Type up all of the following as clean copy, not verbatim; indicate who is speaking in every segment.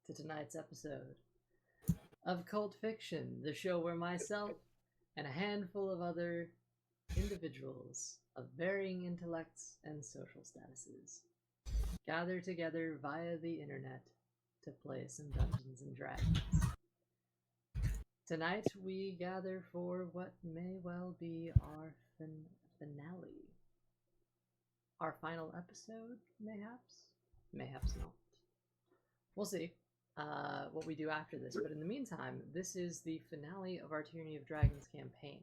Speaker 1: to tonight's episode of Cult Fiction, the show where myself and a handful of other individuals of varying intellects and social statuses gather together via the internet to play some Dungeons and Dragons. Tonight we gather for what may well be our finale. Our final episode, mayhaps? Mayhaps not. We'll see what we do after this, but in the meantime, this is the finale of our Tyranny of Dragons campaign.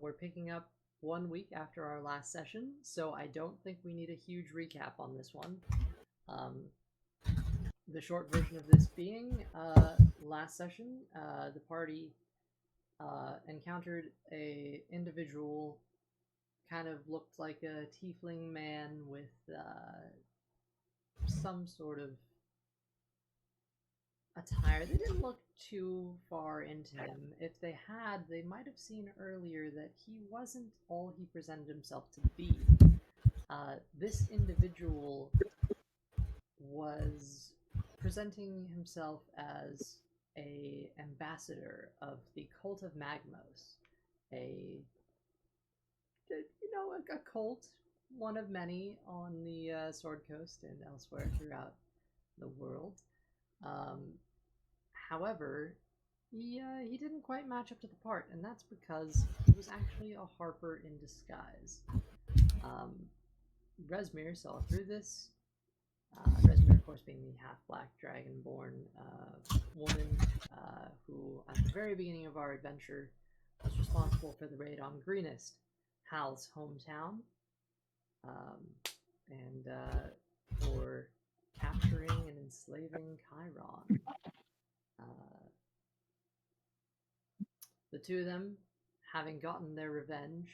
Speaker 1: We're picking up 1 week after our last session, so I don't think we need a huge recap on this one. The short version of this being, last session, the party encountered a individual kind of looked like a tiefling man with some sort of attire. They didn't look too far into him. If they had, they might have seen earlier that he wasn't all he presented himself to be. This individual was presenting himself as a ambassador of the cult of Magmos, a cult, one of many on the Sword Coast and elsewhere throughout the world. However, he didn't quite match up to the part, and that's because he was actually a harper in disguise. Resmir saw through this. Resmir, of course, being the half-black dragon-born woman who, at the very beginning of our adventure, was responsible for the raid on Greenest, Hal's hometown, and for capturing and enslaving Chiron. The two of them, having gotten their revenge,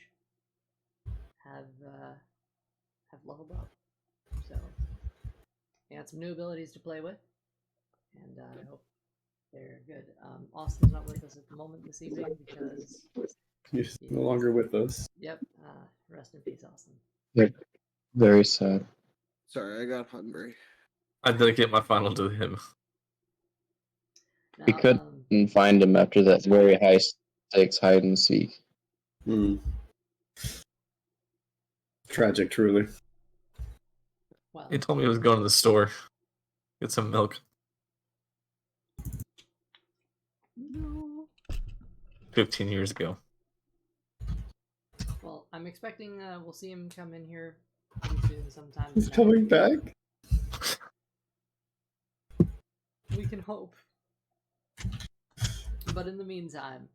Speaker 1: have leveled up. So, they got some new abilities to play with, and I hope they're good. Austin's not with us at the moment this evening because
Speaker 2: he's no longer with us.
Speaker 1: Yep. Rest in peace, Austin.
Speaker 3: Yep. Very sad.
Speaker 4: Sorry, I got hungry.
Speaker 2: I dedicate my final to him.
Speaker 1: Now,
Speaker 3: We couldn't find him after that very high stakes hide and seek.
Speaker 2: Tragic, truly.
Speaker 1: well,
Speaker 2: He told me he was going to the store, get some milk.
Speaker 1: no.
Speaker 2: 15 years ago.
Speaker 1: Well, I'm expecting we'll see him come in here pretty soon sometime.
Speaker 2: He's
Speaker 1: tonight.
Speaker 2: coming back?
Speaker 1: We can hope. But in the meantime,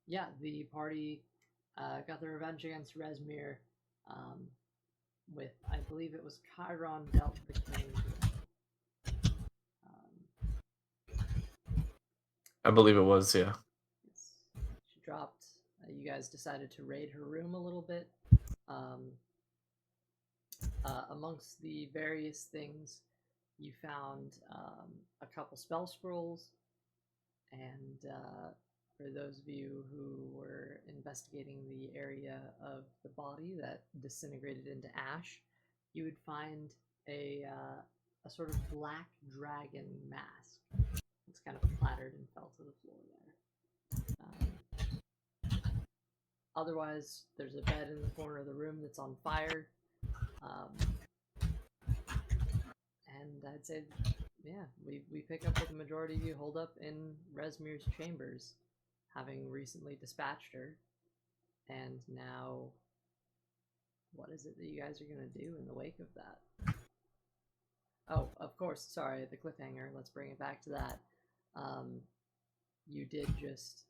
Speaker 1: yeah, the party got their revenge against Resmir with, I believe it was Chiron dealt the king.
Speaker 2: I believe it was, yeah.
Speaker 1: She dropped. You guys decided to raid her room a little bit. Amongst the various things, you found a couple spell scrolls, and for those of you who were investigating the area of the body that disintegrated into ash, you would find a sort of black dragon mask. It's kind of flattered and fell to the floor there. Otherwise, there's a bed in the corner of the room that's on fire. And I'd say, yeah, we pick up with the majority of you hold up in Resmir's chambers, having recently dispatched her. And now, what is it that you guys are going to do in the wake of that? Oh, of course, sorry, the cliffhanger, let's bring it back to that. You did just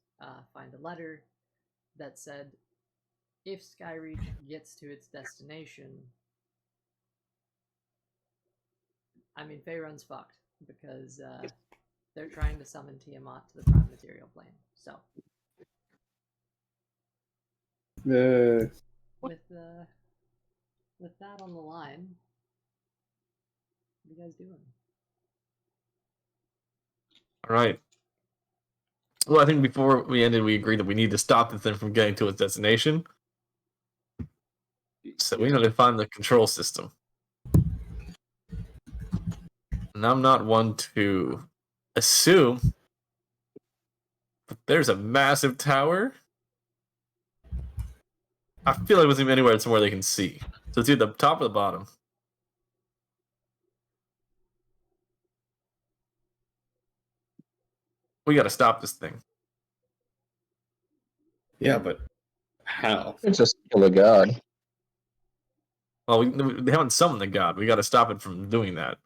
Speaker 1: find a letter that said, if Skyreach gets to its destination, I mean, Faerun's fucked, because they're trying to summon Tiamat to the Prime Material Plane. So, with that on the line, what are you guys doing?
Speaker 2: All right. Well, I think before we ended, we agreed that we need to stop the thing from getting to its destination. So we need to find the control system. And I'm not one to assume, but there's a massive tower. I feel like it wasn't anywhere somewhere they can see. So it's either the top or the bottom. We gotta stop this thing.
Speaker 5: Yeah, but how?
Speaker 3: It's just kill a god.
Speaker 2: Well, they haven't summoned the god. We gotta stop it from doing that.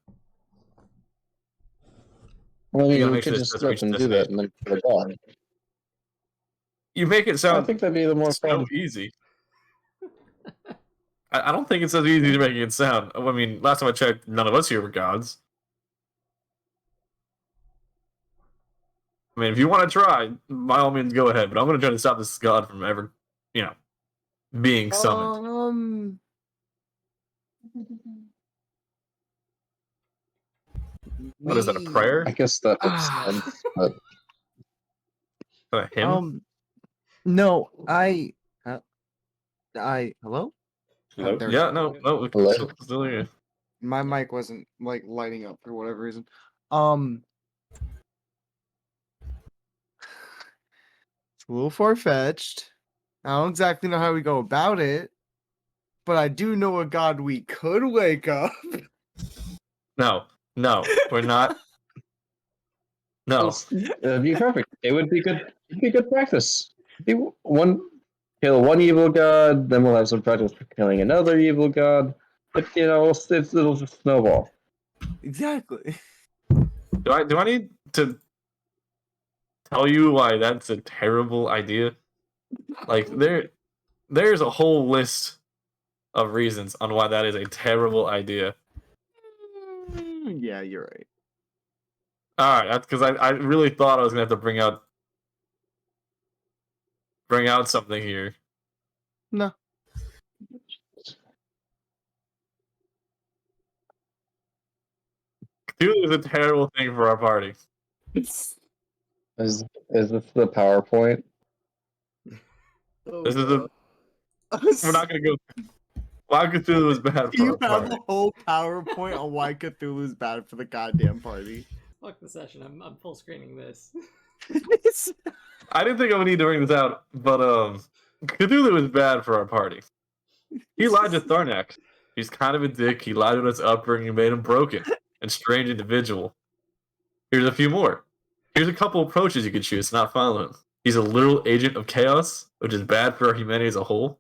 Speaker 3: Well, I
Speaker 2: You gotta
Speaker 3: mean, we
Speaker 2: make sure
Speaker 3: could
Speaker 2: this
Speaker 3: just
Speaker 2: doesn't
Speaker 3: let
Speaker 2: reach
Speaker 3: them
Speaker 2: the
Speaker 3: do that and then kill a god.
Speaker 2: You make it
Speaker 3: I
Speaker 2: sound
Speaker 3: think that'd be the more
Speaker 2: so
Speaker 3: fun.
Speaker 2: easy. I don't think it's as easy to making it sound. I mean, last time I checked, none of us here were gods. I mean, if you want to try, by all means, go ahead. But I'm going to try to stop this god from ever, being summoned. What is that, a prayer?
Speaker 3: I guess that makes sense, but
Speaker 2: A hymn?
Speaker 6: No, hello?
Speaker 5: Hello?
Speaker 6: There-
Speaker 2: Yeah, no, we can
Speaker 3: Hello?
Speaker 2: still hear you.
Speaker 6: My mic wasn't like lighting up for whatever reason. It's a little far fetched. I don't exactly know how we go about it, but I do know a god we could wake up.
Speaker 2: No, we're not. No.
Speaker 3: it'd be perfect. It would be good. It'd be good practice. Kill one evil god, then we'll have some practice for killing another evil god. But it'll just snowball.
Speaker 6: Exactly.
Speaker 2: Do I need to tell you why that's a terrible idea? Like there's a whole list of reasons on why that is a terrible idea.
Speaker 6: Yeah, you're right.
Speaker 2: All right, because I really thought I was gonna have to bring out something here.
Speaker 6: No.
Speaker 2: Cthulhu is a terrible thing for our party.
Speaker 3: Is this the PowerPoint?
Speaker 2: This is we're not gonna go. Why Cthulhu is bad for
Speaker 6: You
Speaker 2: our
Speaker 6: have
Speaker 2: party.
Speaker 6: a whole PowerPoint on why Cthulhu's bad for the goddamn party.
Speaker 1: Fuck the session. I'm full screening this.
Speaker 2: I didn't think I would need to bring this out, but Cthulhu is bad for our party. He lied to Tharnak. He's kind of a dick. He lied to his upbringing and made him broken and strange individual. Here's a few more. Here's a couple approaches you could choose to not follow him. He's a literal agent of chaos, which is bad for our humanity as a whole.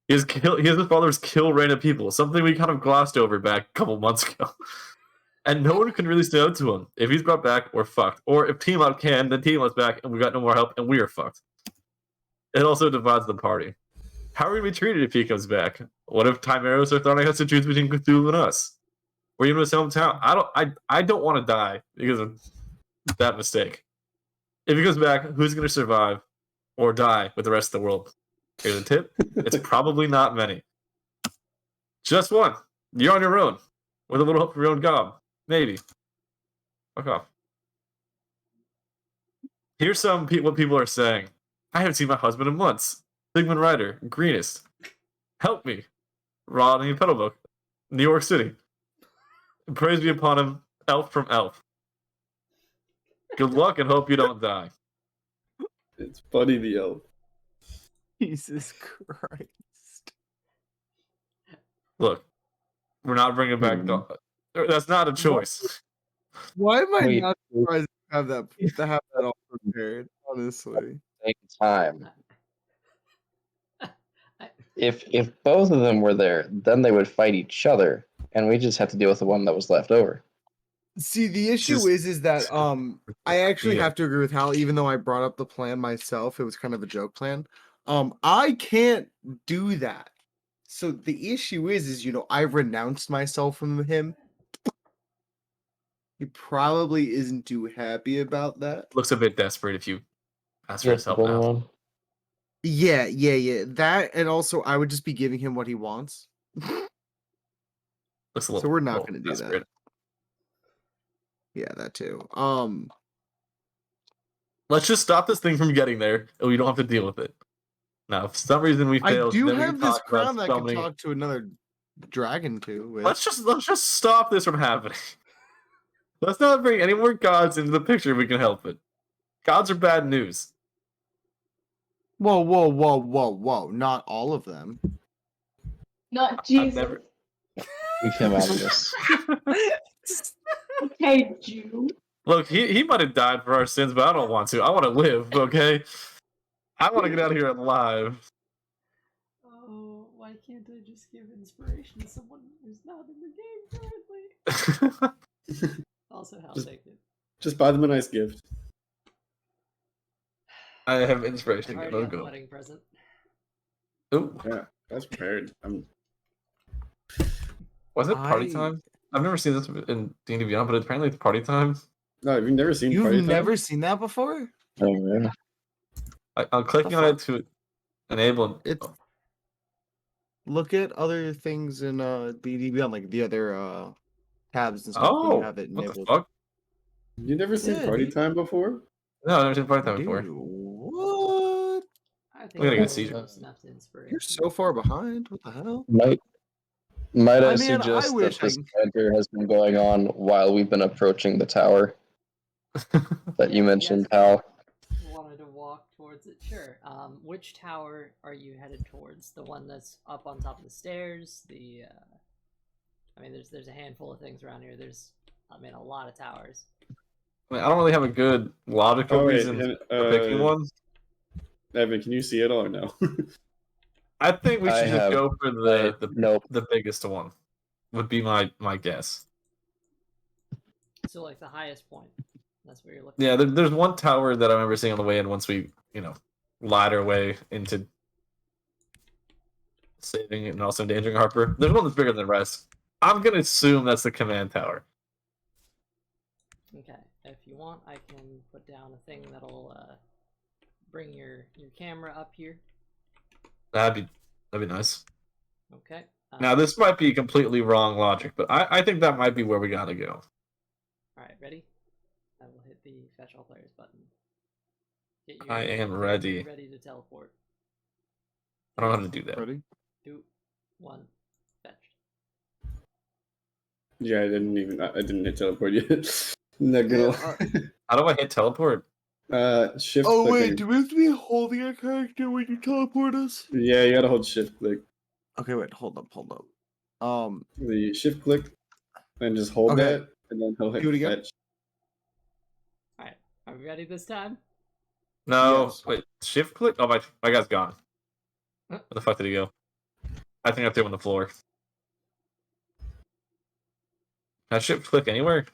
Speaker 2: He has his followers kill random people, something we kind of glossed over back a couple months ago. And no one can really stand up to him. If he's brought back, we're fucked. Or if Tiamat can, then Tiamat's back and we got no more help and we are fucked. It also divides the party. How are we going to be treated if he comes back? What if Timeros or Tharnak has to choose between Cthulhu and us? We're even his hometown. I don't want to die because of that mistake. If he comes back, who's going to survive or die with the rest of the world? Here's a tip. It's probably not many. Just one. You're on your own. With a little help from your own god. Maybe. Fuck off. Here's what people are saying. I haven't seen my husband in months. Sigmund Ryder, greenest. Help me. Rodney Petalbook, New York City. Praise be upon him, elf from elf. Good luck and hope you don't die.
Speaker 5: It's Buddy the Elf.
Speaker 6: Jesus Christ.
Speaker 2: Look, we're not bringing back that's not a choice.
Speaker 6: Why am I
Speaker 3: Wait.
Speaker 6: not surprised to have that all prepared? Honestly.
Speaker 3: Take time. If both of them were there, then they would fight each other, and we just have to deal with the one that was left over.
Speaker 6: See, the issue
Speaker 2: Just-
Speaker 6: is that I actually
Speaker 2: Yeah.
Speaker 6: have to agree with Hal, even though I brought up the plan myself, it was kind of a joke plan. I can't do that. So the issue is I renounced myself from him. He probably isn't too happy about that.
Speaker 2: Looks a bit desperate if you ask for his help now.
Speaker 6: Yeah. That, and also I would just be giving him what he wants.
Speaker 2: Looks a little.
Speaker 6: So we're not
Speaker 2: little
Speaker 6: gonna do that.
Speaker 2: desperate.
Speaker 6: Yeah, that too.
Speaker 2: Let's just stop this thing from getting there, and we don't have to deal with it. Now, if for some reason we
Speaker 6: I
Speaker 2: fail,
Speaker 6: do
Speaker 2: then we
Speaker 6: have
Speaker 2: can
Speaker 6: this
Speaker 2: talk about
Speaker 6: crown that I can
Speaker 2: summoning-
Speaker 6: talk to another dragon to. With.
Speaker 2: Let's just stop this from happening. Let's not bring any more gods into the picture if we can help it. Gods are bad news.
Speaker 6: Whoa, whoa, whoa, whoa, whoa! Not all of them.
Speaker 7: Not
Speaker 2: I've
Speaker 7: Jesus.
Speaker 2: never.
Speaker 3: Leave him out of this.
Speaker 7: Okay, Jew.
Speaker 2: Look, he might have died for our sins, but I don't want to. I want to live, okay? I want to get out of here alive.
Speaker 1: Oh, why can't I just give inspiration to someone who's not in the game currently? Also, I'll
Speaker 5: Just-
Speaker 1: take it.
Speaker 5: Just buy them a nice gift.
Speaker 2: I have inspiration.
Speaker 1: Already
Speaker 2: Let's
Speaker 1: got the
Speaker 2: go.
Speaker 1: wedding present.
Speaker 2: Ooh,
Speaker 5: Yeah, that's prepared.
Speaker 2: was it party
Speaker 6: I-
Speaker 2: time? I've never seen this in D&D Beyond, but apparently it's party time.
Speaker 5: No, have you never seen
Speaker 6: You've
Speaker 5: Party
Speaker 6: never
Speaker 5: Time?
Speaker 6: seen that before?
Speaker 3: Oh, yeah.
Speaker 2: I'm clicking on it to enable.
Speaker 6: It's look at other things in DDB on like the other tabs and stuff when you
Speaker 2: Oh,
Speaker 6: have it
Speaker 2: what the
Speaker 6: enabled.
Speaker 2: fuck?
Speaker 5: You never seen
Speaker 6: Yeah,
Speaker 5: Party
Speaker 6: dude.
Speaker 5: Time before?
Speaker 2: No, I've never seen party time before.
Speaker 6: Dude, what?
Speaker 1: I think
Speaker 2: We gotta
Speaker 1: I
Speaker 2: get
Speaker 1: was
Speaker 2: seated.
Speaker 1: close enough to inspiration.
Speaker 6: You're so far behind. What the hell?
Speaker 3: Might I
Speaker 6: I mean, I
Speaker 3: suggest
Speaker 6: wish
Speaker 3: that this
Speaker 6: I-
Speaker 3: banter has been going on while we've been approaching the tower that you mentioned, Hal?
Speaker 1: Wanted to walk towards it. Sure. Which tower are you headed towards? The one that's up on top of the stairs? I mean, there's a handful of things around here. There's, a lot of towers.
Speaker 2: I mean, I don't really have a good logical
Speaker 5: Oh, wait,
Speaker 2: reason for picking one.
Speaker 5: Evan, can you see it all or no?
Speaker 2: I think we
Speaker 3: I
Speaker 2: should just
Speaker 3: have-
Speaker 2: go for the
Speaker 3: Nope.
Speaker 2: the biggest one. Would be my guess.
Speaker 1: So like the highest point. That's where you're looking.
Speaker 2: Yeah, there's one tower that I remember seeing on the way in once we, lied our way into saving it and also endangering Harper. There's one that's bigger than the rest. I'm gonna assume that's the command tower.
Speaker 1: Okay. If you want, I can put down a thing that'll bring your camera up here.
Speaker 2: That'd be nice.
Speaker 1: Okay.
Speaker 2: Now this might be completely wrong logic, but I think that might be where we gotta go.
Speaker 1: Alright, ready? I will hit the fetch all players button. Get
Speaker 2: I am
Speaker 1: get
Speaker 2: ready.
Speaker 1: ready to teleport.
Speaker 2: I don't know how to do that.
Speaker 6: Ready?
Speaker 1: 2, 1, fetched.
Speaker 5: Yeah, I didn't hit teleport yet. Not gonna lie.
Speaker 2: How do I hit teleport?
Speaker 5: Shift
Speaker 6: Oh
Speaker 5: clicking.
Speaker 6: wait, do we have to be holding a character when you teleport us?
Speaker 5: Yeah, you gotta hold shift click.
Speaker 6: Okay, wait, hold up.
Speaker 5: The shift click, and just hold
Speaker 6: Okay.
Speaker 5: that, and then he'll hit
Speaker 6: Do it again.
Speaker 5: fetch.
Speaker 1: Alright, are we ready this time?
Speaker 2: No,
Speaker 6: Yes.
Speaker 2: wait. Shift click. Oh my guy's gone.
Speaker 1: Huh?
Speaker 2: Where the fuck did he go? I think I threw him on the floor. Can I shift click anywhere?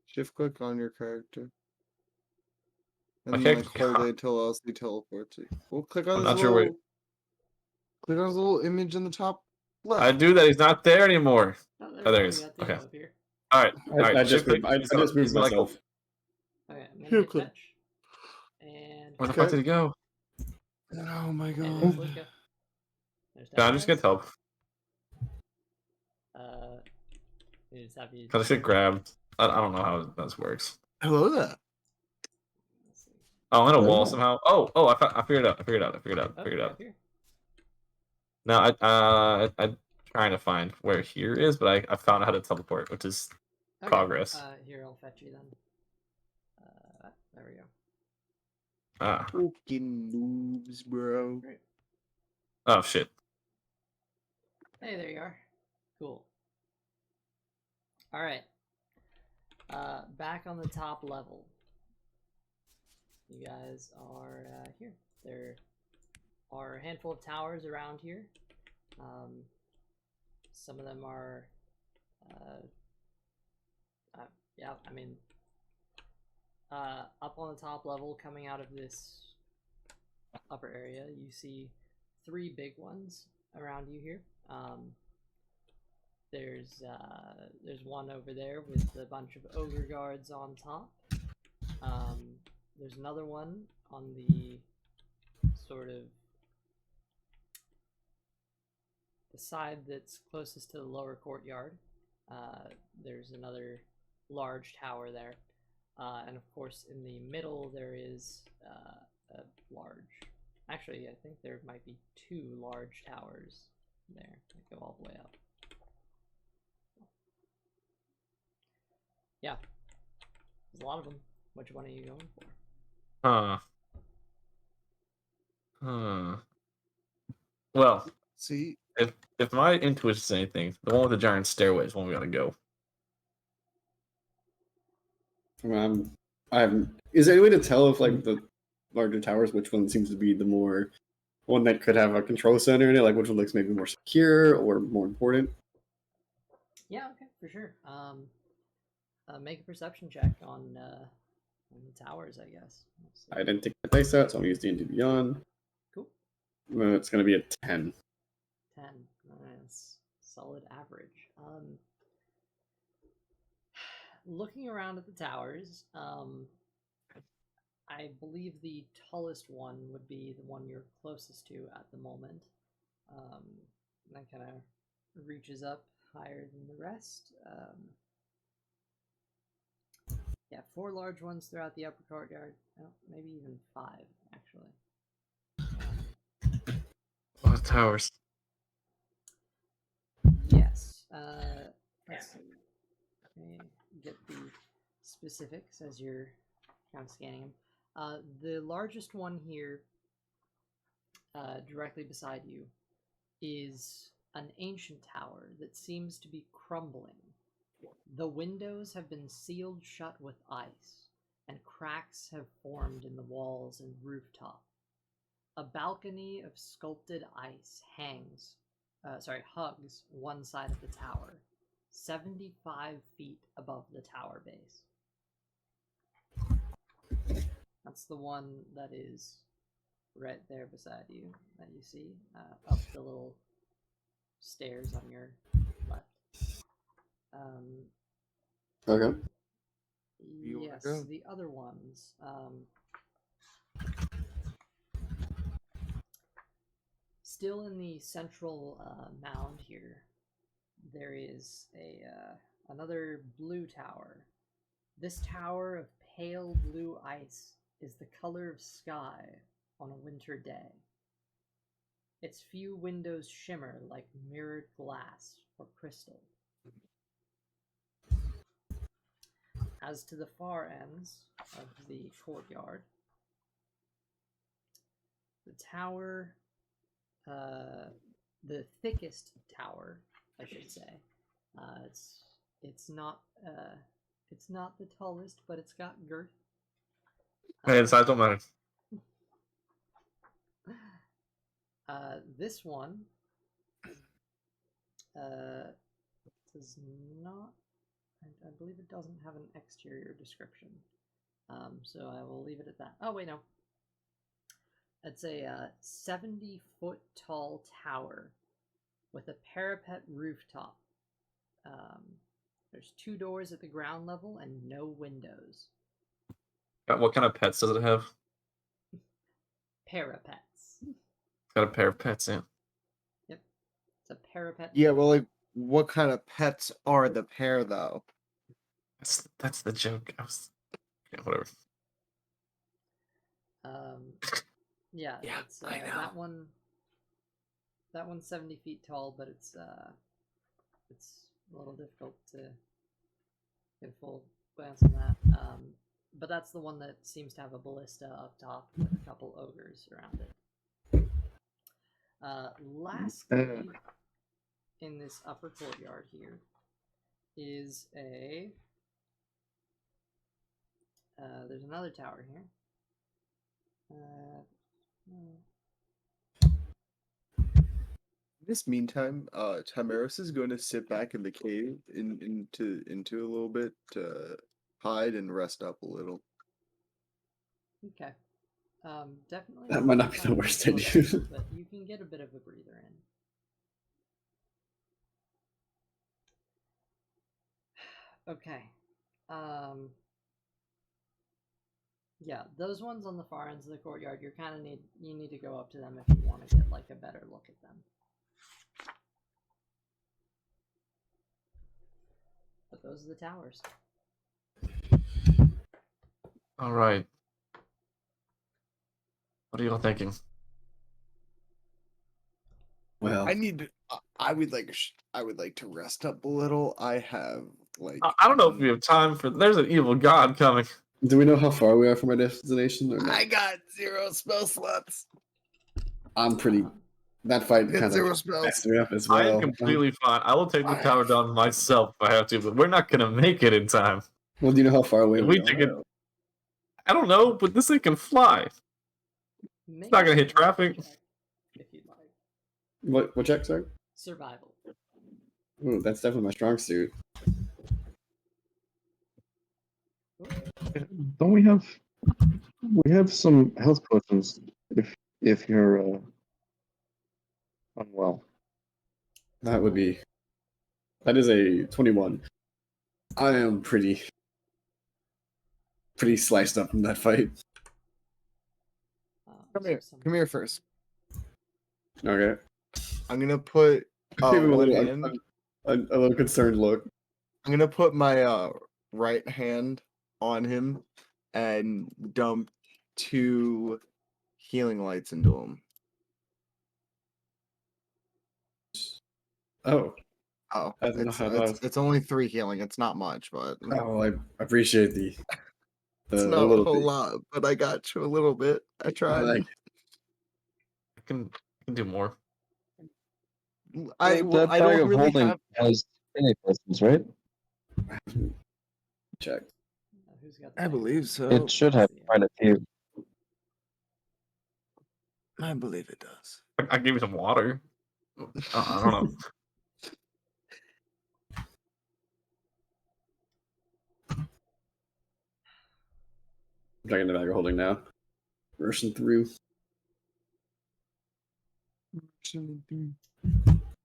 Speaker 6: Shift click on your character.
Speaker 2: My
Speaker 6: And then like
Speaker 2: character's
Speaker 6: hold
Speaker 2: gone.
Speaker 6: it until else he teleports you. Well, click on
Speaker 2: I'm
Speaker 6: his
Speaker 2: not sure
Speaker 6: little.
Speaker 2: where-
Speaker 6: Click on his little image in the top left.
Speaker 2: I do that. He's not there anymore.
Speaker 1: Oh,
Speaker 2: Oh, there
Speaker 1: we
Speaker 2: he is.
Speaker 1: got the
Speaker 2: Okay.
Speaker 1: up here.
Speaker 2: All right. All right.
Speaker 5: I just
Speaker 2: shift click.
Speaker 5: moved, I
Speaker 2: He's
Speaker 5: just moved
Speaker 2: like-
Speaker 5: myself.
Speaker 1: Okay, I'm gonna
Speaker 6: Here,
Speaker 1: hit
Speaker 6: click.
Speaker 1: fetch. And
Speaker 2: Where the
Speaker 6: Okay.
Speaker 2: fuck did he go?
Speaker 6: Oh my
Speaker 1: and
Speaker 6: god.
Speaker 1: there's Luca. There's
Speaker 2: Can I just get
Speaker 1: Tavares.
Speaker 2: help?
Speaker 1: We just have you.
Speaker 2: Can I just get grabbed? I don't know how this works.
Speaker 6: Hello there.
Speaker 1: Let's see.
Speaker 2: Oh, I'm in a wall
Speaker 3: Oh.
Speaker 2: somehow. Oh, I figured it out.
Speaker 1: Oh,
Speaker 2: Figured
Speaker 1: you're
Speaker 2: it out.
Speaker 1: up here.
Speaker 2: No, I'm trying to find where here is, but I found out how to teleport, which is
Speaker 1: Okay,
Speaker 2: progress.
Speaker 1: Here, I'll fetch you then. There we go.
Speaker 2: Ah.
Speaker 6: Fucking noobs, bro.
Speaker 2: Oh shit.
Speaker 1: Hey, there you are. Cool. All right. Back on the top level. You guys are here. There are a handful of towers around here. Some of them are, yeah, up on the top level, coming out of this upper area, you see 3 big ones around you here. There's one over there with a bunch of ogre guards on top. There's another one on the sort of the side that's closest to the lower courtyard. There's another large tower there. And of course, in the middle, there is a large. Actually, I think there might be 2 large towers there that go all the way up. Yeah. There's a lot of them. Which one are you going for?
Speaker 2: Huh. Huh. Well,
Speaker 6: See,
Speaker 2: if my intuition is anything, the one with the giant stairway is one we gotta go.
Speaker 5: Is there any way to tell if like the larger towers, which one seems to be the more one that could have a control center in it, like which one looks maybe more secure or more important?
Speaker 1: Yeah, okay, for sure. Make a perception check on the towers, I guess. Let's see.
Speaker 5: I didn't take the dice out, so I'm gonna use D&D Beyond.
Speaker 1: Cool.
Speaker 5: It's gonna be a 10.
Speaker 1: 10. That's solid average. Looking around at the towers, I believe the tallest one would be the one you're closest to at the moment. That kind of reaches up higher than the rest. Yeah, 4 large ones throughout the upper courtyard. Oh, maybe even 5, actually.
Speaker 2: A lot of towers.
Speaker 1: Yes. Let's see. Let me get the specifics as you're kind of scanning them. The largest one here, directly beside you, is an ancient tower that seems to be crumbling. The windows have been sealed shut with ice, and cracks have formed in the walls and rooftop. A balcony of sculpted ice hugs one side of the tower, 75 feet above the tower base. That's the one that is right there beside you that you see up the little stairs on your left.
Speaker 5: Okay.
Speaker 6: You wanna
Speaker 1: Yes,
Speaker 6: go?
Speaker 1: the other ones. Still in the central mound here, there is another blue tower. This tower of pale blue ice is the color of sky on a winter day. Its few windows shimmer like mirrored glass or crystal. As to the far ends of the courtyard, the tower, the thickest tower, I should say. It's not the tallest, but it's got girth.
Speaker 2: Hey, the size don't matter.
Speaker 1: This one does not. I believe it doesn't have an exterior description. So I will leave it at that. Oh wait, no. It's a 70-foot tall tower with a parapet rooftop. There's 2 doors at the ground level and no windows.
Speaker 2: What kind of pets does it have?
Speaker 1: Parapets.
Speaker 2: Got a pair of pets, yeah.
Speaker 1: Yep. It's a parapet.
Speaker 6: yeah, well, like, what kind of pets are the pair though?
Speaker 2: That's the joke. Yeah, whatever.
Speaker 1: Yeah,
Speaker 6: Yeah,
Speaker 1: it's
Speaker 6: I know.
Speaker 1: that one's 70 feet tall, but it's a little difficult to get a full glance on that. But that's the one that seems to have a ballista up top with a couple ogres around it. Lastly, in this upper courtyard here is there's another tower here.
Speaker 6: In this meantime, Timaris is going to sit back in the cave into a little bit to hide and rest up a little.
Speaker 1: Okay. Definitely.
Speaker 5: That
Speaker 1: not
Speaker 5: might not be
Speaker 1: time
Speaker 5: the
Speaker 1: to
Speaker 5: worst
Speaker 1: slow
Speaker 5: idea.
Speaker 1: down, but you can get a bit of a breather in. Okay. Yeah, those ones on the far ends of the courtyard, you need to go up to them if you want to get like a better look at them. But those are the towers.
Speaker 2: All right. What are y'all thinking?
Speaker 5: Well,
Speaker 6: I would like to rest up a little. I have Like
Speaker 2: I don't know if we have time for. There's an evil god coming.
Speaker 5: Do we know how far we are from our destination? Or not?
Speaker 6: I got 0 spell slots.
Speaker 5: I'm pretty. That fight
Speaker 6: Got
Speaker 5: kind
Speaker 6: 0
Speaker 5: of
Speaker 6: spells.
Speaker 5: messed me up as
Speaker 2: I
Speaker 5: well.
Speaker 2: am completely fine. I will take the tower down myself if I have to, but we're not gonna make it in time.
Speaker 5: Well, do you know how far away
Speaker 2: If
Speaker 5: we
Speaker 2: we take it,
Speaker 5: are?
Speaker 2: I don't know, but this thing can fly.
Speaker 1: Make
Speaker 2: not gonna
Speaker 1: a
Speaker 2: hit
Speaker 1: survival
Speaker 2: traffic.
Speaker 1: check, if you'd like.
Speaker 5: What check, sir?
Speaker 1: Survival.
Speaker 5: Ooh, that's definitely my strong suit.
Speaker 3: Don't we have some health potions if you're unwell.
Speaker 5: That would be. That is a 21. I am pretty sliced up from that fight.
Speaker 6: Come here. Come here first.
Speaker 5: Okay.
Speaker 6: I'm gonna put
Speaker 5: Give him a
Speaker 6: one
Speaker 5: little,
Speaker 6: hand.
Speaker 5: a little concerned look.
Speaker 6: I'm gonna put my right hand on him and dump 2 healing lights into him.
Speaker 5: Oh,
Speaker 6: Oh,
Speaker 5: I don't know how that was.
Speaker 6: it's only 3 healing. It's not much, but
Speaker 5: Oh, I appreciate the
Speaker 6: it's
Speaker 5: a
Speaker 6: not a
Speaker 5: little
Speaker 6: whole
Speaker 5: bit.
Speaker 6: lot. But I got you a little bit. I
Speaker 5: I
Speaker 6: tried.
Speaker 5: like
Speaker 2: I can do more.
Speaker 6: I
Speaker 3: That
Speaker 6: I
Speaker 3: bag
Speaker 6: don't
Speaker 3: of
Speaker 6: really
Speaker 3: holding
Speaker 6: have.
Speaker 3: has innate potions, right?
Speaker 5: it. Check.
Speaker 1: Who's got the
Speaker 6: I
Speaker 1: bag?
Speaker 6: believe so.
Speaker 3: It should have quite a few.
Speaker 6: I believe it does.
Speaker 2: I gave you some water. I don't know.
Speaker 5: I'm checking the bag of holding now. Rushing through.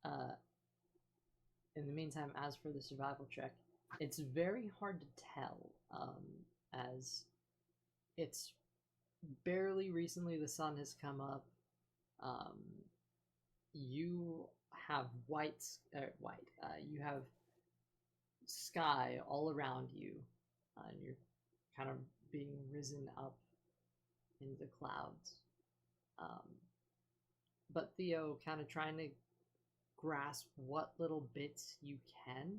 Speaker 1: Uh, in the meantime, as for the survival check, it's very hard to tell, as it's barely recently the sun has come up. You have you have sky all around you, and you're kind of being risen up into the clouds. But Theo, kind of trying to grasp what little bits you can,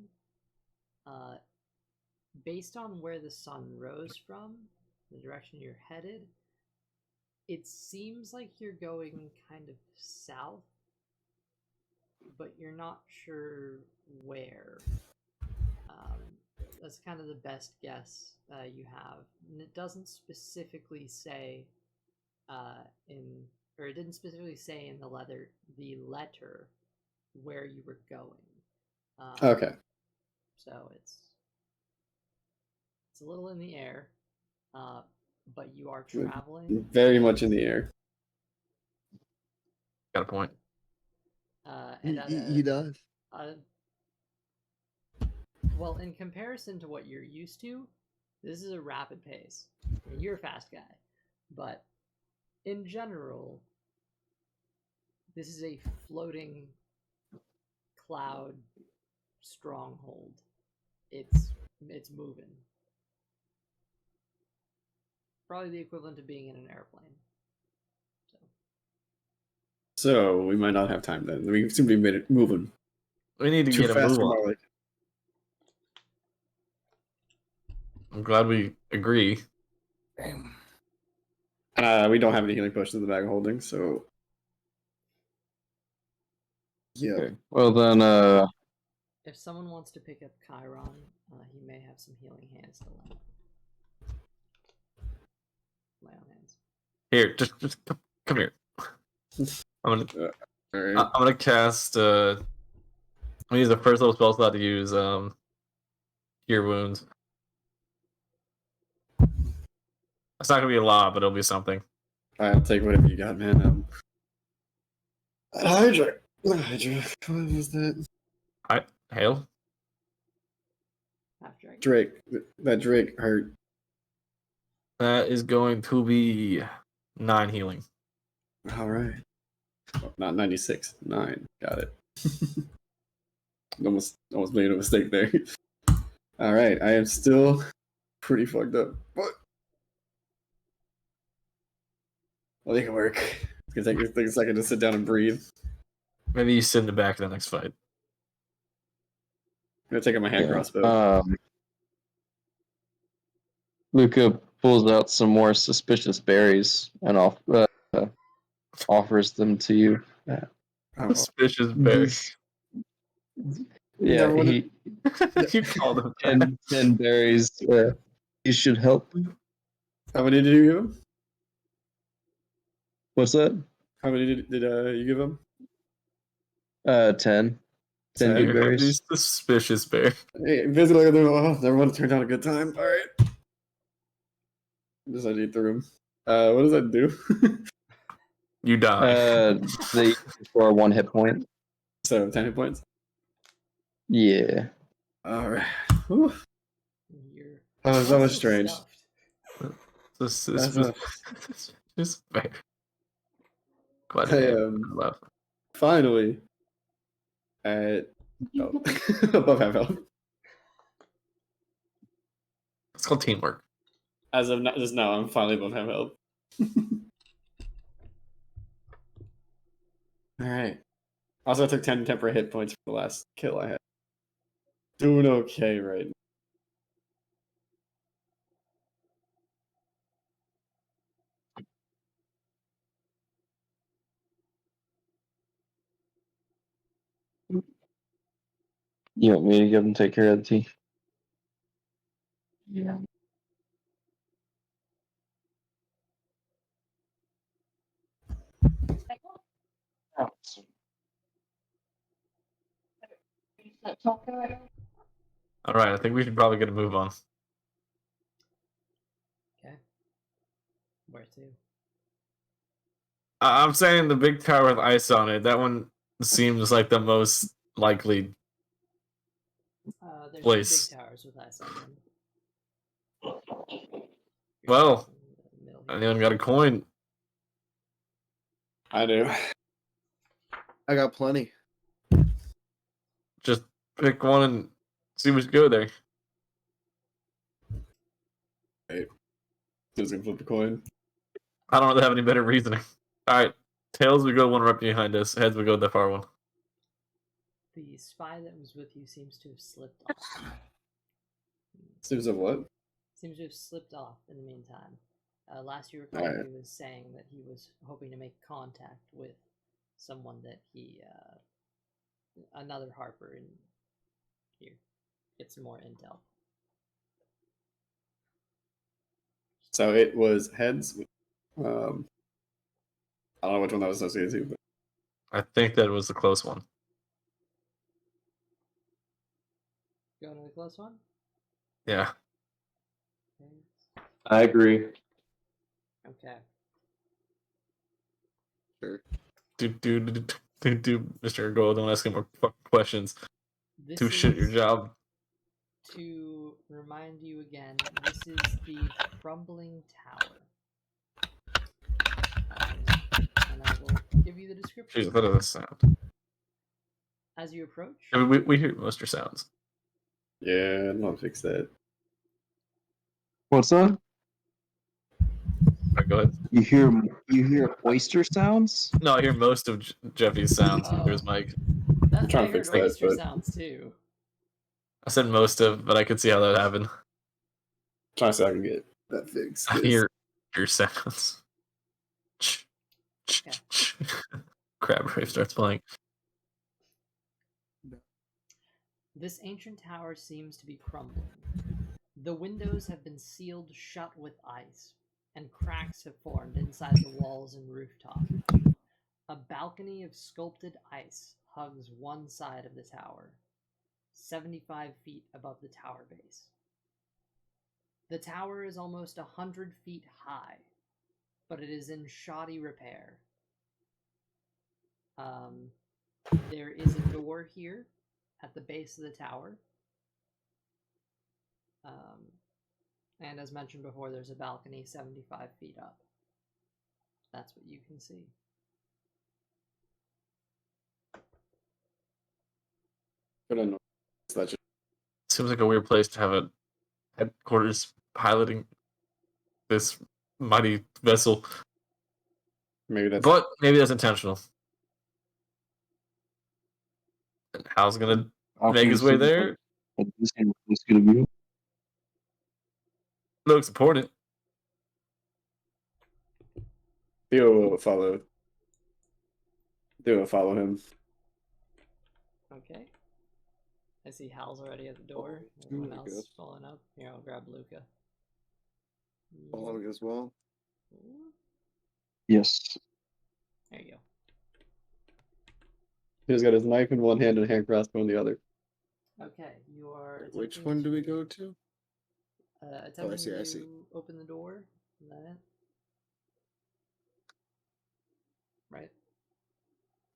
Speaker 1: based on where the sun rose from, the direction you're headed, it seems like you're going kind of south, but you're not sure where. That's kind of the best guess you have. And it doesn't specifically say it didn't specifically say in the letter where you were going.
Speaker 5: Okay.
Speaker 1: So it's a little in the air, but you are traveling.
Speaker 5: Very much in the air.
Speaker 2: Got a point.
Speaker 1: And
Speaker 6: He does.
Speaker 1: Well, in comparison to what you're used to, this is a rapid pace. I mean, you're a fast guy, but in general, this is a floating cloud stronghold. It's moving. Probably the equivalent of being in an airplane.
Speaker 5: So we might not have time then. We seem to be moving
Speaker 2: We need to
Speaker 5: too
Speaker 2: get a
Speaker 5: fast
Speaker 2: move
Speaker 5: for
Speaker 2: on.
Speaker 5: my liking.
Speaker 2: I'm glad we agree.
Speaker 5: We don't have any healing potions in the bag of holding, so yeah.
Speaker 3: Okay. Well then,
Speaker 1: If someone wants to pick up Chiron, he may have some healing hands to lend. My own hands.
Speaker 2: Here, just come here. I'm
Speaker 5: All right.
Speaker 2: gonna cast. I'm gonna use the first little spell slot to use Cure Wounds. It's not gonna be a lot, but it'll be something.
Speaker 5: I'll take whatever you got, man. Hydra. Hydra. What was that?
Speaker 2: Hail.
Speaker 1: Half dragon.
Speaker 5: Drake. That Drake hurt.
Speaker 2: That is going to be 9 healing.
Speaker 5: All right. Oh, not 96. 9. Got it. almost made a mistake there. All right. I am still pretty fucked up, but I'll make it work. It's gonna take a second to sit down and breathe.
Speaker 2: Maybe you sit in the back of the next fight.
Speaker 5: gonna take out my hand
Speaker 3: Yeah.
Speaker 5: crossbow.
Speaker 3: Luca pulls out some more suspicious berries and offers them to you.
Speaker 5: Oh,
Speaker 2: Suspicious bear.
Speaker 3: Yeah,
Speaker 5: Never wanted-
Speaker 2: You called him that.
Speaker 3: 10 berries. You should help.
Speaker 5: How many did you give him?
Speaker 3: What's that?
Speaker 5: How many did you give him?
Speaker 3: 10. 10
Speaker 5: Ten.
Speaker 3: good
Speaker 2: You
Speaker 3: berries.
Speaker 2: suspicious bear.
Speaker 5: Hey, basically, everyone turned out a good time. All right. Just I need the room. What does that do?
Speaker 2: You die.
Speaker 3: They for 1 hit point.
Speaker 5: So 10 hit points.
Speaker 3: Yeah.
Speaker 5: All right. Whew.
Speaker 1: You're
Speaker 5: Oh, that was
Speaker 1: also
Speaker 5: strange.
Speaker 1: stuffed.
Speaker 2: Suspicious bear. Glad
Speaker 5: I
Speaker 2: I left.
Speaker 5: finally at above half health.
Speaker 2: It's called teamwork.
Speaker 5: As of just now, I'm finally above half health. All right. Also, I took 10 temporary hit points for the last kill I had. Doing okay right now.
Speaker 3: You want me to give them take care of the tea? Yeah.
Speaker 2: All right, I think we should probably get a move on.
Speaker 1: Okay. Where to?
Speaker 2: I'm saying the big tower with ice on it. That one seems like the most likely.
Speaker 1: There's
Speaker 2: Place.
Speaker 1: 2 big towers with ice on them.
Speaker 2: Well,
Speaker 1: In the middle here.
Speaker 2: anyone got a coin?
Speaker 5: I do.
Speaker 6: I got plenty.
Speaker 2: Just pick one and see what's good there.
Speaker 5: Just gonna flip a coin.
Speaker 2: I don't really have any better reasoning. All right, tails we go one right behind us. Heads we go the far one.
Speaker 1: The spy that was with you seems to have slipped off.
Speaker 5: Seems of what?
Speaker 1: Seems to have slipped off in the meantime. Last you recall,
Speaker 5: Alright.
Speaker 1: he was saying that he was hoping to make contact with someone that he, another Harper in here. Get some more intel.
Speaker 5: So it was heads. I don't know which one that was associated to, but
Speaker 2: I think that was the close one.
Speaker 1: Going to the close one?
Speaker 2: Yeah.
Speaker 1: Okay.
Speaker 3: I agree.
Speaker 1: Okay.
Speaker 2: Mr. Gold, don't ask him more fucking questions.
Speaker 1: This
Speaker 2: Do shit your
Speaker 1: is-
Speaker 2: job.
Speaker 1: To remind you again, this is the crumbling tower. And I will give you the description.
Speaker 2: Jesus, what does this sound?
Speaker 1: As you approach,
Speaker 2: I mean, we hear most of your sounds.
Speaker 5: yeah, I don't know how to fix that.
Speaker 3: What's that?
Speaker 2: All right, go ahead.
Speaker 3: You hear oyster sounds?
Speaker 2: No, I hear most of Jeffy's sounds
Speaker 1: Oh.
Speaker 2: through his mic.
Speaker 1: that,
Speaker 5: trying
Speaker 1: I
Speaker 5: to
Speaker 1: heard
Speaker 5: fix that,
Speaker 1: oyster
Speaker 5: but-
Speaker 1: sounds too.
Speaker 2: I said most of, but I could see how that would happen.
Speaker 5: Trying to see if I can get that fixed.
Speaker 2: I
Speaker 5: 'cause
Speaker 2: hear your sounds. Crab Rave starts playing.
Speaker 1: This ancient tower seems to be crumbling. The windows have been sealed shut with ice, and cracks have formed inside the walls and rooftop. A balcony of sculpted ice hugs one side of the tower, 75 feet above the tower base. The tower is almost 100 feet high, but it is in shoddy repair. There is a door here at the base of the tower. And as mentioned before, there's a balcony 75 feet up. That's what you can see.
Speaker 5: I don't know. That's just
Speaker 2: Seems like a weird place to have a headquarters piloting this mighty vessel.
Speaker 5: maybe that's
Speaker 2: But maybe that's intentional. And how's it gonna make his way there?
Speaker 3: This game looks good of you.
Speaker 2: Looks important.
Speaker 5: Theo will follow. Theo will follow him.
Speaker 1: Okay. I see Hal's already at the door. Everyone
Speaker 4: really
Speaker 1: else
Speaker 4: good.
Speaker 1: following up. Here, I'll grab Luca.
Speaker 4: Following as well.
Speaker 3: Yes.
Speaker 1: There you go.
Speaker 5: He's got his knife in one hand and a hand crossbow in the other.
Speaker 1: Okay, you are.
Speaker 4: Which
Speaker 1: attempting
Speaker 4: one do we go to?
Speaker 1: Attempting
Speaker 4: see, I
Speaker 1: to
Speaker 4: see.
Speaker 1: open the door. Is that it? Right.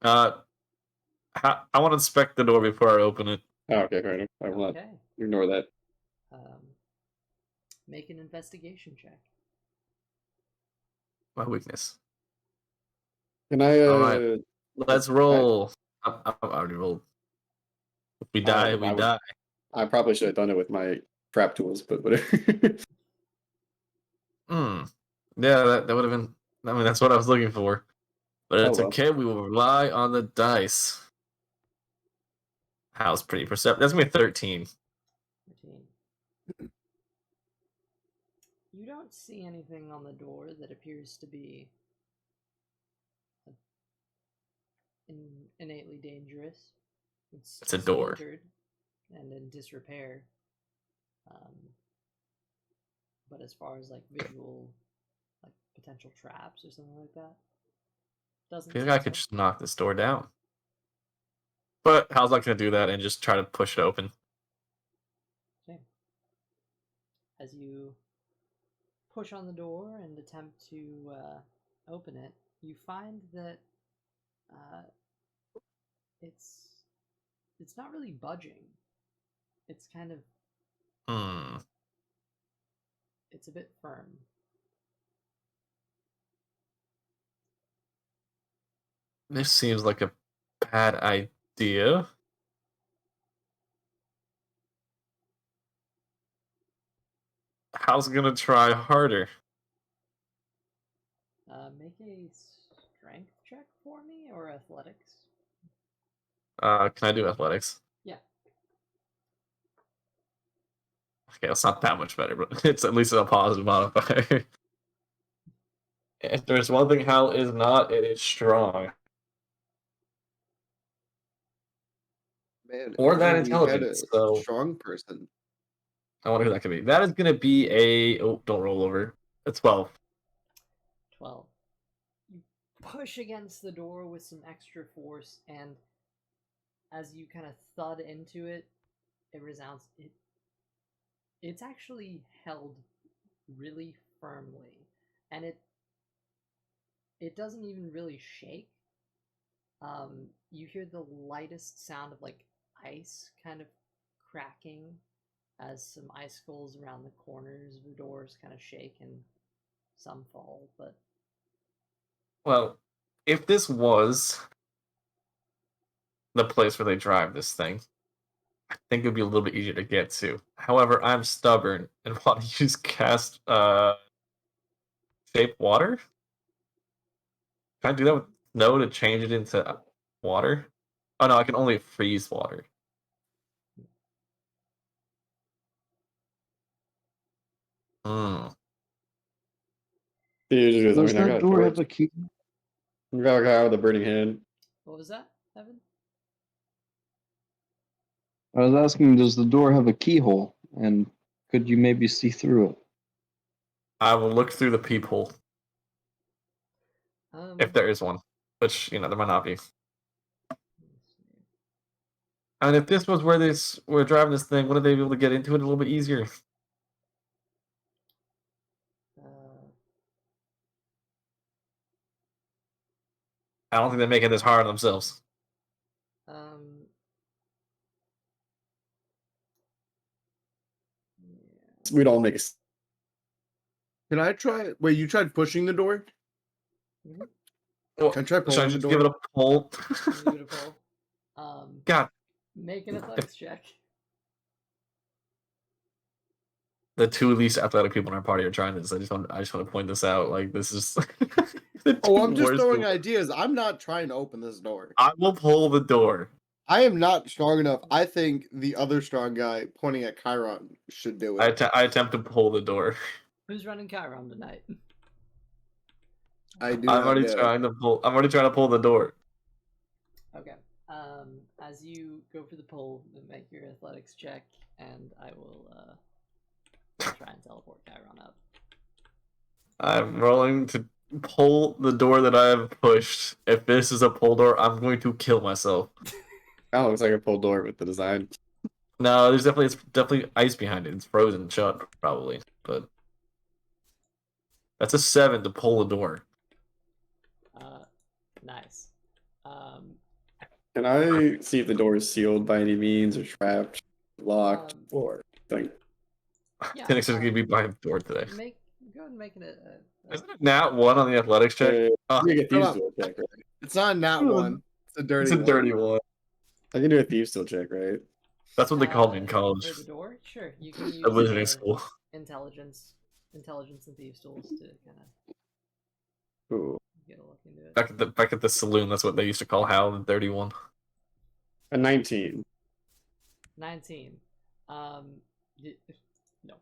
Speaker 2: I want to inspect the door before I open it.
Speaker 5: Oh, okay, fair enough. I will not
Speaker 1: Okay.
Speaker 5: ignore that.
Speaker 1: Make an investigation check.
Speaker 2: My weakness.
Speaker 5: Can I?
Speaker 2: Alright. Let's roll. I already rolled. If we die, we die.
Speaker 5: I probably should have done it with my trap tools, but whatever.
Speaker 2: Hmm. Yeah, that would have been. I mean, that's what I was looking for. But it's
Speaker 5: well.
Speaker 2: okay. We will rely on the dice. Hal's pretty perceptive. That's gonna be 13.
Speaker 1: 13. You don't see anything on the door that appears to be innately dangerous.
Speaker 2: It's a door.
Speaker 1: splintered and in disrepair. But as far as like visual, like potential traps or something like that, doesn't.
Speaker 2: I feel
Speaker 1: seem
Speaker 2: like I could
Speaker 1: so.
Speaker 2: just knock this door down. But Hal's not gonna do that and just try to push it open.
Speaker 1: Okay. As you push on the door and attempt to open it, you find that it's not really budging. It's kind of it's a bit firm.
Speaker 2: This seems like a bad idea. Hal's gonna try harder.
Speaker 1: Make a strength check for me or athletics.
Speaker 2: Can I do athletics?
Speaker 1: Yeah.
Speaker 2: Okay, it's not that much better, but it's at least a positive modifier. If there's one thing Hal is not, it is strong.
Speaker 4: Man,
Speaker 2: Or
Speaker 4: if
Speaker 2: that
Speaker 4: only we had
Speaker 2: intelligence,
Speaker 4: a
Speaker 2: so-
Speaker 4: strong person.
Speaker 2: I wonder who that could be. That is gonna be a don't roll over. A 12.
Speaker 1: 12. You push against the door with some extra force, and as you kind of thud into it, it resounds. It's actually held really firmly, and it doesn't even really shake. You hear the lightest sound of like ice kind of cracking as some icicles around the corners of the doors kind of shake and some fall, but
Speaker 2: Well, if this was the place where they drive this thing, I think it would be a little bit easier to get to. However, I'm stubborn and want to use cast shape water. Can I do that with snow to change it into water? Oh no, I can only freeze water. Hmm.
Speaker 5: He just goes,
Speaker 3: Does
Speaker 5: I mean, I got
Speaker 3: that
Speaker 5: a
Speaker 3: door
Speaker 5: torch.
Speaker 3: have a key?
Speaker 5: You got a guy with a burning hand.
Speaker 1: what was that, Evan?
Speaker 3: I was asking, does the door have a keyhole? And could you maybe see through it?
Speaker 2: I will look through the peephole if there is one, which there might not be. And if this was where we're driving this thing, wouldn't they be able to get into it a little bit easier? I don't think they're making this hard on themselves.
Speaker 5: We'd all make a.
Speaker 6: Can I try? Wait, you tried pushing the door?
Speaker 2: Well,
Speaker 6: Can I try
Speaker 2: should I
Speaker 6: pulling the
Speaker 2: just
Speaker 6: door?
Speaker 2: give it a pull?
Speaker 1: Beautiful.
Speaker 2: God,
Speaker 1: Make an athletics check.
Speaker 2: the two least athletic people in our party are trying this. I just want to point this out. Like this is.
Speaker 6: Oh, I'm just
Speaker 2: worst
Speaker 6: throwing
Speaker 2: people.
Speaker 6: ideas. I'm not trying to open this door.
Speaker 2: I will pull the door.
Speaker 6: I am not strong enough. I think the other strong guy pointing at Chiron should do
Speaker 2: I,
Speaker 6: it.
Speaker 2: I attempt to pull the door.
Speaker 1: Who's running Chiron tonight?
Speaker 6: I do
Speaker 2: I'm
Speaker 6: not
Speaker 2: already
Speaker 6: know.
Speaker 2: trying to pull. I'm already trying to pull the door.
Speaker 1: Okay. As you go for the pull, make your athletics check, and I will try and teleport Chiron up.
Speaker 2: I'm rolling to pull the door that I have pushed. If this is a pull door, I'm going to kill myself.
Speaker 5: Oh, looks like a pull door with the design.
Speaker 2: No, there's definitely ice behind it. It's frozen shut, probably. But that's a 7 to pull a door.
Speaker 1: Nice.
Speaker 5: Can I see if the door is sealed by any means or trapped, locked,
Speaker 1: Um,
Speaker 5: or like?
Speaker 1: Yeah,
Speaker 2: Phoenix is gonna be behind the door today.
Speaker 1: Go ahead and make it a
Speaker 2: Isn't it nat 1 on the athletics check? Oh,
Speaker 5: You get thieves
Speaker 6: Come
Speaker 5: still check, right?
Speaker 6: It's not that one. It's a dirty
Speaker 2: it's a
Speaker 6: one.
Speaker 2: dirty one.
Speaker 5: I can do a thieves still check, right?
Speaker 2: That's what they called me in
Speaker 1: for
Speaker 2: college.
Speaker 1: the door. Sure, you can use
Speaker 2: At wizarding school.
Speaker 1: intelligence and thieves tools to kind of
Speaker 5: Ooh,
Speaker 1: get a look into it.
Speaker 2: Back at the saloon, that's what they used to call Hal the Dirty One.
Speaker 5: a 19.
Speaker 1: 19. No.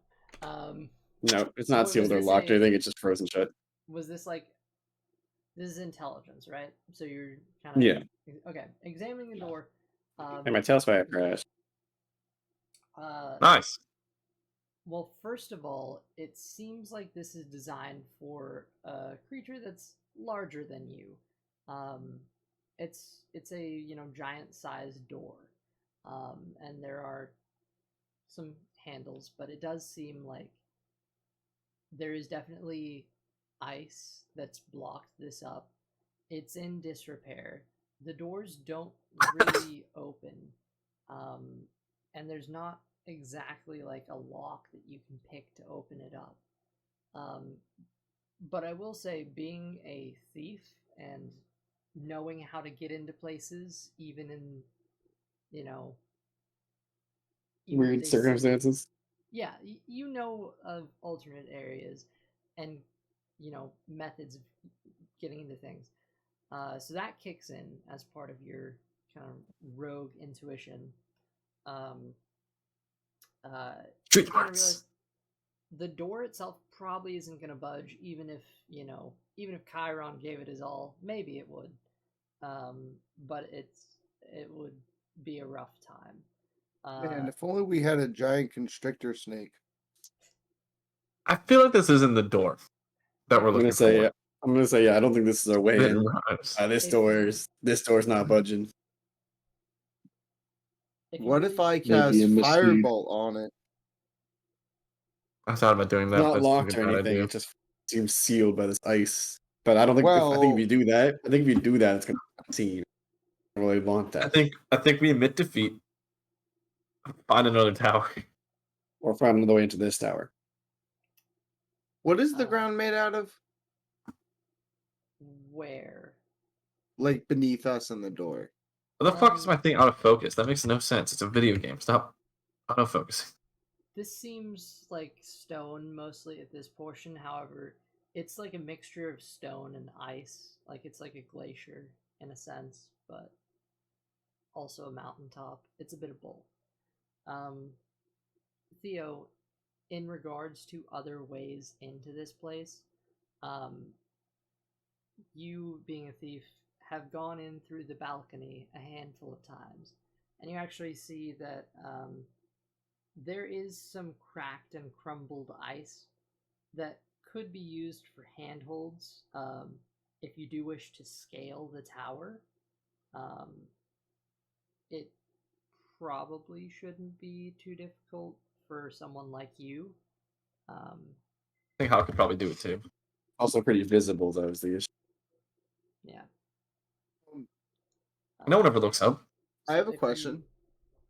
Speaker 5: No, it's
Speaker 1: So
Speaker 5: not
Speaker 1: was
Speaker 5: sealed or
Speaker 1: this
Speaker 5: locked.
Speaker 1: a-
Speaker 5: I think it's just frozen shut.
Speaker 1: Was this like? This is intelligence, right? So you're kind of
Speaker 5: Yeah.
Speaker 1: Okay, examining the door.
Speaker 5: And my tailspire crashed.
Speaker 2: Nice.
Speaker 1: Well, first of all, it seems like this is designed for a creature that's larger than you. It's a giant sized door, and there are some handles, but it does seem like there is definitely ice that's blocked this up. It's in disrepair. The doors don't really open, and there's not exactly like a lock that you can pick to open it up. But I will say, being a thief and knowing how to get into places, even in even if
Speaker 5: Weird
Speaker 1: they seem-
Speaker 5: circumstances.
Speaker 1: yeah, you know of alternate areas and methods of getting into things. So that kicks in as part of your kind of rogue intuition. You kind of realize the door itself probably isn't going to budge, even if Chiron gave it his all. Maybe it would, but it would be a rough time.
Speaker 6: Man, if only we had a giant constrictor snake.
Speaker 2: I feel like this isn't the door that we're
Speaker 5: I'm
Speaker 2: looking
Speaker 5: gonna say,
Speaker 2: for.
Speaker 5: yeah. I don't think this is our way
Speaker 2: It
Speaker 5: in.
Speaker 2: rhymes.
Speaker 5: This door's not budging.
Speaker 1: If you
Speaker 6: What
Speaker 1: really-
Speaker 6: if I
Speaker 3: Maybe
Speaker 6: cast
Speaker 3: a mislead.
Speaker 6: Firebolt on it?
Speaker 2: I thought about doing
Speaker 5: It's
Speaker 2: that.
Speaker 5: not
Speaker 2: but it's
Speaker 5: locked
Speaker 2: a
Speaker 5: or
Speaker 2: bad
Speaker 5: anything.
Speaker 2: idea.
Speaker 5: It just seems sealed by this ice. But I don't think. I think if you do that, it's gonna be seen. I really want that.
Speaker 2: I think we admit defeat. Find another tower.
Speaker 5: Or find another way into this tower.
Speaker 6: What is the
Speaker 1: Uh,
Speaker 6: ground made out of?
Speaker 1: where?
Speaker 6: Like beneath us in the door.
Speaker 2: What the fuck is my thing out of focus? That makes no sense. It's a video game. Stop autofocusing.
Speaker 1: This seems like stone mostly at this portion. However, it's like a mixture of stone and ice. Like it's like a glacier in a sense, but also a mountaintop. It's a bit of both. Theo, in regards to other ways into this place, you being a thief have gone in through the balcony a handful of times, and you actually see that there is some cracked and crumbled ice that could be used for handholds if you do wish to scale the tower. It probably shouldn't be too difficult for someone like you.
Speaker 2: I think Hal could probably do it too.
Speaker 5: Also pretty visible though is the issue.
Speaker 1: Yeah.
Speaker 2: No one ever looks up.
Speaker 6: I have a
Speaker 1: if
Speaker 6: question.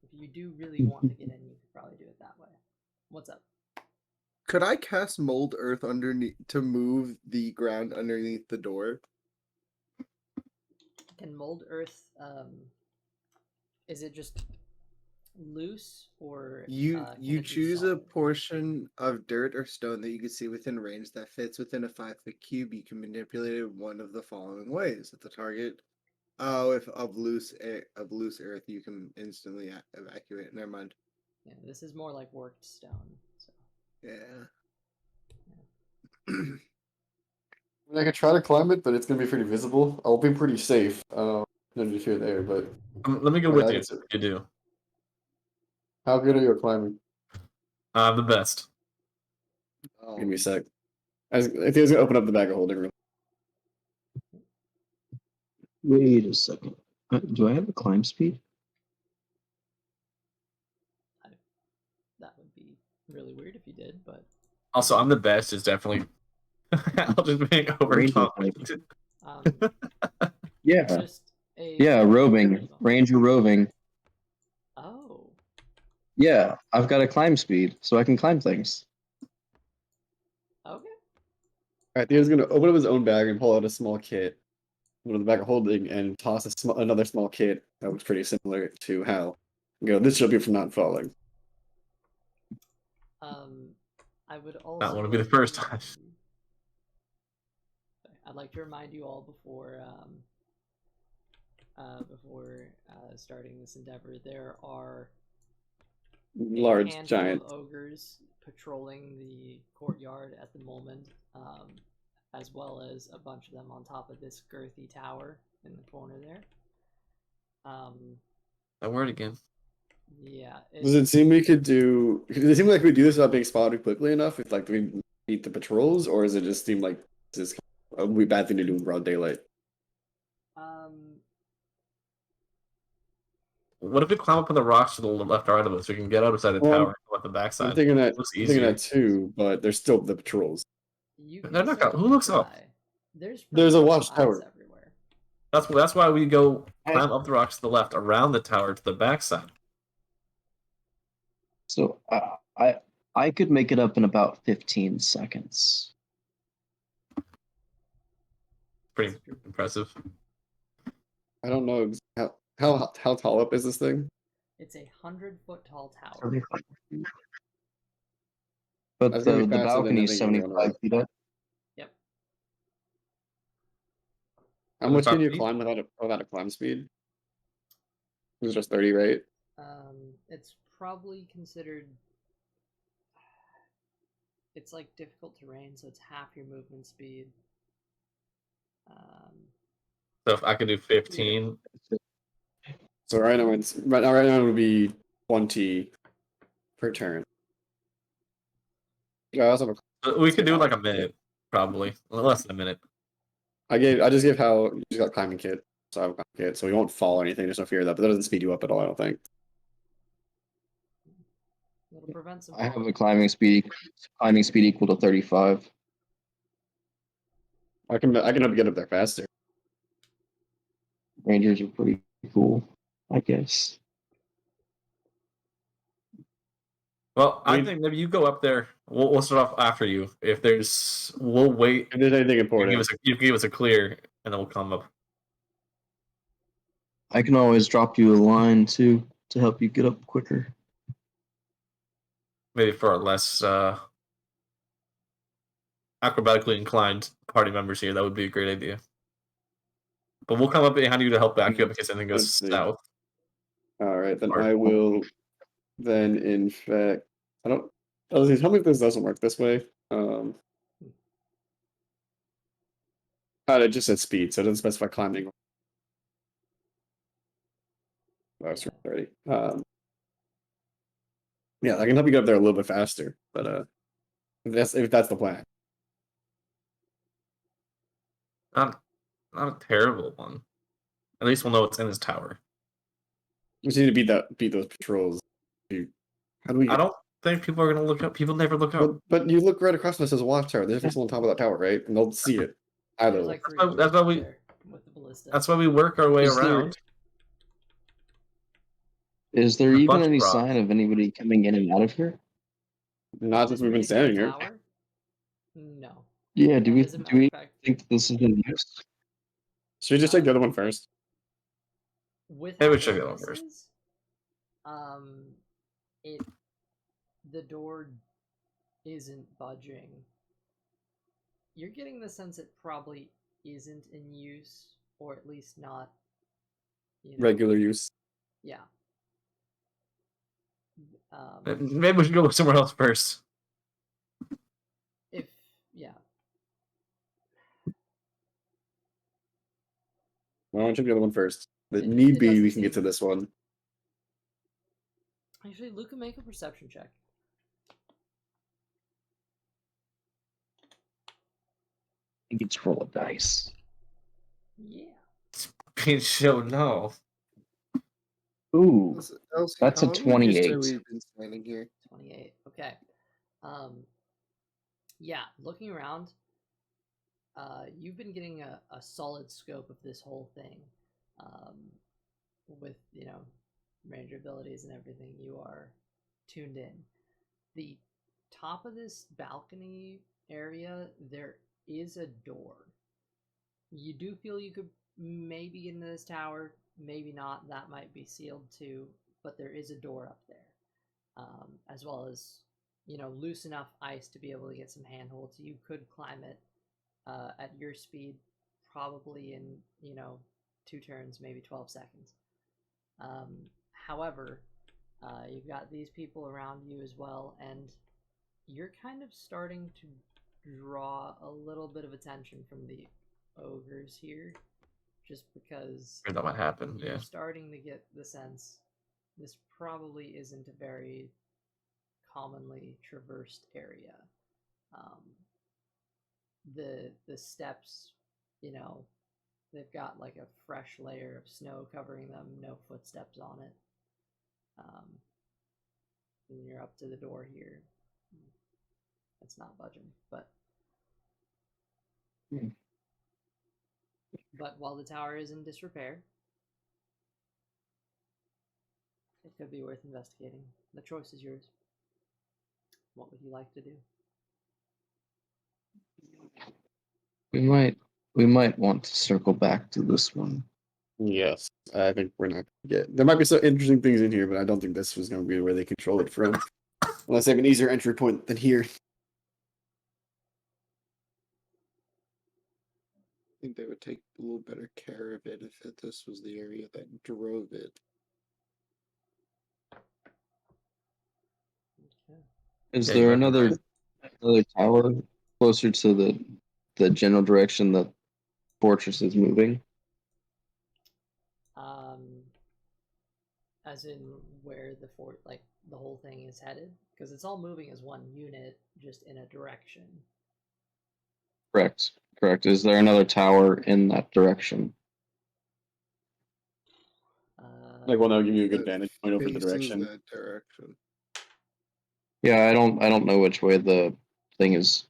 Speaker 1: If you do really want to get in, you could probably do it that way. What's up?
Speaker 6: Could I cast mold earth underneath to move the ground underneath the door?
Speaker 1: Can mold earth? Is it just loose or
Speaker 6: You
Speaker 1: can
Speaker 6: you
Speaker 1: it be
Speaker 6: choose a
Speaker 1: solid?
Speaker 6: portion of dirt or stone that you can see within range that fits within a 5-foot cube. You can manipulate it one of the following ways. If the target Oh, if of loose earth, you can instantly evacuate. Never mind.
Speaker 1: Yeah, this is more like worked stone. So
Speaker 6: Yeah.
Speaker 5: I could try to climb it, but it's gonna be pretty visible. I'll be pretty safe. If you're there, but
Speaker 2: Let me go
Speaker 5: like,
Speaker 2: with
Speaker 5: I
Speaker 2: you.
Speaker 5: could sit-
Speaker 2: You do.
Speaker 5: how good are you at climbing?
Speaker 2: I'm the best.
Speaker 5: Give me a sec. I think I was gonna open up the bag of holding room.
Speaker 3: Wait a second. Do I have a climb speed?
Speaker 1: that would be really weird if you did, but
Speaker 2: Also, I'm the best is definitely. I'll just make
Speaker 3: Ranger
Speaker 2: overconfident.
Speaker 3: Yeah.
Speaker 1: just a
Speaker 3: Yeah, roving. Ranger roving.
Speaker 1: Oh,
Speaker 3: Yeah, I've got a climb speed, so I can climb things.
Speaker 1: okay.
Speaker 5: Alright, Theo's gonna open up his own bag and pull out a small kit, one of the bag of holding, and toss another small kit that was pretty similar to Hal. Go, this should be for not falling.
Speaker 1: I would also
Speaker 2: Not want to be the
Speaker 1: like to
Speaker 2: first
Speaker 1: remind
Speaker 2: time.
Speaker 1: you- I'd like to remind you all before starting this endeavor, there are a
Speaker 5: Large,
Speaker 1: handful
Speaker 5: giant.
Speaker 1: of ogres patrolling the courtyard at the moment, as well as a bunch of them on top of this girthy tower in the corner there.
Speaker 2: That word again.
Speaker 1: Yeah.
Speaker 5: Does it seem we could do? Does it seem like we do this without being spotted quickly enough? If like we beat the patrols, or does it just seem like this is a really bad thing to do in broad daylight?
Speaker 2: What if we climb up on the rocks to the left or right of us? We can get outside the
Speaker 5: Well,
Speaker 2: tower and go at the backside.
Speaker 5: I'm thinking that.
Speaker 2: Looks
Speaker 5: I'm thinking
Speaker 2: easier.
Speaker 5: that too, but there's still the patrols.
Speaker 1: You
Speaker 2: They're
Speaker 1: can
Speaker 2: not gonna- who
Speaker 1: certainly
Speaker 2: looks up?
Speaker 1: try. There's
Speaker 5: There's a
Speaker 1: pretty much
Speaker 5: watchtower.
Speaker 1: eyes everywhere.
Speaker 2: That's why we go climb up the rocks to the left, around the tower to the backside.
Speaker 3: So I could make it up in about 15 seconds.
Speaker 2: Pretty impressive.
Speaker 5: I don't know how tall up is this thing?
Speaker 1: It's a 100-foot tall tower.
Speaker 3: But
Speaker 5: That's gonna
Speaker 3: the
Speaker 5: be faster than
Speaker 3: balcony
Speaker 5: I
Speaker 3: is
Speaker 5: think you're going
Speaker 3: 75
Speaker 5: up.
Speaker 3: feet up.
Speaker 1: Yep.
Speaker 5: How much can
Speaker 2: 75
Speaker 5: you
Speaker 2: feet?
Speaker 5: climb without a climb speed? It's just 30, right?
Speaker 1: It's probably considered. It's like difficult terrain, so it's half your movement speed.
Speaker 2: So if I could do 15,
Speaker 5: So right now it would be 20 per turn. Yeah, I also have
Speaker 2: we could do like a minute, probably less than a minute.
Speaker 5: I just gave Hal you just got climbing kit, so I have a climbing kit, so you won't fall or anything. There's no fear of that, but that doesn't speed you up at all. I don't think.
Speaker 1: It'll prevent some.
Speaker 3: I have a climbing speed equal to 35.
Speaker 5: I can help you get up there faster.
Speaker 3: Rangers are pretty cool, I guess.
Speaker 2: Well, I think maybe you go up there. We'll start off after you. We'll wait.
Speaker 5: If there's anything important,
Speaker 2: You give us a clear, and then we'll come up.
Speaker 3: I can always drop you a line too to help you get up quicker.
Speaker 2: Maybe for our less acrobatically inclined party members here, that would be a great idea. But we'll come up behind you to help back you up in case anything goes
Speaker 5: Let's see.
Speaker 2: south.
Speaker 5: all right, then
Speaker 2: Or-
Speaker 5: I will. Then in fact, I don't. Tell me if this doesn't work this way. It just said speed, so it doesn't specify climbing. That's 30. Yeah, I can help you get up there a little bit faster, but if that's the plan.
Speaker 2: Not a terrible one. At least we'll know what's in this tower.
Speaker 5: We just need to beat those patrols. How do we?
Speaker 2: I don't think people are gonna look up. People never look up.
Speaker 5: But you look right across from us as a watchtower. There's people on top of that tower, right? And they'll see it. Either
Speaker 1: There's
Speaker 5: way.
Speaker 1: like 3
Speaker 2: That's why
Speaker 1: ogres
Speaker 2: we-
Speaker 1: there with the ballista.
Speaker 2: That's why we work our way
Speaker 3: Is there-
Speaker 2: around.
Speaker 3: Is there
Speaker 2: A
Speaker 3: even
Speaker 2: bunch of
Speaker 3: any
Speaker 2: rocks.
Speaker 3: sign of anybody coming in and out of here?
Speaker 5: Not
Speaker 1: This
Speaker 5: since we've been
Speaker 1: radio
Speaker 5: standing here.
Speaker 1: tower? No.
Speaker 3: Yeah, do we
Speaker 1: As a matter of fact,
Speaker 3: think this is in use?
Speaker 5: Should we just take the other one first?
Speaker 1: with
Speaker 2: Maybe
Speaker 1: how
Speaker 2: we should
Speaker 1: big
Speaker 2: go
Speaker 1: this
Speaker 2: first.
Speaker 1: is, the door isn't budging. You're getting the sense it probably isn't in use, or at least not you know,
Speaker 5: Regular use.
Speaker 1: yeah.
Speaker 2: Maybe we should go somewhere else first.
Speaker 1: If yeah,
Speaker 5: Why don't you the other one first? If
Speaker 1: It-
Speaker 5: need
Speaker 1: it
Speaker 5: be,
Speaker 1: doesn't
Speaker 5: we can get to
Speaker 1: seem-
Speaker 5: this one.
Speaker 1: actually, Luca, make a perception check.
Speaker 3: I think it's roll of dice.
Speaker 1: Yeah.
Speaker 2: Being so no.
Speaker 3: Ooh,
Speaker 4: Elsie,
Speaker 3: That's
Speaker 4: how
Speaker 3: a
Speaker 4: long would you say
Speaker 3: 28.
Speaker 4: we've been standing here?
Speaker 1: 28. Okay. Yeah, looking around, you've been getting a solid scope of this whole thing. With, ranger abilities and everything, you are tuned in. The top of this balcony area, there is a door. You do feel you could maybe get into this tower, maybe not. That might be sealed too, but there is a door up there. As well as, loose enough ice to be able to get some handholds. You could climb it at your speed, probably in, 2 turns, maybe 12 seconds. However, you've got these people around you as well, and you're kind of starting to draw a little bit of attention from the ogres here, just because
Speaker 2: Heard that might happen.
Speaker 1: you're
Speaker 2: Yeah.
Speaker 1: starting to get the sense this probably isn't a very commonly traversed area. The steps, they've got like a fresh layer of snow covering them, no footsteps on it. And you're up to the door here. It's not budging, but while the tower is in disrepair, it could be worth investigating. The choice is yours. What would you like to do?
Speaker 3: We might want to circle back to this one.
Speaker 5: Yes, I think we're not gonna get. There might be some interesting things in here, but I don't think this was going to be where they control it from. Unless they have an easier entry point than here.
Speaker 4: I think they would take a little better care of it if this was the area that drove it.
Speaker 1: Okay.
Speaker 3: Is
Speaker 2: Yeah, you
Speaker 3: there
Speaker 2: might be right.
Speaker 3: another tower closer to the general direction the fortress is moving?
Speaker 1: As in where the fort, like the whole thing is headed, because it's all moving as one unit, just in a direction.
Speaker 3: Correct. Correct. Is there another tower in that direction?
Speaker 5: Like one that would give you a good
Speaker 4: That
Speaker 5: vantage point over the
Speaker 4: faces
Speaker 5: direction.
Speaker 4: that direction.
Speaker 3: Yeah, I don't know which way the thing is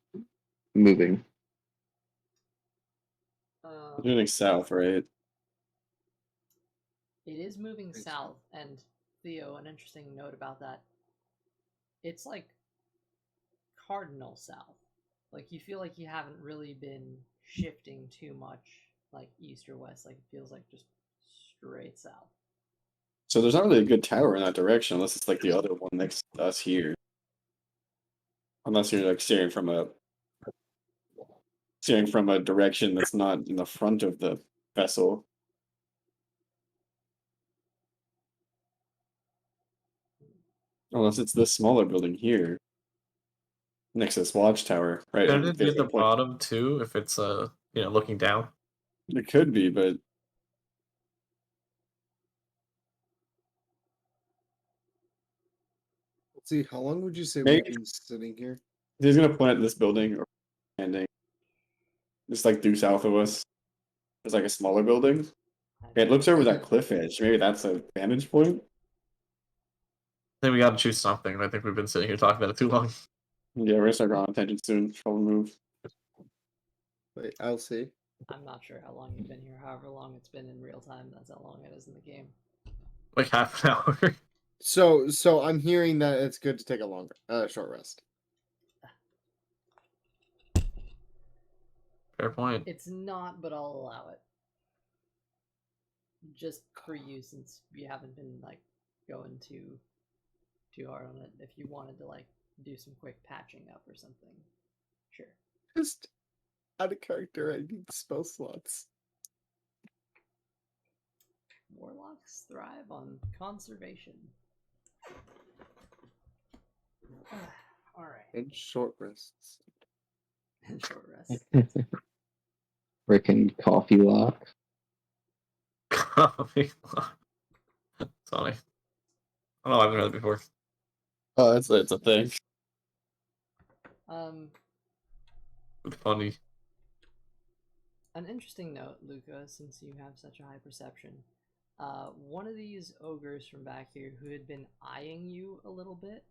Speaker 3: moving.
Speaker 5: It's moving south, right?
Speaker 1: It is moving
Speaker 4: Thanks.
Speaker 1: south, and Theo, an interesting note about that. It's like cardinal south. Like you feel like you haven't really been shifting too much, like east or west. Like it feels like just straight south.
Speaker 5: So there's not really a good tower in that direction, unless it's like the other one next to us here. Unless you're like steering from a direction that's not in the front of the vessel. Unless it's this smaller building here. Next to this watchtower, right?
Speaker 2: Couldn't
Speaker 5: And
Speaker 2: it be at the
Speaker 5: point.
Speaker 2: bottom too if it's looking down?
Speaker 5: It could be, but
Speaker 4: Let's see, how long would you say
Speaker 5: Maybe-
Speaker 4: we've been sitting here?
Speaker 5: he's gonna point at this building or landing. Just like due south of us. There's like a smaller building. It looks over that cliff edge. Maybe that's a vantage point.
Speaker 2: I think we got to choose something. I think we've been sitting here talking about it too long.
Speaker 5: Yeah, we're gonna start drawing attention soon. Trouble move.
Speaker 4: Wait, I'll see.
Speaker 1: I'm not sure how long you've been here. However long it's been in real time, that's how long it is in the game.
Speaker 2: Like half an hour.
Speaker 6: So I'm hearing that it's good to take a short rest.
Speaker 2: Fair point.
Speaker 1: It's not, but I'll allow it. Just for you, since you haven't been like going too hard on it. If you wanted to like do some quick patching up or something, sure.
Speaker 6: Just out of character, I need spell slots.
Speaker 1: Warlocks thrive on conservation. Alright.
Speaker 6: And short rests.
Speaker 1: And short rest.
Speaker 3: Frickin' coffee lock.
Speaker 2: Coffee. Sorry. Oh, I haven't heard it before.
Speaker 5: Oh, it's a thing.
Speaker 2: Funny.
Speaker 1: An interesting note, Luca, since you have such a high perception. One of these ogres from back here who had been eyeing you a little bit,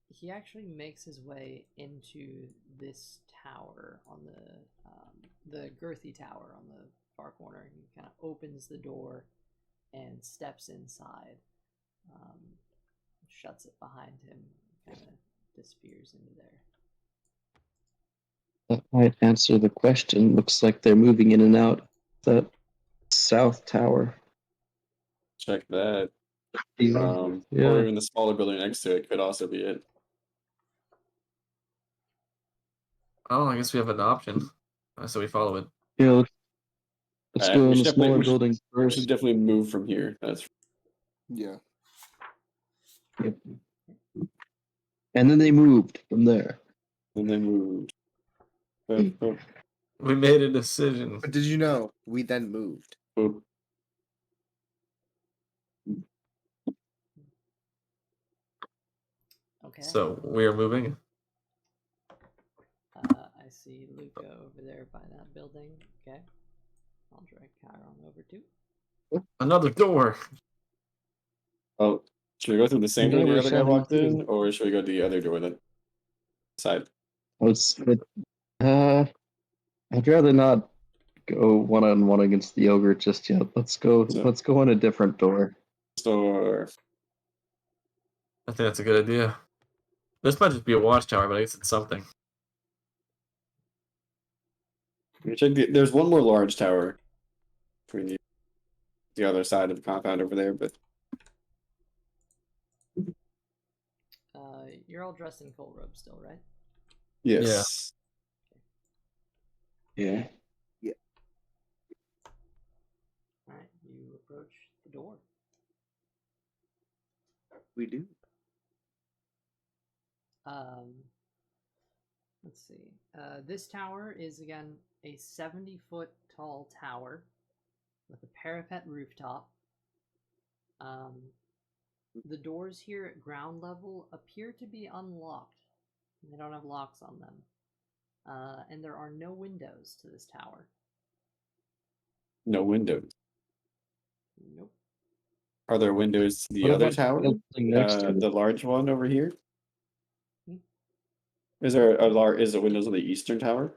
Speaker 1: he actually makes his way into this tower on the girthy tower on the far corner. He kind of opens the door and steps inside, shuts it behind him, kind of disappears into there.
Speaker 3: That might answer the question. Looks like they're moving in and out that south tower.
Speaker 5: Check that.
Speaker 3: Yeah.
Speaker 5: Or even the smaller building next to it could also be it.
Speaker 2: Oh, I guess we have an option. So we follow it.
Speaker 3: Yeah, let's go
Speaker 5: we
Speaker 3: in
Speaker 5: should
Speaker 3: the
Speaker 5: definitely-
Speaker 3: smaller
Speaker 5: we should-
Speaker 3: building
Speaker 5: We
Speaker 3: first.
Speaker 5: should definitely move from here. That's
Speaker 6: Yeah.
Speaker 3: Yep. And then they moved from there.
Speaker 5: and then moved. Boop, boop,
Speaker 2: We made a decision.
Speaker 6: But did you know we then moved?
Speaker 5: boop.
Speaker 1: Okay.
Speaker 2: So we are moving.
Speaker 1: I see Luca over there by that building. Okay. I'll drag Chiron over too.
Speaker 2: Another door.
Speaker 5: Oh, should we go through the same
Speaker 3: Yeah,
Speaker 5: door the
Speaker 3: we're
Speaker 5: other guy
Speaker 3: shouting
Speaker 5: walked in,
Speaker 3: too.
Speaker 5: or should we go to the other door that side?
Speaker 3: I'd rather not go one on one against the ogre just yet. Let's go in a different door.
Speaker 5: Store.
Speaker 2: I think that's a good idea. This might just be a watchtower, but I guess it's something.
Speaker 5: Check there's one more large tower between the other side of the compound over there, but
Speaker 1: You're all dressed in coal robes still, right?
Speaker 5: yes.
Speaker 3: Yeah.
Speaker 1: Alright, you approach the door.
Speaker 6: We do.
Speaker 1: Let's see. This tower is again a 70-foot tall tower with a parapet rooftop. The doors here at ground level appear to be unlocked. They don't have locks on them. And there are no windows to this tower.
Speaker 5: No windows.
Speaker 1: Nope.
Speaker 5: Are there windows to the
Speaker 3: What
Speaker 5: other
Speaker 3: about
Speaker 5: tower?
Speaker 3: the building next to it?
Speaker 5: The large one over here?
Speaker 1: Hmm?
Speaker 5: Is there is there windows on the eastern tower?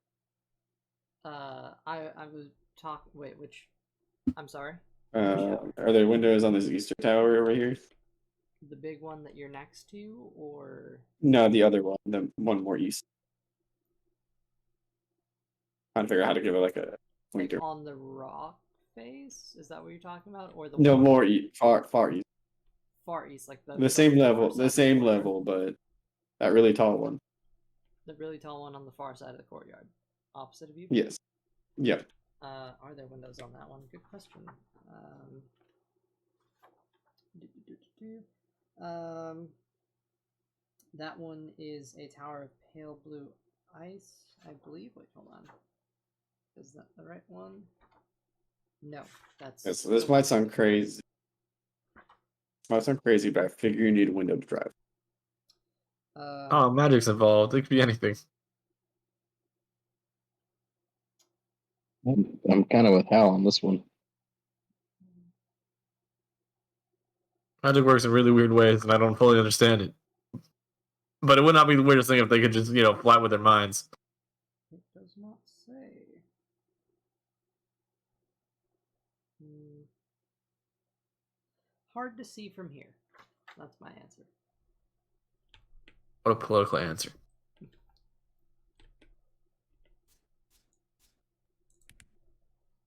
Speaker 1: I was talking. Wait, which? I'm sorry.
Speaker 5: Are there windows on this eastern tower over here?
Speaker 1: The big one that you're next to, or
Speaker 5: No, the other one, the one more east. Trying to figure out how to give it like a
Speaker 1: like
Speaker 5: pointer.
Speaker 1: on the rock face? Is that what you're talking about, or the
Speaker 5: No,
Speaker 1: one
Speaker 5: more far east.
Speaker 1: far east, like
Speaker 5: The same
Speaker 1: far
Speaker 5: level,
Speaker 1: side
Speaker 5: the
Speaker 1: of
Speaker 5: same
Speaker 1: courtyard?
Speaker 5: level, but that really tall one.
Speaker 1: The really tall one on the far side of the courtyard, opposite of you.
Speaker 5: Yes. Yep.
Speaker 1: Are there windows on that one? Good question. That one is a tower of pale blue ice, I believe. Wait, hold on. Is that the right one? No, that's.
Speaker 5: Yeah, so this might sound crazy. Might sound crazy, but I figure you need a window to drive.
Speaker 2: Oh, magic's involved. It could be anything.
Speaker 3: I'm kind of with Hal on this one.
Speaker 2: Magic works in really weird ways, and I don't fully understand it. But it would not be the weirdest thing if they could just, fly with their minds.
Speaker 1: It does not say. Hard to see from here. That's my answer.
Speaker 2: What a political answer.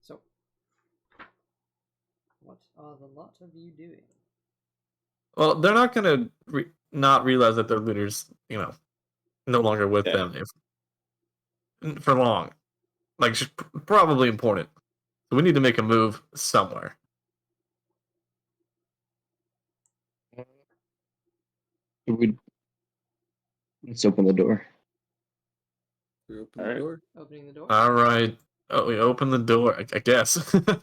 Speaker 1: So, what are the lot of you doing?
Speaker 2: Well, they're not going to not realize that their leader's, no longer with
Speaker 5: Yeah.
Speaker 2: them for long. Like, probably important. So we need to make a move somewhere.
Speaker 3: We let's open the door.
Speaker 4: We open
Speaker 5: Alright.
Speaker 4: the door.
Speaker 1: Opening the door.
Speaker 2: All right. Oh, we open the door. I guess.
Speaker 1: The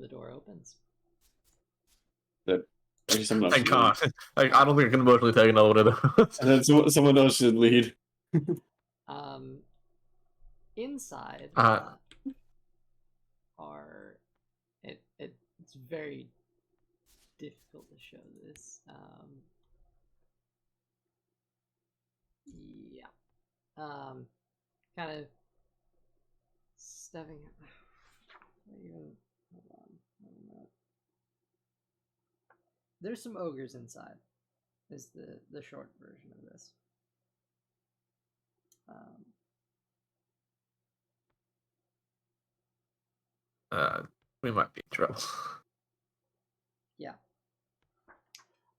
Speaker 1: door opens.
Speaker 5: Actually, someone else
Speaker 2: Thank
Speaker 5: should lead.
Speaker 2: God. I don't think I can emotionally take another one of those.
Speaker 5: And then someone else should lead.
Speaker 1: Inside are it's very difficult to show this. Yeah. Kind of stepping. Hold on. There's some ogres inside. Is the short version of this.
Speaker 2: We might be in trouble.
Speaker 1: Yeah.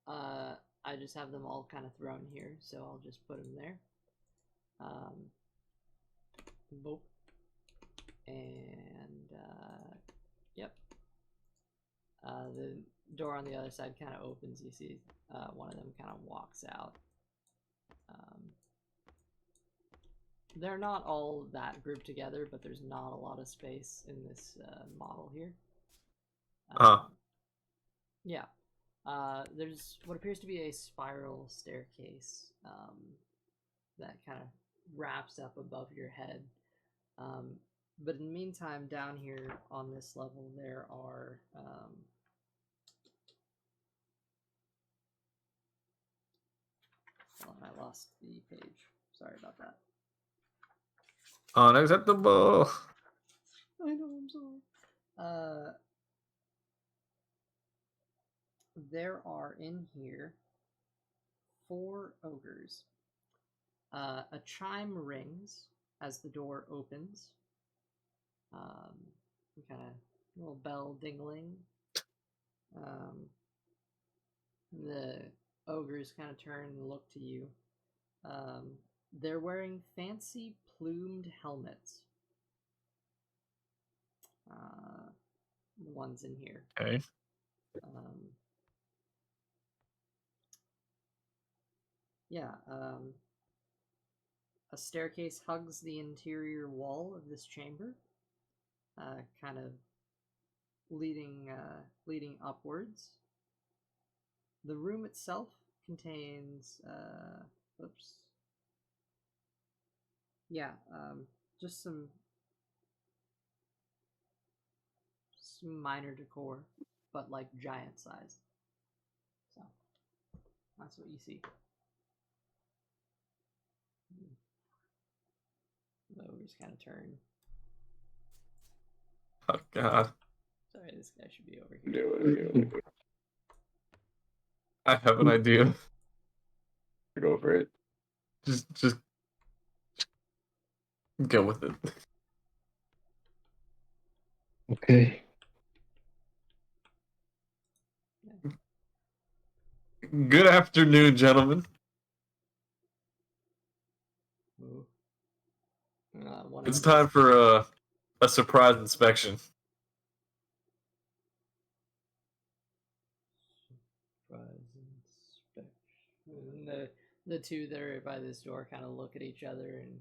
Speaker 1: I just have them all kind of thrown here, so I'll just put them there. Boop. And yep. The door on the other side kind of opens. You see, one of them kind of walks out. They're not all that grouped together, but there's not a lot of space in this model here. Yeah. There's what appears to be a spiral staircase that kind of wraps up above your head. But in the meantime, down here on this level, there are hold on, I lost the page. Sorry about that.
Speaker 2: Unacceptable.
Speaker 1: I know, I'm sorry. There are in here 4 ogres. A chime rings as the door opens. Kind of little bell dingling. The ogres kind of turn and look to you. They're wearing fancy plumed helmets. The ones in here.
Speaker 2: Okay.
Speaker 1: Yeah. A staircase hugs the interior wall of this chamber, kind of leading upwards. The room itself contains, just some minor decor, but like giant sized. So that's what you see. The ogres kind of turn.
Speaker 2: Oh God.
Speaker 1: Sorry, this guy should be over here.
Speaker 2: I have an idea.
Speaker 5: Go for it.
Speaker 2: Just go with it.
Speaker 3: Okay.
Speaker 2: Good afternoon, gentlemen. It's time for a surprise inspection.
Speaker 1: And the two that are by this door kind of look at each other and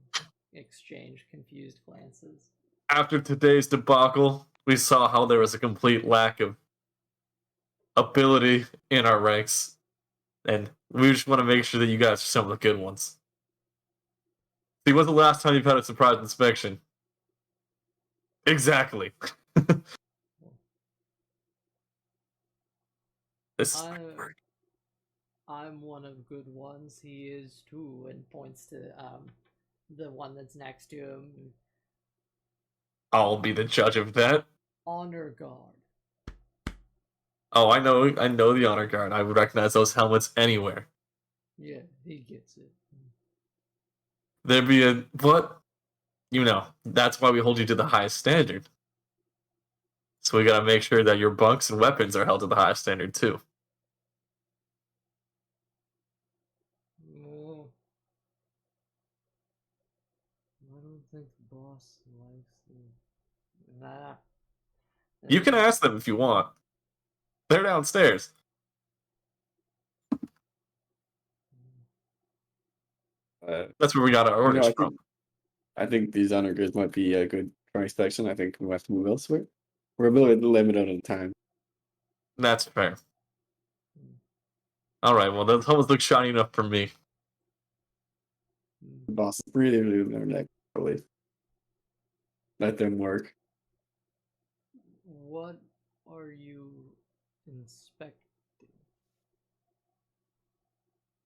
Speaker 1: exchange confused glances.
Speaker 2: After today's debacle, we saw how there was a complete lack of ability in our ranks, and we just want to make sure that you guys are some of the good ones. See, when's the last time you've had a surprise inspection? Exactly. This
Speaker 1: I'm one of good ones. He is too, and points to the one that's next to him.
Speaker 2: I'll be the judge of that.
Speaker 1: Honor guard.
Speaker 2: Oh, I know the honor guard. I would recognize those helmets anywhere.
Speaker 1: Yeah, he gets it.
Speaker 2: There'd be a but that's why we hold you to the highest standard. So we gotta make sure that your bunks and weapons are held to the highest standard too.
Speaker 1: Oh, I don't think the boss likes the. Nah,
Speaker 2: You can ask them if you want. They're downstairs. That's where we got our
Speaker 5: no,
Speaker 2: orders
Speaker 5: I
Speaker 2: from.
Speaker 5: think I think these honor goods might be a good for inspection. I think we'll have to move elsewhere. We're a bit limited on time.
Speaker 2: That's fair. All right. Well, those holes look shiny enough for me.
Speaker 5: The boss is really doing their neck. Really. That didn't work.
Speaker 1: What are you inspecting?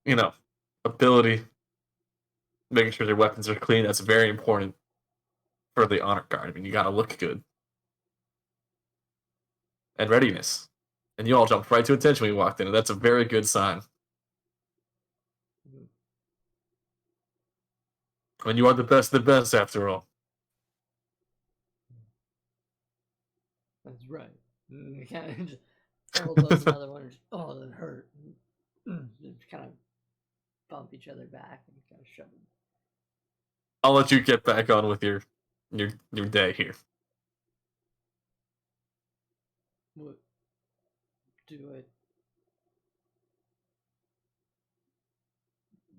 Speaker 2: You know, ability, making sure their weapons are clean. That's very important for the honor guard. I mean, you got to look good. And readiness. And you all jumped right to attention when you walked in, and that's a very good sign. And you are the best of the best, after all.
Speaker 1: That's right. Kind of just does another one. Oh, that hurt. Just kind of bump each other back and kind of shove them.
Speaker 2: I'll let you get back on with your day here.
Speaker 1: What do it?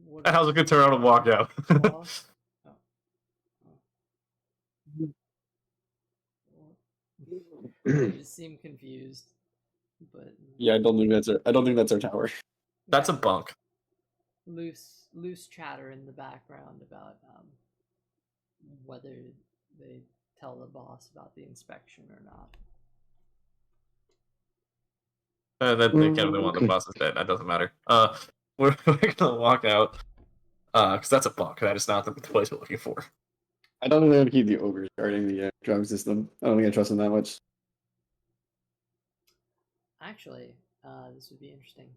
Speaker 1: What
Speaker 2: How's it good turn around and walk out?
Speaker 1: boss? Oh. You just seem confused, but
Speaker 5: Yeah, I don't think that's our tower.
Speaker 2: That's a
Speaker 1: yeah,
Speaker 2: bunk.
Speaker 1: loose chatter in the background about whether they tell the boss about the inspection or not.
Speaker 2: That they can't really want the boss is dead. That doesn't matter. We're gonna walk out. Because that's a bunk. That is not the place we're looking for.
Speaker 5: I don't think they're gonna keep the ogres guarding the drug system. I don't think I trust them that much.
Speaker 1: Actually, this would be interesting.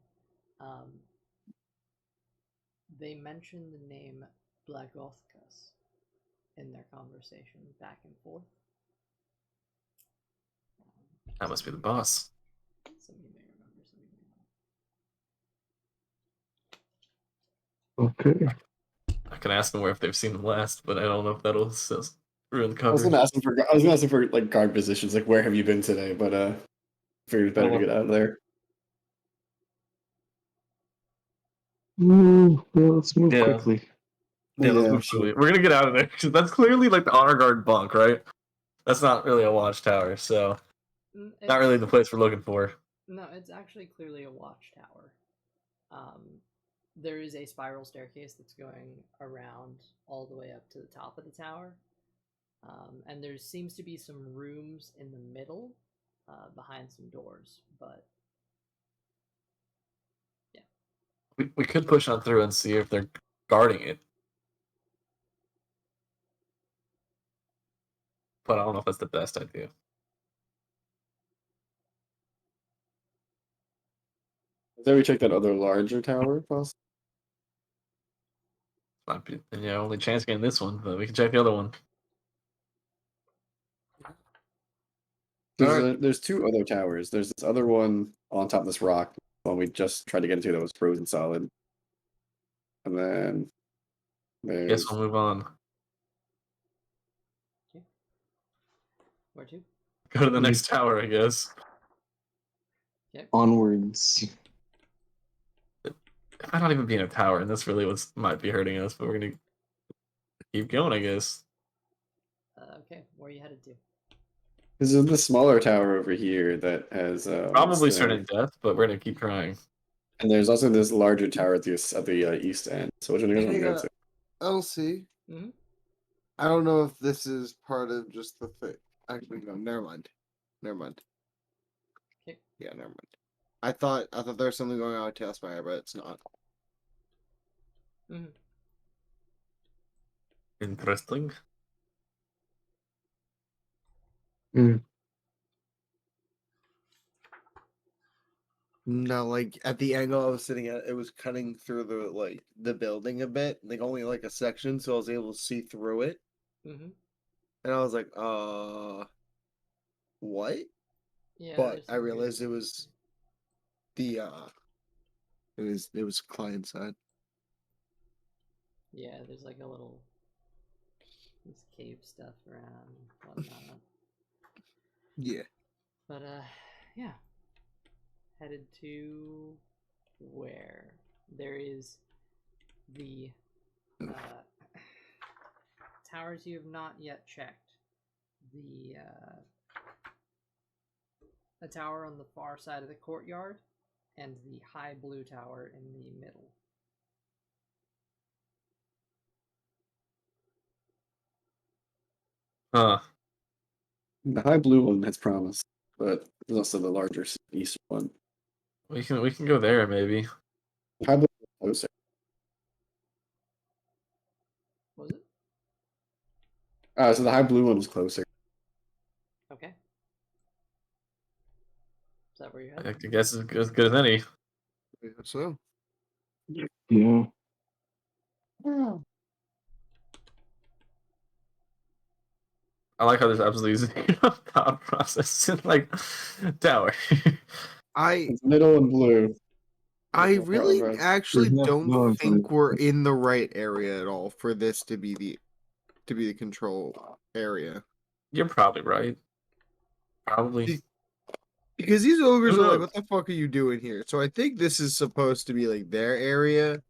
Speaker 1: They mentioned the name Blagothkas in their conversation back and forth.
Speaker 2: That must be the boss.
Speaker 1: Some of you may remember, some of you may not.
Speaker 3: Okay.
Speaker 2: I can ask them where if they've seen him last, but I don't know if that'll ruin the
Speaker 5: I was
Speaker 2: coverage.
Speaker 5: gonna ask them for like guard positions, like where have you been today? But figured it's better to get out of there.
Speaker 3: Well, let's move
Speaker 2: Yeah.
Speaker 3: quickly.
Speaker 2: Yeah, let's
Speaker 5: Yeah,
Speaker 2: move quickly. We're gonna get out of there because that's clearly like the honor guard bunk, right? That's not really a watchtower, so not really the place we're looking for.
Speaker 1: No, it's actually clearly a watchtower. There is a spiral staircase that's going around all the way up to the top of the tower. And there seems to be some rooms in the middle behind some doors, but yeah.
Speaker 2: We could push on through and see if they're guarding it. But I don't know if that's the best idea.
Speaker 5: Have we checked that other larger tower, boss?
Speaker 2: Might be only chance getting this one, but we can check the other one.
Speaker 5: There's two other towers. There's this other one on top of this rock, one we just tried to get into that was frozen solid. And then
Speaker 2: Guess
Speaker 5: there's
Speaker 2: we'll move on.
Speaker 1: Where to?
Speaker 2: Go to the next tower, I guess.
Speaker 3: Onwards.
Speaker 2: It might not even be in a tower, and that's really what might be hurting us, but we're gonna keep going, I guess.
Speaker 1: Okay, where are you headed to?
Speaker 5: this is the smaller tower over here that has
Speaker 2: Probably
Speaker 5: what's
Speaker 2: certain
Speaker 5: there.
Speaker 2: death, but we're gonna keep trying.
Speaker 5: And there's also this larger tower at the east end. So which one are you gonna go to?
Speaker 6: LC.
Speaker 1: Mhm.
Speaker 6: I don't know if this is part of just the thing. Actually, no. Never mind.
Speaker 1: Okay.
Speaker 6: Yeah, never mind. I thought there was something going on with Tailspire, but it's not.
Speaker 1: Mhm.
Speaker 2: Interesting.
Speaker 6: No, like at the angle I was sitting at, it was cutting through the building a bit, like only like a section, so I was able to see through it.
Speaker 1: Mhm.
Speaker 6: And I was like, what?
Speaker 1: Yeah.
Speaker 6: But
Speaker 1: there's
Speaker 6: I
Speaker 1: some
Speaker 6: realized it
Speaker 1: weird-
Speaker 6: was it was client side.
Speaker 1: Yeah, there's like a little this cave stuff around and whatnot.
Speaker 6: Yeah.
Speaker 1: But yeah, headed to where there is the towers you have not yet checked. The tower on the far side of the courtyard, and the high blue tower in the middle.
Speaker 2: Huh.
Speaker 5: The high blue one has promise, but there's also the larger eastern one.
Speaker 2: We can go there maybe.
Speaker 5: The high blue is closer.
Speaker 1: What was it?
Speaker 5: So the high blue one was closer.
Speaker 1: Okay. Is that where you're
Speaker 2: I
Speaker 1: headed?
Speaker 2: guess as good as any.
Speaker 6: So
Speaker 3: Yeah.
Speaker 2: I like how there's absolutely zero thought process in like tower.
Speaker 6: I
Speaker 5: It's middle and blue.
Speaker 6: I
Speaker 5: No
Speaker 6: really
Speaker 5: problem, right?
Speaker 6: actually
Speaker 3: There's
Speaker 6: don't
Speaker 3: no
Speaker 6: think we're in the right area at all for this to be the control area.
Speaker 2: You're probably right. Probably.
Speaker 6: Because these ogres
Speaker 2: Who
Speaker 6: are like,
Speaker 2: knows?
Speaker 6: what the fuck are you doing here? So I think this is supposed to be like their area.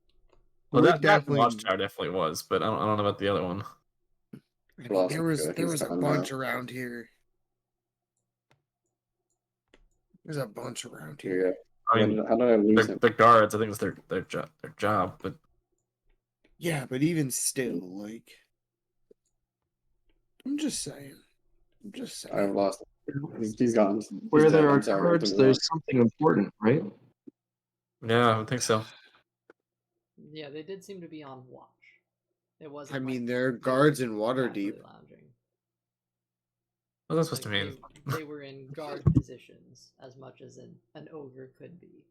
Speaker 2: Well,
Speaker 6: We're
Speaker 2: that
Speaker 6: definitely.
Speaker 2: watchtower definitely was, but I don't know about the other one.
Speaker 6: I mean,
Speaker 5: Lost
Speaker 6: there
Speaker 5: it,
Speaker 6: was
Speaker 5: like
Speaker 6: there
Speaker 5: he's
Speaker 6: was a
Speaker 5: talking
Speaker 6: bunch
Speaker 5: about.
Speaker 6: around here. There's a bunch around
Speaker 5: Here
Speaker 6: here.
Speaker 5: you go.
Speaker 2: I mean,
Speaker 5: How did I lose him?
Speaker 2: the guards. I think it's their job, but
Speaker 6: Yeah, but even still, like, I'm just saying. I'm just
Speaker 5: I've
Speaker 6: saying.
Speaker 5: lost him. He's gone.
Speaker 3: Where
Speaker 5: He's dead.
Speaker 3: there are
Speaker 5: I'm sorry.
Speaker 3: cards, there's something important, right?
Speaker 2: yeah, I think so.
Speaker 1: Yeah, they did seem to be on watch. It wasn't.
Speaker 6: I mean,
Speaker 1: like,
Speaker 6: there are
Speaker 1: they were
Speaker 6: guards in
Speaker 1: casually
Speaker 6: Waterdeep.
Speaker 1: lounging.
Speaker 2: What's that supposed
Speaker 1: Like
Speaker 2: to mean?
Speaker 1: they were in guard positions as much as an ogre could be.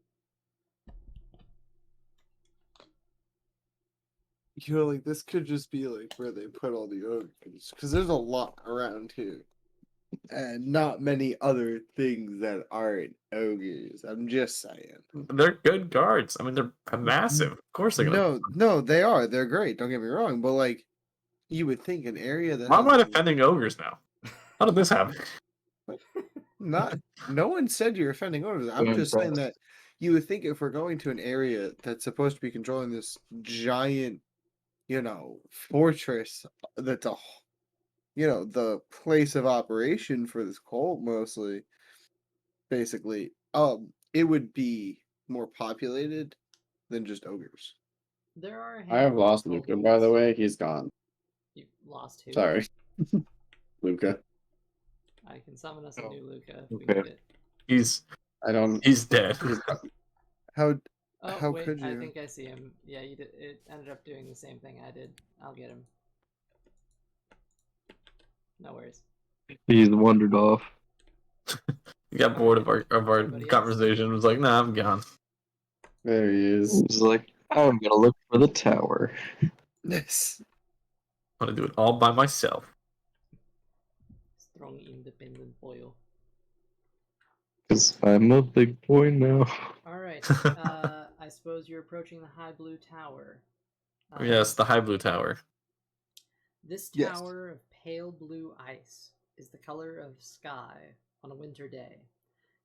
Speaker 6: You know, like, this could just be like where they put all the ogres. Because there's a lot around here. And not many other things that aren't ogres. I'm just saying.
Speaker 2: They're good guards. I mean, they're massive. Of course they're gonna.
Speaker 6: No, they are. They're great. Don't get me wrong. But, like, you would think an area that
Speaker 2: Why
Speaker 6: has
Speaker 2: am I defending ogres now? How did this happen?
Speaker 6: not no one said you're offending owners. I'm
Speaker 3: Yeah,
Speaker 6: just saying
Speaker 3: right.
Speaker 6: that you would think if we're going to an area that's supposed to be controlling this giant, fortress that's the place of operation for this cult mostly, basically, it would be more populated than just ogres.
Speaker 1: There are a
Speaker 5: I have
Speaker 1: handful of
Speaker 5: lost Luca, by the
Speaker 1: kobolds.
Speaker 5: way. He's gone.
Speaker 1: You lost who?
Speaker 5: Sorry. Luca.
Speaker 1: I can summon us a
Speaker 3: Oh,
Speaker 1: new Luca if we
Speaker 3: okay.
Speaker 1: need it.
Speaker 5: I don't.
Speaker 2: He's dead.
Speaker 5: He's
Speaker 6: How
Speaker 1: Oh
Speaker 6: How
Speaker 1: wait,
Speaker 6: could
Speaker 1: I
Speaker 6: you?
Speaker 1: think I see him. Yeah, you did. It ended up doing the same thing I did. I'll get him. No worries.
Speaker 3: He's wandered off.
Speaker 2: He got bored of our
Speaker 1: Anybody else?
Speaker 2: conversation. Was like, nah, I'm gone.
Speaker 5: There he is.
Speaker 3: He's like, I'm gonna look for the tower.
Speaker 6: Yes.
Speaker 2: I'm gonna do it all by myself.
Speaker 1: Strong, independent foil.
Speaker 3: Because I'm a big boy now.
Speaker 1: All right. I suppose you're approaching the high blue tower.
Speaker 2: Yes, the high blue tower.
Speaker 1: This
Speaker 6: Yes.
Speaker 1: tower of pale blue ice is the color of sky on a winter day.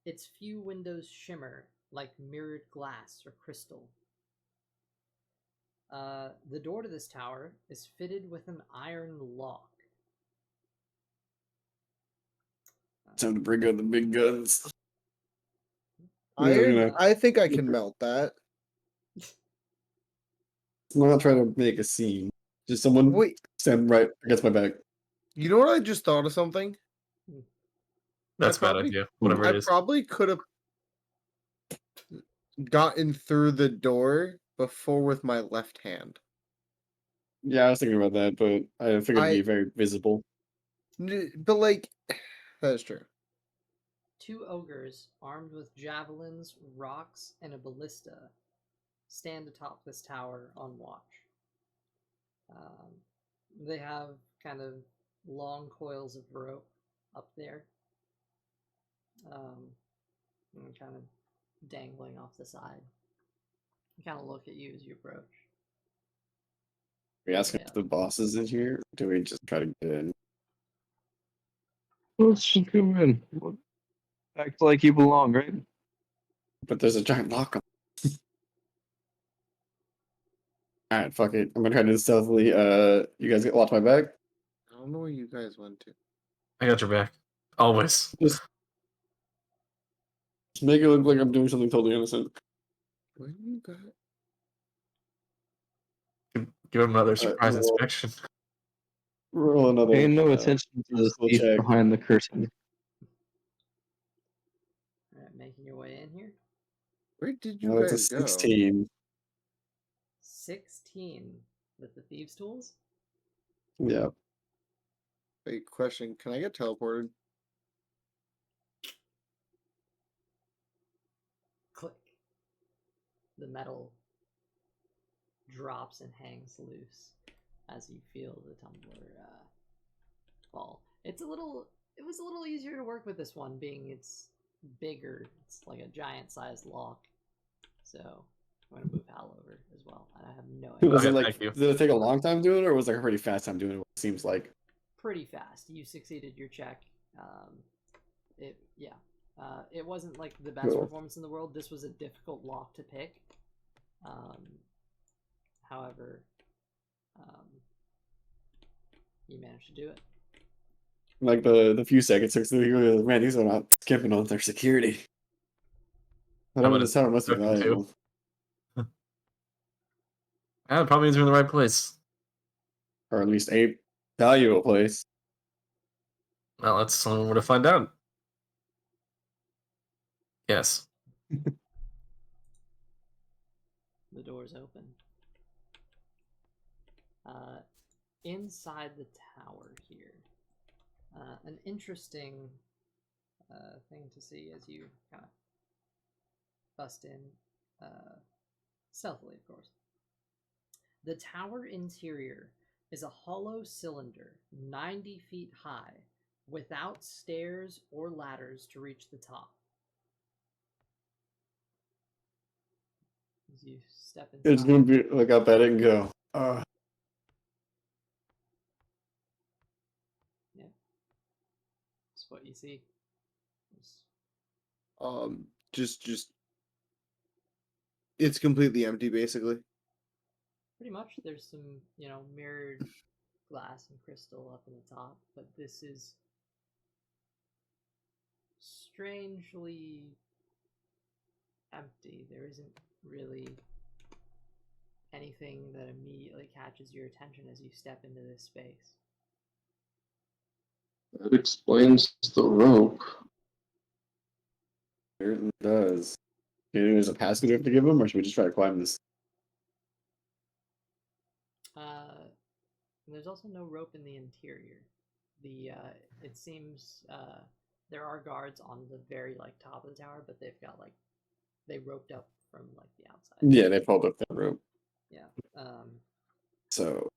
Speaker 1: Its few windows shimmer like mirrored glass or crystal. The door to this tower is fitted with an iron lock.
Speaker 5: Time to bring out the big guns.
Speaker 6: I think I can melt that.
Speaker 5: I'm not trying to make a scene. Just someone
Speaker 6: Wait,
Speaker 5: stand right against my back.
Speaker 6: you know what? I just thought of something.
Speaker 2: That's a bad
Speaker 6: probably-
Speaker 2: idea. Whatever
Speaker 6: I
Speaker 2: it is.
Speaker 6: probably could have gotten through the door before with my left hand.
Speaker 5: Yeah, I was thinking about that, but I figured it'd be very visible.
Speaker 6: But like, that is true.
Speaker 1: Two ogres armed with javelins, rocks, and a ballista stand atop this tower on watch. They have kind of long coils of rope up there, and kind of dangling off the side. They kind of look at you as you approach.
Speaker 5: We ask
Speaker 1: Yeah.
Speaker 5: if the boss is in here. Or do we just try to get in?
Speaker 3: Let's just go in. Act like you belong, right?
Speaker 5: But there's a giant lock on. Alright, fuck it. I'm gonna try to do this stealthily. You guys watch my back?
Speaker 6: I don't know where you guys went to.
Speaker 2: I got your back. Always.
Speaker 5: Just make it look like I'm doing something totally innocent.
Speaker 6: Where you got?
Speaker 2: Give him another surprise
Speaker 5: roll-
Speaker 2: inspection.
Speaker 5: Roll another.
Speaker 3: Pay no attention to the
Speaker 5: we'll
Speaker 3: thief
Speaker 5: check.
Speaker 3: behind the curtain.
Speaker 1: Alright, making your way in here.
Speaker 6: Where did you
Speaker 5: No, it's a
Speaker 6: guys go?
Speaker 5: 16.
Speaker 1: 16 with the thieves' tools.
Speaker 5: Yeah.
Speaker 6: Wait, question. Can I get teleported?
Speaker 1: Click. The metal drops and hangs loose as you feel the tumbler fall. It was a little easier to work with this one, being it's bigger. It's like a giant sized lock. So I'm gonna move Hal over as well. And I have no idea.
Speaker 5: Was it
Speaker 2: Okay,
Speaker 5: like?
Speaker 2: thank you.
Speaker 5: Did it take a long time doing it, or was it like a pretty fast time doing it? It seems like.
Speaker 1: Pretty fast. You succeeded your check. It wasn't like the best
Speaker 5: Cool.
Speaker 1: performance in the world. This was a difficult lock to pick. However, you managed to do it.
Speaker 5: Like the few seconds took to go, man, these are not skimping on their security. I don't
Speaker 2: would've
Speaker 5: understand. It must be
Speaker 2: took them too.
Speaker 5: valuable.
Speaker 2: Yeah, it probably means we're in the right place.
Speaker 5: Or at least a valuable place.
Speaker 2: Well, that's something we're to find out. Yes.
Speaker 1: The door's open. Inside the tower here, an interesting thing to see as you kind of bust in, stealthily, of course. The tower interior is a hollow cylinder 90 feet high, without stairs or ladders to reach the top. As you step inside,
Speaker 5: It's gonna be like up at it and go.
Speaker 1: that's what you see. It's
Speaker 6: Just it's completely empty, basically.
Speaker 1: pretty much, there's some, mirrored glass and crystal up in the top, but this is strangely empty. There isn't really anything that immediately catches your attention as you step into this space.
Speaker 3: That explains the rope.
Speaker 5: Certainly does. Do you think there's a passage we have to give him, or should we just try to climb this?
Speaker 1: And there's also no rope in the interior. It seems there are guards on the very top of the tower, but they've got they roped up from the outside.
Speaker 5: Yeah, they pulled up that rope.
Speaker 1: Yeah.
Speaker 5: So,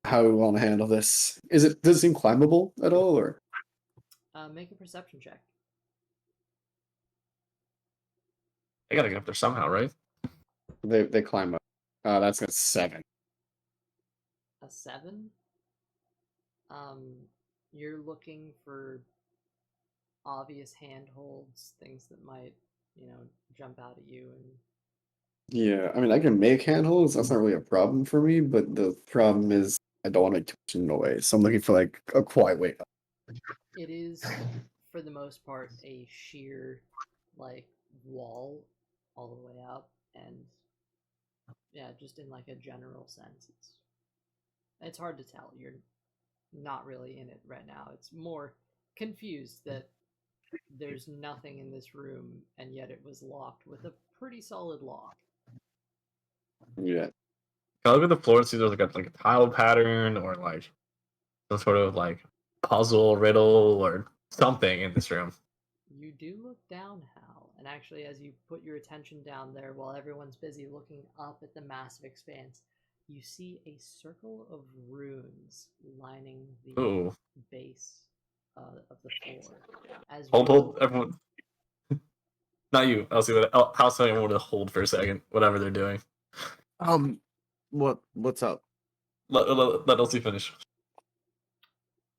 Speaker 5: how do we want to handle this? Does it seem climbable at all, or?
Speaker 1: Make a perception check.
Speaker 2: They gotta get up there somehow, right?
Speaker 5: They climb up. That's a 7.
Speaker 1: A 7? You're looking for obvious handholds, things that might, jump out at you. And
Speaker 5: Yeah, I mean, I can make handholds. That's not really a problem for me, but the problem is I don't want to make too much noise. So I'm looking for a quiet way up.
Speaker 1: it is, for the most part, a sheer wall all the way up, and yeah, just in a general sense, it's hard to tell. You're not really in it right now. It's more confused that there's nothing in this room, and yet it was locked with a pretty solid lock.
Speaker 5: Yeah.
Speaker 2: Can I look at the floor and see if there's a tile pattern or some sort of puzzle, riddle, or something in this room?
Speaker 1: You do look down, Hal, and actually, as you put your attention down there while everyone's busy looking up at the massive expanse, you see a circle of runes lining the
Speaker 2: Ooh.
Speaker 1: base of the floor. As
Speaker 2: Hold, everyone. Not you. I'll see what. I'll tell everyone to hold for a second, whatever they're doing.
Speaker 6: What's up?
Speaker 2: Let Elsie finish.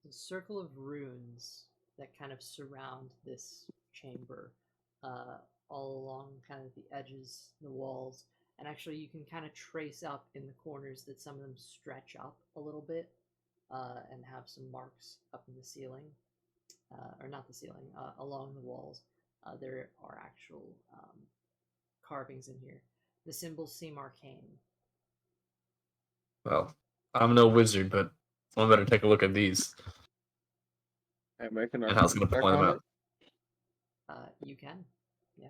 Speaker 1: The circle of runes that kind of surround this chamber, all along kind of the edges, the walls, and actually you can kind of trace up in the corners that some of them stretch up a little bit and have some marks up in the ceiling, or not the ceiling, along the walls. There are actual carvings in here. The symbols seem arcane.
Speaker 2: Well, I'm no wizard, but I better take a look at these.
Speaker 6: I make an
Speaker 2: And how's
Speaker 6: arcana
Speaker 2: gonna
Speaker 6: check
Speaker 2: point them
Speaker 6: on
Speaker 2: out?
Speaker 6: it.
Speaker 1: You can. Yeah,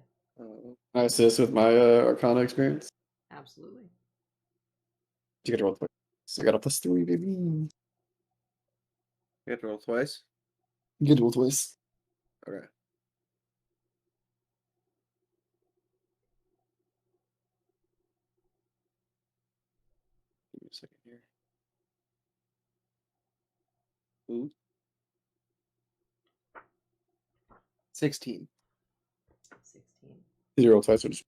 Speaker 5: I assist with my Arcana experience.
Speaker 1: absolutely.
Speaker 5: You get to roll twice. So I got a +3, baby. You
Speaker 6: You have to roll twice.
Speaker 5: get to roll twice.
Speaker 6: Okay. Give me a second here. Ooh. 16.
Speaker 1: 16.
Speaker 5: Did you roll twice or just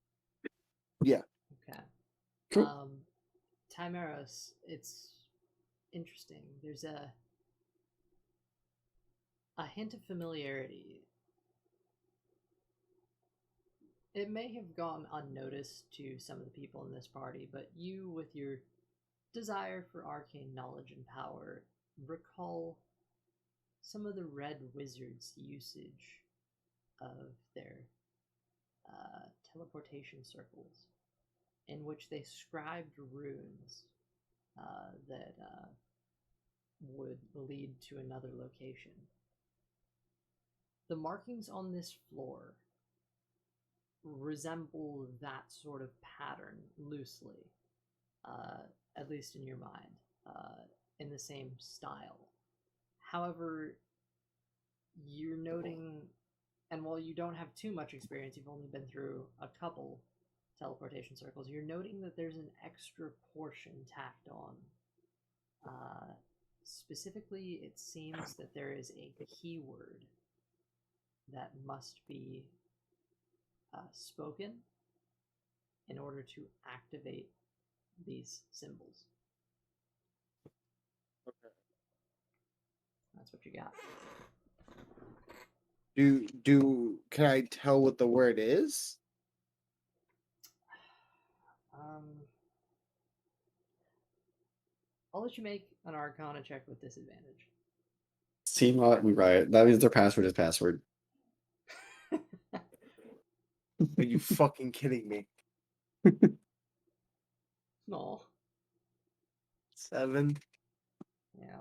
Speaker 6: Yeah.
Speaker 1: Okay.
Speaker 5: cool?
Speaker 1: Timeros, it's interesting. There's a hint of familiarity. It may have gone unnoticed to some of the people in this party, but you, with your desire for arcane knowledge and power, recall some of the Red Wizards' usage of their teleportation circles, in which they scribed runes that would lead to another location. The markings on this floor resemble that sort of pattern loosely, at least in your mind, in the same style. However, you're noting, and while you don't have too much experience, you've only been through a couple teleportation circles, you're noting that there's an extra portion tacked on. Specifically, it seems that there is a keyword that must be spoken in order to activate these symbols.
Speaker 6: Okay.
Speaker 1: That's what you got.
Speaker 6: Can I tell what the word is?
Speaker 1: I'll let you make an Arcana check with disadvantage.
Speaker 5: CMOD, we riot. That means their password is password.
Speaker 6: Are you fucking kidding me?
Speaker 1: No.
Speaker 6: 7?
Speaker 1: Yeah.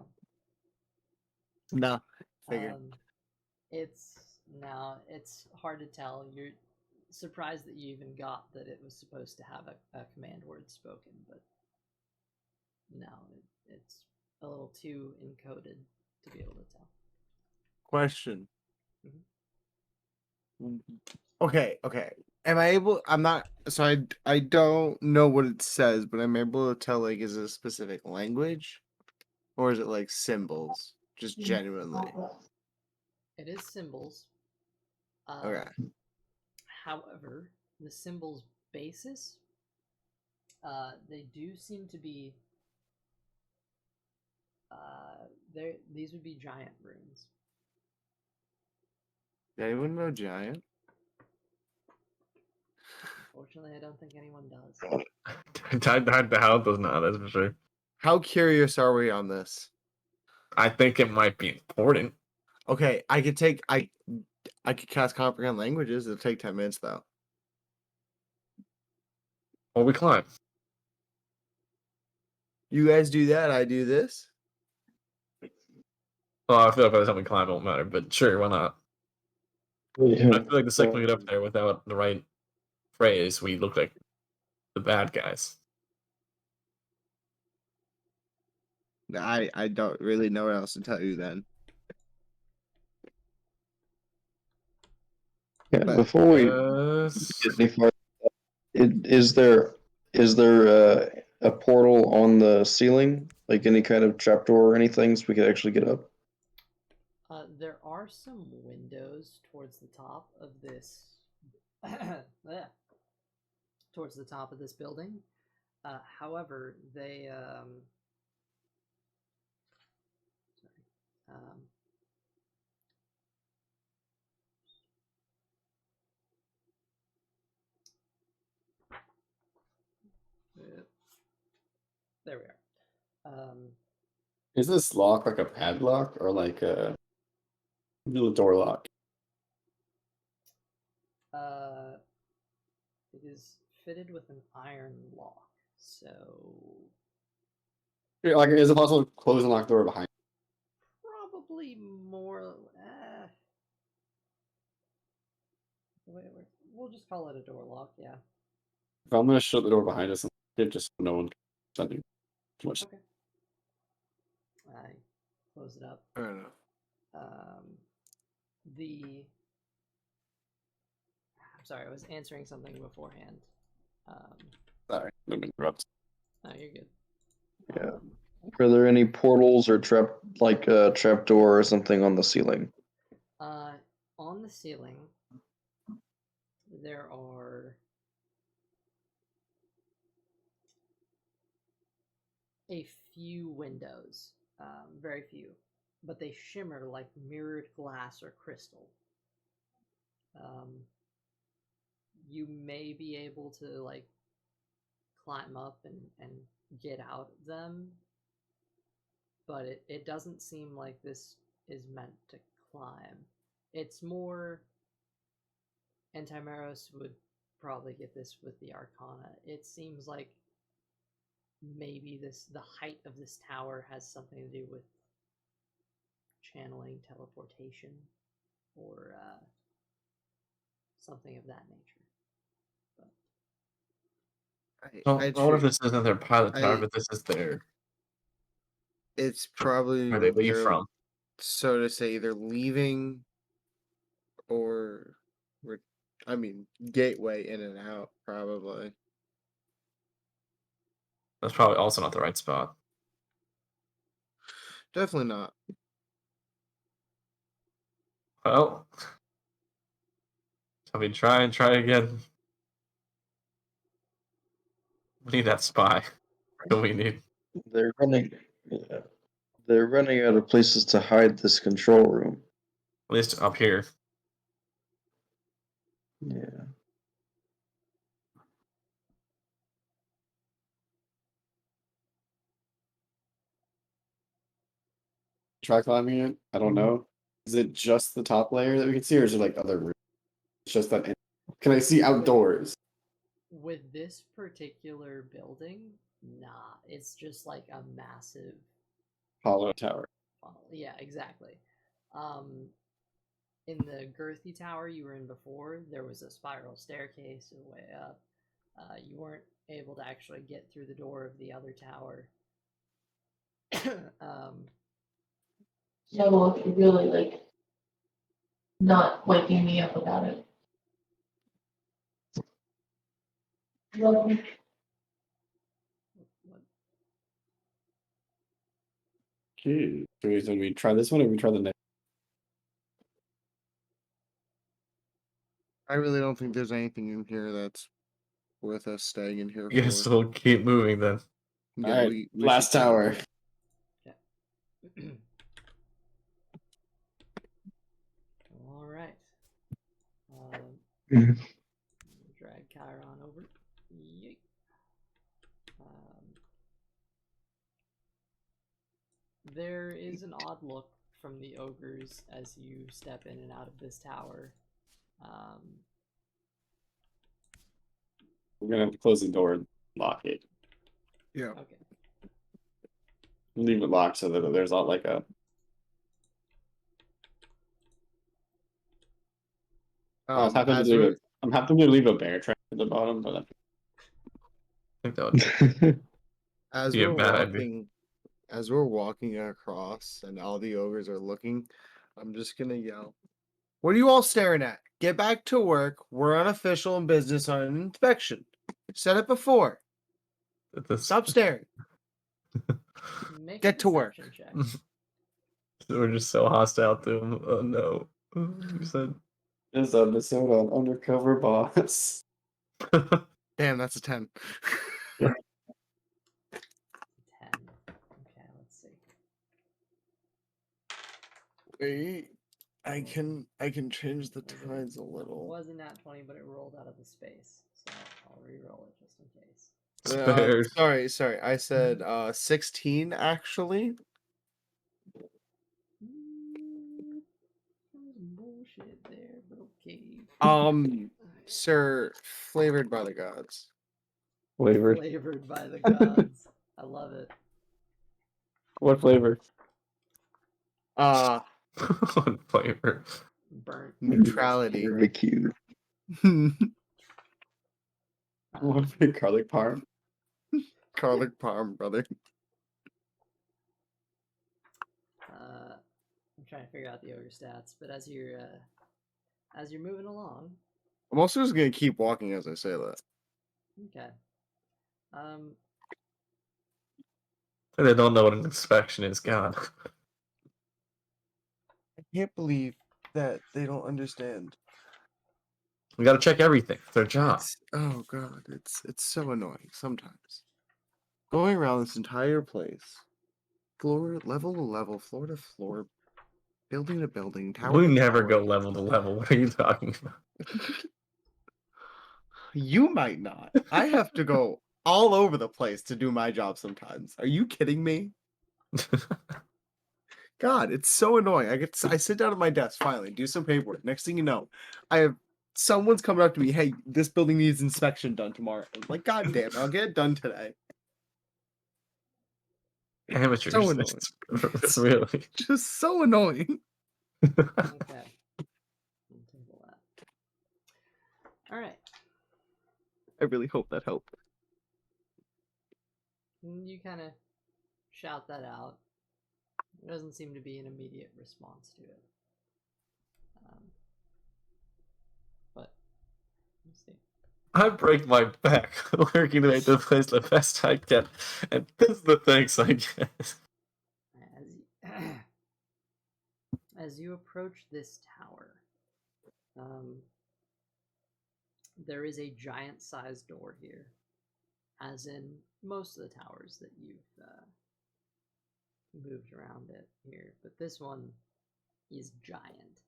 Speaker 6: No. Figured.
Speaker 1: It's hard to tell. You're surprised that you even got that it was supposed to have a command word spoken, but no, it's a little too encoded to be able to tell.
Speaker 6: Question. Okay. Am I able? I'm not. So I don't know what it says, but I'm able to tell. Like, is it a specific language, or is it like symbols? Just genuinely.
Speaker 1: It is symbols.
Speaker 6: Okay.
Speaker 1: However, the symbols' basis, they do seem to be. These would be giant runes.
Speaker 6: Anyone know giant?
Speaker 1: Unfortunately, I don't think anyone does.
Speaker 2: The house does not, that's for sure.
Speaker 6: How curious are we on this?
Speaker 2: I think it might be important.
Speaker 6: Okay, I could cast comprehend languages. It'll take 10 minutes though.
Speaker 2: Well, we climb.
Speaker 6: You guys do that. I do this.
Speaker 2: Well, I feel like by the time we climb, it won't matter, but sure, why not? I feel like the second we get up there without the right phrase, we look like the bad guys.
Speaker 6: I don't really know what else to tell you then.
Speaker 3: Yeah,
Speaker 6: But-
Speaker 3: before we
Speaker 2: Yes.
Speaker 3: get any farther, is there a portal on the ceiling, like any kind of trapdoor or anything, so we could actually get up?
Speaker 1: There are some windows towards the top of this. Towards the top of this building. However, they There we are.
Speaker 5: Is this lock like a padlock or like a door lock?
Speaker 1: It is fitted with an iron lock, so
Speaker 5: Yeah, like, is it possible to close and lock the door behind?
Speaker 1: probably more. We'll just call it a door lock. Yeah.
Speaker 5: If I'm gonna shut the door behind us, it just no one something too much.
Speaker 1: Okay. I close it up.
Speaker 6: Fair enough.
Speaker 1: I'm sorry, I was answering something beforehand.
Speaker 5: Sorry, no interrupt.
Speaker 1: No, you're good.
Speaker 3: Yeah. Are there any portals or trap door or something on the ceiling?
Speaker 1: On the ceiling, there are a few windows, very few, but they shimmer like mirrored glass or crystal. You may be able to like climb up and get out of them, but it doesn't seem like this is meant to climb. It's more, and Timeros would probably get this with the Arcana. It seems like maybe the height of this tower has something to do with channeling teleportation or something of that nature.
Speaker 2: I wonder if this isn't their pilot tower, but this is their.
Speaker 6: It's probably
Speaker 2: Where they leave
Speaker 6: their,
Speaker 2: from.
Speaker 6: so to say, either leaving or, gateway in and out, probably.
Speaker 2: That's probably also not the right spot.
Speaker 6: Definitely not.
Speaker 2: Well, shall we try and try again? We need that spy. What we need.
Speaker 3: They're running. Yeah. They're running out of places to hide this control room.
Speaker 2: At least up here.
Speaker 3: Yeah.
Speaker 5: Try climbing it. I don't know. Is it just the top layer that we can see, or is it like other rooms? It's just that. Can I see outdoors?
Speaker 1: With this particular building, nah, it's just like a massive
Speaker 5: Hollow tower.
Speaker 1: funnel. Yeah, exactly. In the girthy tower you were in before, there was a spiral staircase way up. You weren't able to actually get through the door of the other tower.
Speaker 7: Yeah, well, if you're really like not waking me up about it. Well,
Speaker 5: Okay. So we try this one, or we try the next?
Speaker 6: I really don't think there's anything in here that's worth us staying in here
Speaker 2: Yes,
Speaker 6: for.
Speaker 2: we'll keep moving then.
Speaker 6: Yeah,
Speaker 5: All right,
Speaker 6: we
Speaker 5: last
Speaker 6: should keep
Speaker 5: tower.
Speaker 6: moving.
Speaker 1: All right. Drag Chiron over. Yeet. There is an odd look from the ogres as you step in and out of this tower.
Speaker 5: We're gonna have to close the door and lock it.
Speaker 6: Yeah.
Speaker 1: Okay.
Speaker 5: Leave it locked so that there's not like a. I'm happy to
Speaker 6: As
Speaker 5: leave
Speaker 6: we're,
Speaker 5: it. I'm happy to leave a bear trap at the bottom, but
Speaker 2: I think that would
Speaker 6: as
Speaker 2: be a
Speaker 6: we're
Speaker 2: bad idea.
Speaker 6: walking, as we're walking across, and all the ogres are looking, I'm just gonna yell, "What are you all staring at? Get back to work. We're unofficial in business on an inspection. Said it before. Stop staring.
Speaker 1: Make
Speaker 6: Get
Speaker 1: a
Speaker 6: to work."
Speaker 1: deception check.
Speaker 2: We're just so hostile to him. Oh no. You said.
Speaker 5: this episode on Undercover Boss.
Speaker 6: Damn, that's a 10.
Speaker 1: 10. Okay, let's see.
Speaker 6: Wait, I can change the tides a
Speaker 1: It
Speaker 6: little.
Speaker 1: wasn't nat 20, but it rolled out of the space. So I'll re-roll it just in case.
Speaker 2: Spared.
Speaker 6: Sorry. I said 16 actually.
Speaker 1: Some bullshit there, but okay.
Speaker 6: Sir, flavored by the gods.
Speaker 3: Flavored.
Speaker 1: Flavored by the gods. I love it.
Speaker 5: What flavor?
Speaker 2: What flavor?
Speaker 1: Burnt.
Speaker 6: Neutrality.
Speaker 3: Barbecue.
Speaker 5: What flavor? Garlic parm?
Speaker 6: Garlic parm, brother.
Speaker 1: I'm trying to figure out the ogre stats, but as you're moving along,
Speaker 6: I'm also just gonna keep walking as I say that.
Speaker 1: okay.
Speaker 2: They don't know what an inspection is. God.
Speaker 6: I can't believe that they don't understand.
Speaker 2: We gotta check everything. It's their job.
Speaker 6: Oh god, it's so annoying sometimes. Going around this entire place, level to level, floor to floor, building to building, tower
Speaker 2: We
Speaker 6: to
Speaker 2: never
Speaker 6: tower.
Speaker 2: go level to level. What are you talking
Speaker 6: You might not. I have to go all over the place to do my job sometimes. Are you kidding me?
Speaker 2: about?
Speaker 6: God, it's so annoying. I sit down at my desk finally, do some paperwork. Next thing you know, I have someone's coming up to me, hey, this building needs inspection done tomorrow. I'm like, God damn it, I'll get it done today.
Speaker 2: Amateurs.
Speaker 6: So annoying.
Speaker 2: It's really.
Speaker 6: Just so annoying.
Speaker 1: Okay. We'll table that. All right.
Speaker 6: I really hope that helped.
Speaker 1: You kind of shout that out. There doesn't seem to be an immediate response to it. But we'll see.
Speaker 2: I break my back working to make the place the best I can, and this is the thanks I get.
Speaker 1: As you approach this tower, there is a giant-sized door here, as in most of the towers that you've moved around it here. But this one is giant.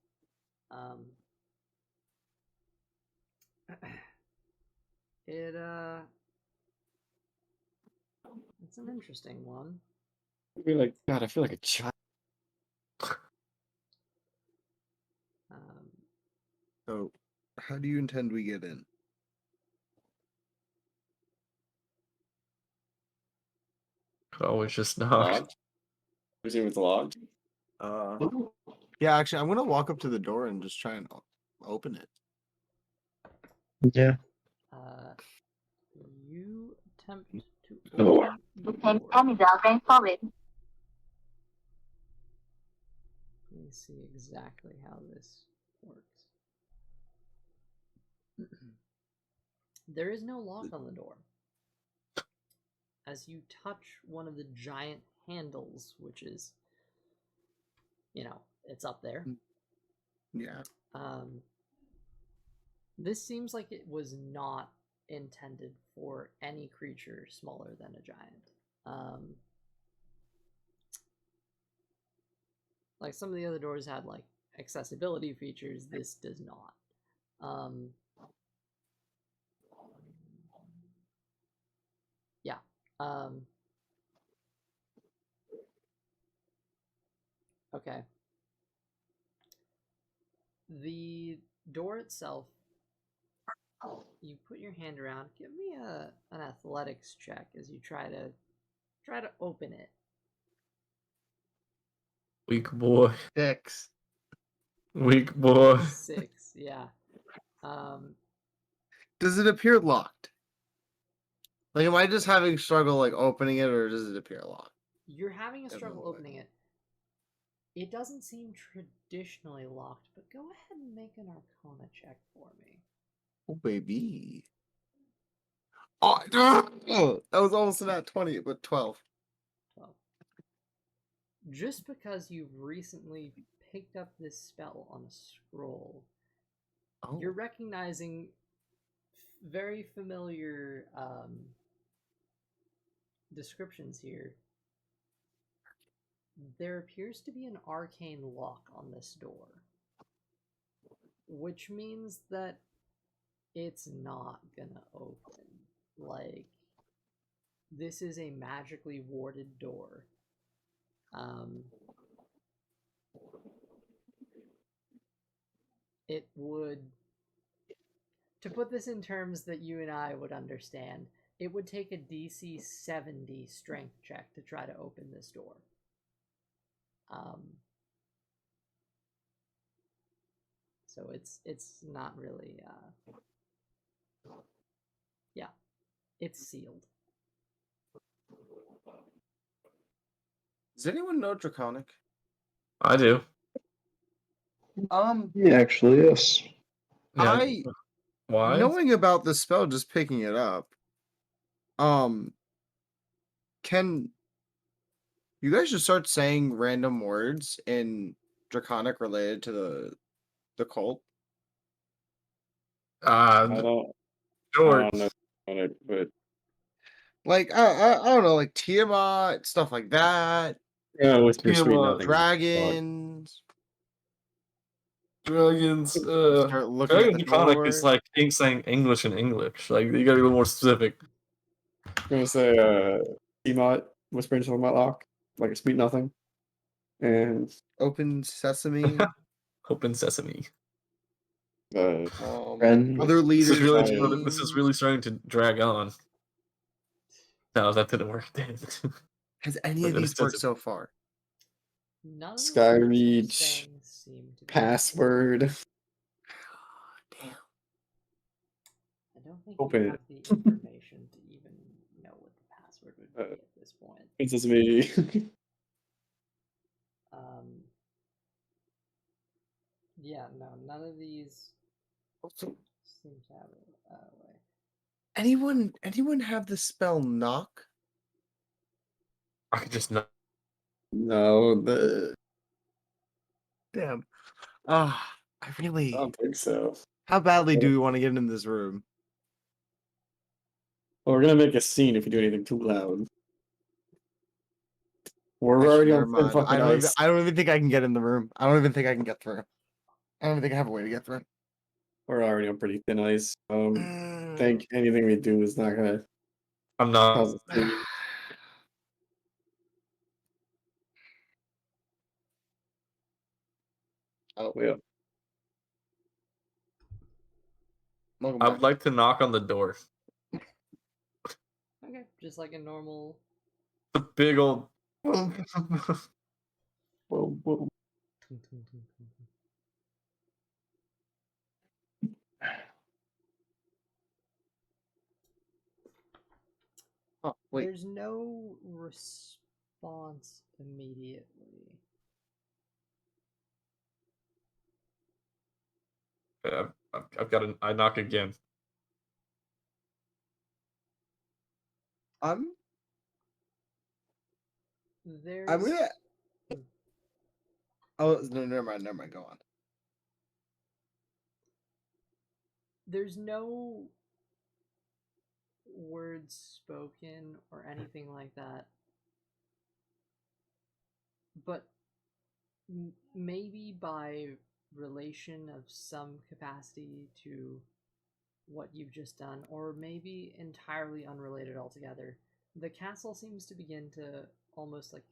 Speaker 1: It's an interesting one.
Speaker 5: I feel like God. I feel like a child.
Speaker 6: So, how do you intend we get in?
Speaker 2: Always just knock.
Speaker 5: Logged. Presume it's logged.
Speaker 6: Yeah, actually, I'm gonna walk up to the door and just try and open it.
Speaker 3: Yeah.
Speaker 1: You attempt to
Speaker 3: Oh.
Speaker 1: open the door. Let me see exactly how this works. There is no lock on the door. As you touch one of the giant handles, which is, it's up there.
Speaker 6: Yeah.
Speaker 1: This seems like it was not intended for any creature smaller than a giant. Like some of the other doors had like accessibility features, this does not. Yeah. Okay. The door itself, you put your hand around. Give me an athletics check as you try to open it.
Speaker 2: Weak boy.
Speaker 6: 6.
Speaker 2: Weak boy.
Speaker 1: 6, yeah.
Speaker 6: Does it appear locked? Like, am I just having struggle like opening it, or does it appear locked?
Speaker 1: You're having a
Speaker 6: Don't
Speaker 1: struggle
Speaker 6: know.
Speaker 1: opening it. It doesn't seem traditionally locked, but go ahead and make an Arcana check for me.
Speaker 6: Oh baby. Oh, that was almost an at 20, but 12.
Speaker 1: 12. Just because you've recently picked up this spell on a scroll,
Speaker 6: Oh.
Speaker 1: you're recognizing very familiar descriptions here. There appears to be an arcane lock on this door, which means that it's not gonna open. Like, this is a magically warded door. It would, to put this in terms that you and I would understand, it would take a DC 70 strength check to try to open this door. So it's not really yeah, it's sealed.
Speaker 6: Does anyone know Draconic?
Speaker 2: I do.
Speaker 3: Yeah, actually, yes.
Speaker 2: Yeah.
Speaker 6: I
Speaker 2: Why?
Speaker 6: knowing about the spell, just picking it up. Can you guys just start saying random words in Draconic related to the cult?
Speaker 3: I don't
Speaker 2: Sure.
Speaker 3: know on it, but
Speaker 6: Like I don't know, like Tiamat, stuff like that.
Speaker 3: whisper sweet
Speaker 2: Tiamat,
Speaker 3: nothing.
Speaker 6: Dragons.
Speaker 2: Dragons.
Speaker 6: Start looking at
Speaker 2: Dragon
Speaker 6: the
Speaker 2: Draconic is
Speaker 6: door.
Speaker 2: like saying English in English. Like you gotta be a little more specific.
Speaker 5: I'm gonna say Emot, whisper into my lock, like a sweet nothing. And
Speaker 6: Open sesame.
Speaker 2: Open sesame.
Speaker 3: Friend.
Speaker 6: Other
Speaker 2: This is
Speaker 6: leaders.
Speaker 2: really this is
Speaker 6: names.
Speaker 2: really starting to drag on. No, that didn't work. Damn it.
Speaker 6: Has any
Speaker 2: Look
Speaker 6: of
Speaker 2: at
Speaker 6: these
Speaker 2: this
Speaker 6: worked
Speaker 2: sense
Speaker 6: so far?
Speaker 1: None of the
Speaker 5: Skyreach,
Speaker 1: words you're saying seem to be
Speaker 5: password.
Speaker 6: Damn.
Speaker 1: I don't think
Speaker 5: Open
Speaker 1: you
Speaker 5: it.
Speaker 1: have the information to even know what the password would be at this point.
Speaker 5: It's just me.
Speaker 1: Yeah, no, none of these seem to have a way.
Speaker 6: Anyone have the spell knock?
Speaker 2: I could just not.
Speaker 5: No, the
Speaker 6: Damn. I
Speaker 5: I
Speaker 6: really.
Speaker 5: don't think so.
Speaker 6: How badly do we want to get in this room?
Speaker 5: Well, we're gonna make a scene if you do anything too loud. We're
Speaker 6: Actually,
Speaker 5: already
Speaker 6: never
Speaker 5: on thin
Speaker 6: mind.
Speaker 5: fucking ice.
Speaker 6: I don't even think I can get in the room. I don't even think I can get through. I don't even think I have a way to get through.
Speaker 5: We're already on pretty thin ice. Think anything we do is not gonna
Speaker 2: I'm not.
Speaker 5: cause a scene.
Speaker 6: Oh,
Speaker 5: Yeah.
Speaker 6: welcome
Speaker 2: I
Speaker 6: back.
Speaker 2: would like to knock on the door.
Speaker 1: Okay, just like a normal.
Speaker 2: The big old.
Speaker 5: Whoa, whoa.
Speaker 6: Oh, wait.
Speaker 1: There's no response immediately.
Speaker 2: I've got I knock again.
Speaker 6: I'm
Speaker 1: There's.
Speaker 6: gonna. Oh no! Never mind. Never mind. Go on.
Speaker 1: There's no words spoken or anything like that. But maybe by relation of some capacity to what you've just done, or maybe entirely unrelated altogether, the castle seems to begin to almost like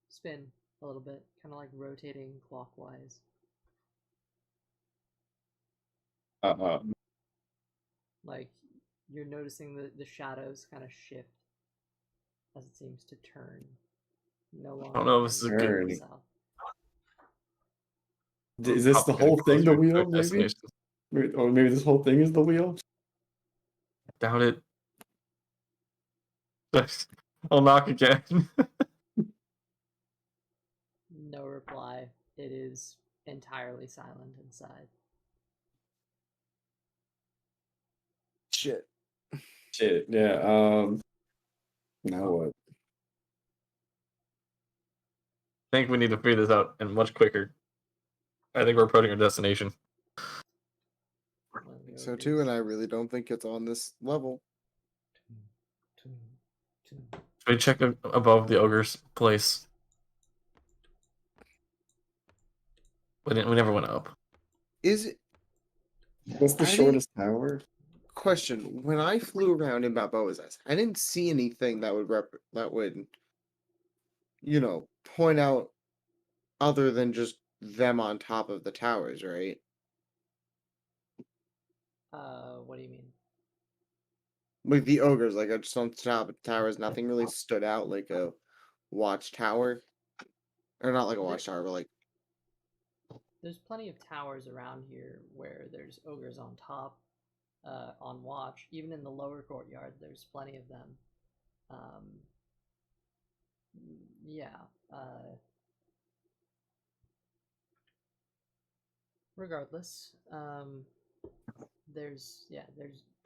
Speaker 1: spin a little bit, kind of like rotating clockwise. Like you're noticing the shadows kind of shift as it seems to turn. No longer.
Speaker 2: I don't know if this is a good.
Speaker 5: Turn.
Speaker 1: south.
Speaker 5: Is this the whole thing, the wheel, maybe?
Speaker 2: Destination.
Speaker 5: Or maybe this whole thing is the wheel?
Speaker 2: Doubt it. I'll knock again.
Speaker 1: No reply. It is entirely silent inside.
Speaker 6: Shit.
Speaker 5: Shit, yeah, now what?
Speaker 2: I think we need to figure this out and much quicker. I think we're approaching our destination.
Speaker 6: So too, and I really don't think it's on this level.
Speaker 2: Should we check above the ogre's place? We never went up.
Speaker 6: Is it?
Speaker 5: What's the
Speaker 6: Are they-
Speaker 5: shortest tower?
Speaker 6: question: when I flew around in Balboa's eyes, I didn't see anything that would point out other than just them on top of the towers, right?
Speaker 1: What do you mean?
Speaker 6: Like the ogres, like just on top of the towers, nothing really stood out like a watchtower, or not like a watchtower, but like
Speaker 1: There's plenty of towers around here where there's ogres on top, on watch. Even in the lower courtyard, there's plenty of them. Um, yeah. Regardless, there's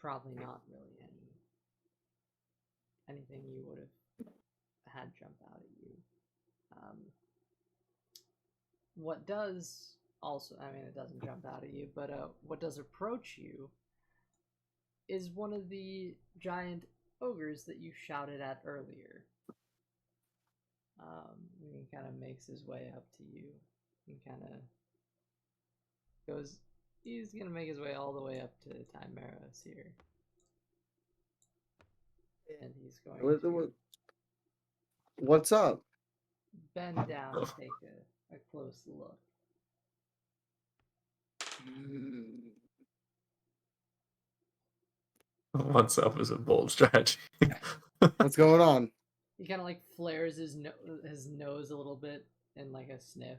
Speaker 1: probably not really anything you would have had jump out at you. What does also, I mean, it doesn't jump out at you, but what does approach you is one of the giant ogres that you shouted at earlier. He kind of makes his way up to you and kind of goes. He's gonna make his way all the way up to Timeros here, and he's going to
Speaker 6: what's up?
Speaker 1: bend down and take a close look.
Speaker 2: What's up is a bold strategy.
Speaker 6: What's going on?
Speaker 1: He kind of like flares his nose a little bit and like a sniff.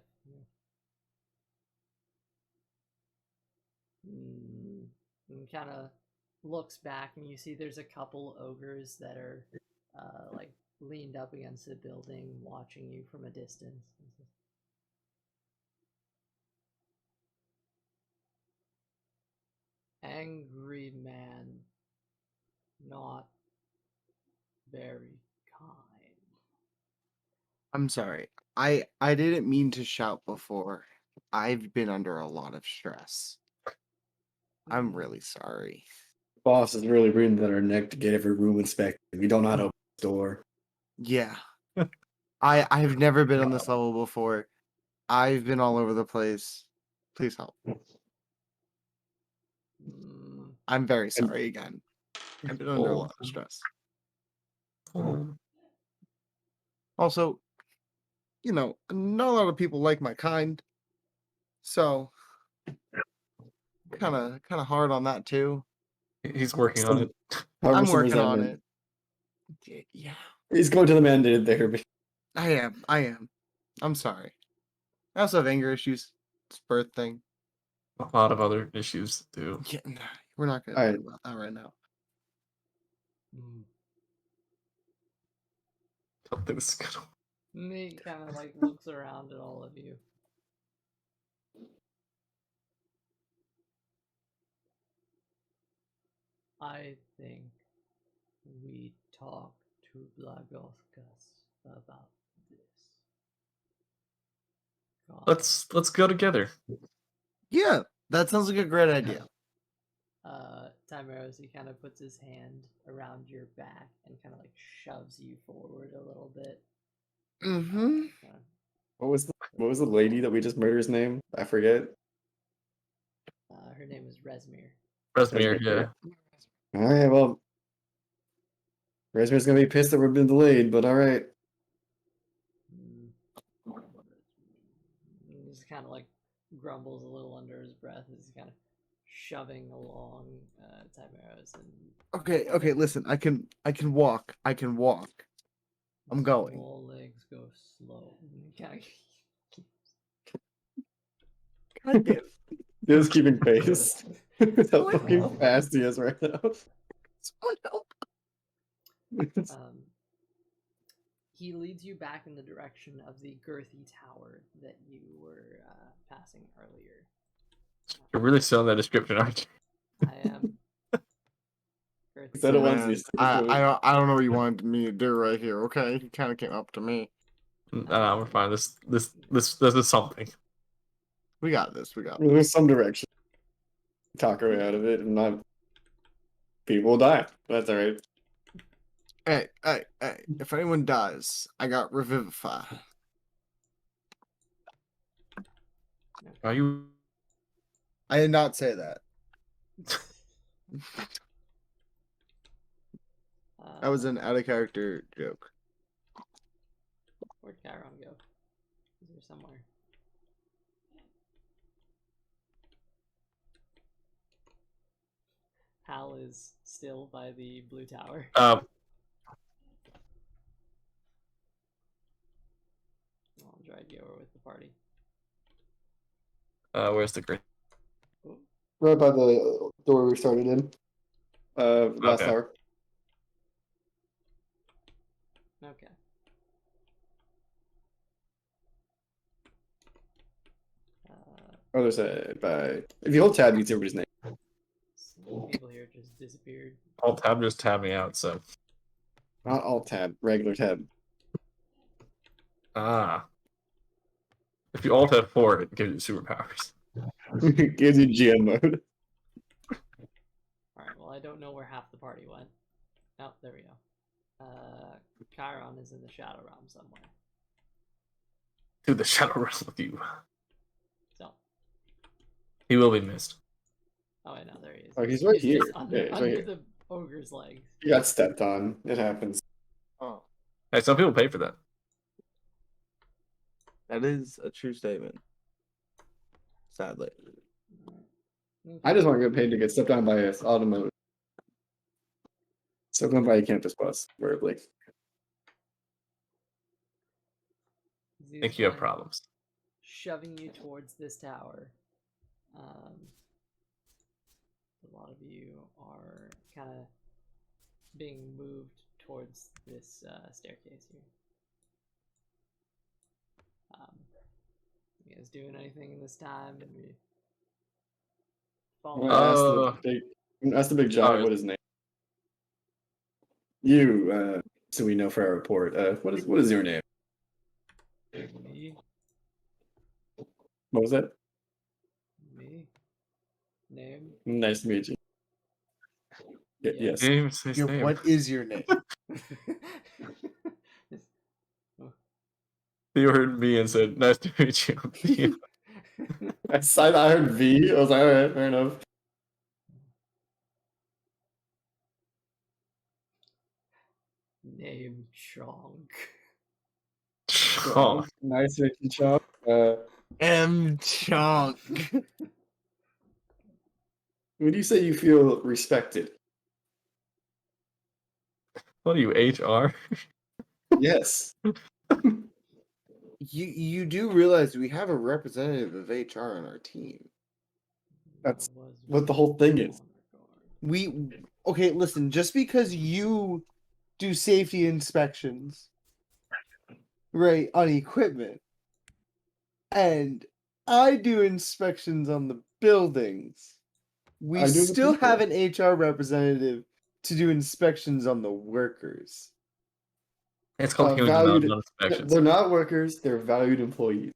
Speaker 1: And kind of looks back, and you see there's a couple ogres that are like leaned up against the building, watching you from a distance. Angry man, not very kind.
Speaker 6: I'm sorry. I didn't mean to shout before. I've been under a lot of stress. I'm really sorry.
Speaker 5: Boss is really breathing down our neck to get every room inspected. We don't know how to open the door.
Speaker 6: Yeah. I've never been on this level before. I've been all over the place. Please help. I'm very sorry again. I've been under a lot of stress. Also, not a lot of people like my kind. So kind of hard on that too.
Speaker 2: He's working on it.
Speaker 6: I'm working on it. Yeah.
Speaker 5: He's going to the mandated therapy.
Speaker 6: I am. I'm sorry. I also have anger issues. It's a birth thing.
Speaker 2: A lot of other issues too.
Speaker 6: Yeah, nah, we're not gonna talk about that right now.
Speaker 2: Don't think this is gonna.
Speaker 1: He kind of like looks around at all of you. I think we talk to Blagoskas about this.
Speaker 2: Let's go together.
Speaker 6: Yeah, that sounds like a great idea.
Speaker 1: Timeros, he kind of puts his hand around your back and kind of like shoves you forward a little bit.
Speaker 6: Mm-hmm.
Speaker 5: What was the lady that we just murder's name? I forget.
Speaker 1: Her name is Resmir.
Speaker 2: Resmir, yeah.
Speaker 5: All right, well, Resmir's gonna be pissed that we've been delayed, but all right.
Speaker 1: He just kind of like grumbles a little under his breath as he's kind of shoving along Timeros. And
Speaker 6: Okay, listen, I can walk. I'm going.
Speaker 1: All legs go slow. Kind
Speaker 5: God damn. Just keeping pace. With how fucking fast he is right now.
Speaker 6: Someone help.
Speaker 1: He leads you back in the direction of the girthy tower that you were passing earlier.
Speaker 2: You're really selling that description, aren't you?
Speaker 1: I am.
Speaker 5: Instead of onesies.
Speaker 6: I don't know what you wanted me to do right here. Okay, he kind of came up to me.
Speaker 2: We're fine. This is something.
Speaker 6: We got this.
Speaker 5: There's some direction. Talk our way out of it, and not people will die. That's all right.
Speaker 6: Hey! If anyone dies, I got Revivify.
Speaker 2: Are you?
Speaker 6: I did not say that. That was an out of character joke.
Speaker 1: Where'd Chiron go? Is there somewhere? Hal is still by the blue tower.
Speaker 2: Uh,
Speaker 1: I'll drag you over with the party.
Speaker 2: where's the green?
Speaker 1: Ooh,
Speaker 5: Right by the door we started in. Last
Speaker 2: Okay.
Speaker 5: hour.
Speaker 1: okay.
Speaker 5: Other side by. If you hold tab, you can see everybody's name.
Speaker 1: Some people here just disappeared.
Speaker 2: Alt tab just tabbed me out, so.
Speaker 5: Not alt tab, regular tab.
Speaker 2: Ah. If you alt F4, it gives you superpowers.
Speaker 5: Gives you GM mode.
Speaker 1: Alright, well, I don't know where half the party went. Oh, there we go. Chiron is in the Shadow Realm somewhere.
Speaker 2: To the Shadow Realm with you.
Speaker 1: So,
Speaker 2: He will be missed.
Speaker 1: oh, I know, there he is.
Speaker 5: Oh, he's right
Speaker 1: just
Speaker 5: here.
Speaker 1: under,
Speaker 5: Yeah, he's right
Speaker 1: under
Speaker 5: here.
Speaker 1: the ogre's legs.
Speaker 5: You got stepped on. It happens.
Speaker 4: Oh,
Speaker 2: Hey, some people pay for that.
Speaker 4: that is a true statement. Sadly.
Speaker 5: I just want to get paid to get stepped on by an automotive. Stepped on by a campus bus, verbally.
Speaker 2: I think you have problems.
Speaker 1: Shoving you towards this tower. A lot of you are kind of being moved towards this staircase here. You guys doing anything in this time? We
Speaker 5: I'm
Speaker 1: follow.
Speaker 5: gonna ask the big giant what his name. You, so we know for our report. What is your name?
Speaker 1: Me?
Speaker 5: What was that?
Speaker 1: Me? Name?
Speaker 5: Nice to meet you. Yes.
Speaker 2: James, his name.
Speaker 6: What is your name?
Speaker 2: You heard me and said, "Nice to meet you."
Speaker 5: I heard V. I was like, all right, fair enough.
Speaker 1: Name Chonk.
Speaker 2: Oh,
Speaker 5: Nice to meet you, Chop.
Speaker 6: M. Chunk.
Speaker 5: When you say you feel respected,
Speaker 2: what are you, HR?
Speaker 5: yes.
Speaker 6: You do realize we have a representative of HR on our team.
Speaker 5: That's what the whole thing is.
Speaker 6: Okay, listen, just because you do safety inspections, right, on equipment, and I do inspections on the buildings, we
Speaker 5: I do the
Speaker 6: still
Speaker 5: people.
Speaker 6: have an HR representative to do inspections on the workers.
Speaker 2: It's called human
Speaker 5: Valued-
Speaker 2: non-inspections.
Speaker 5: They're not workers, they're valued employees.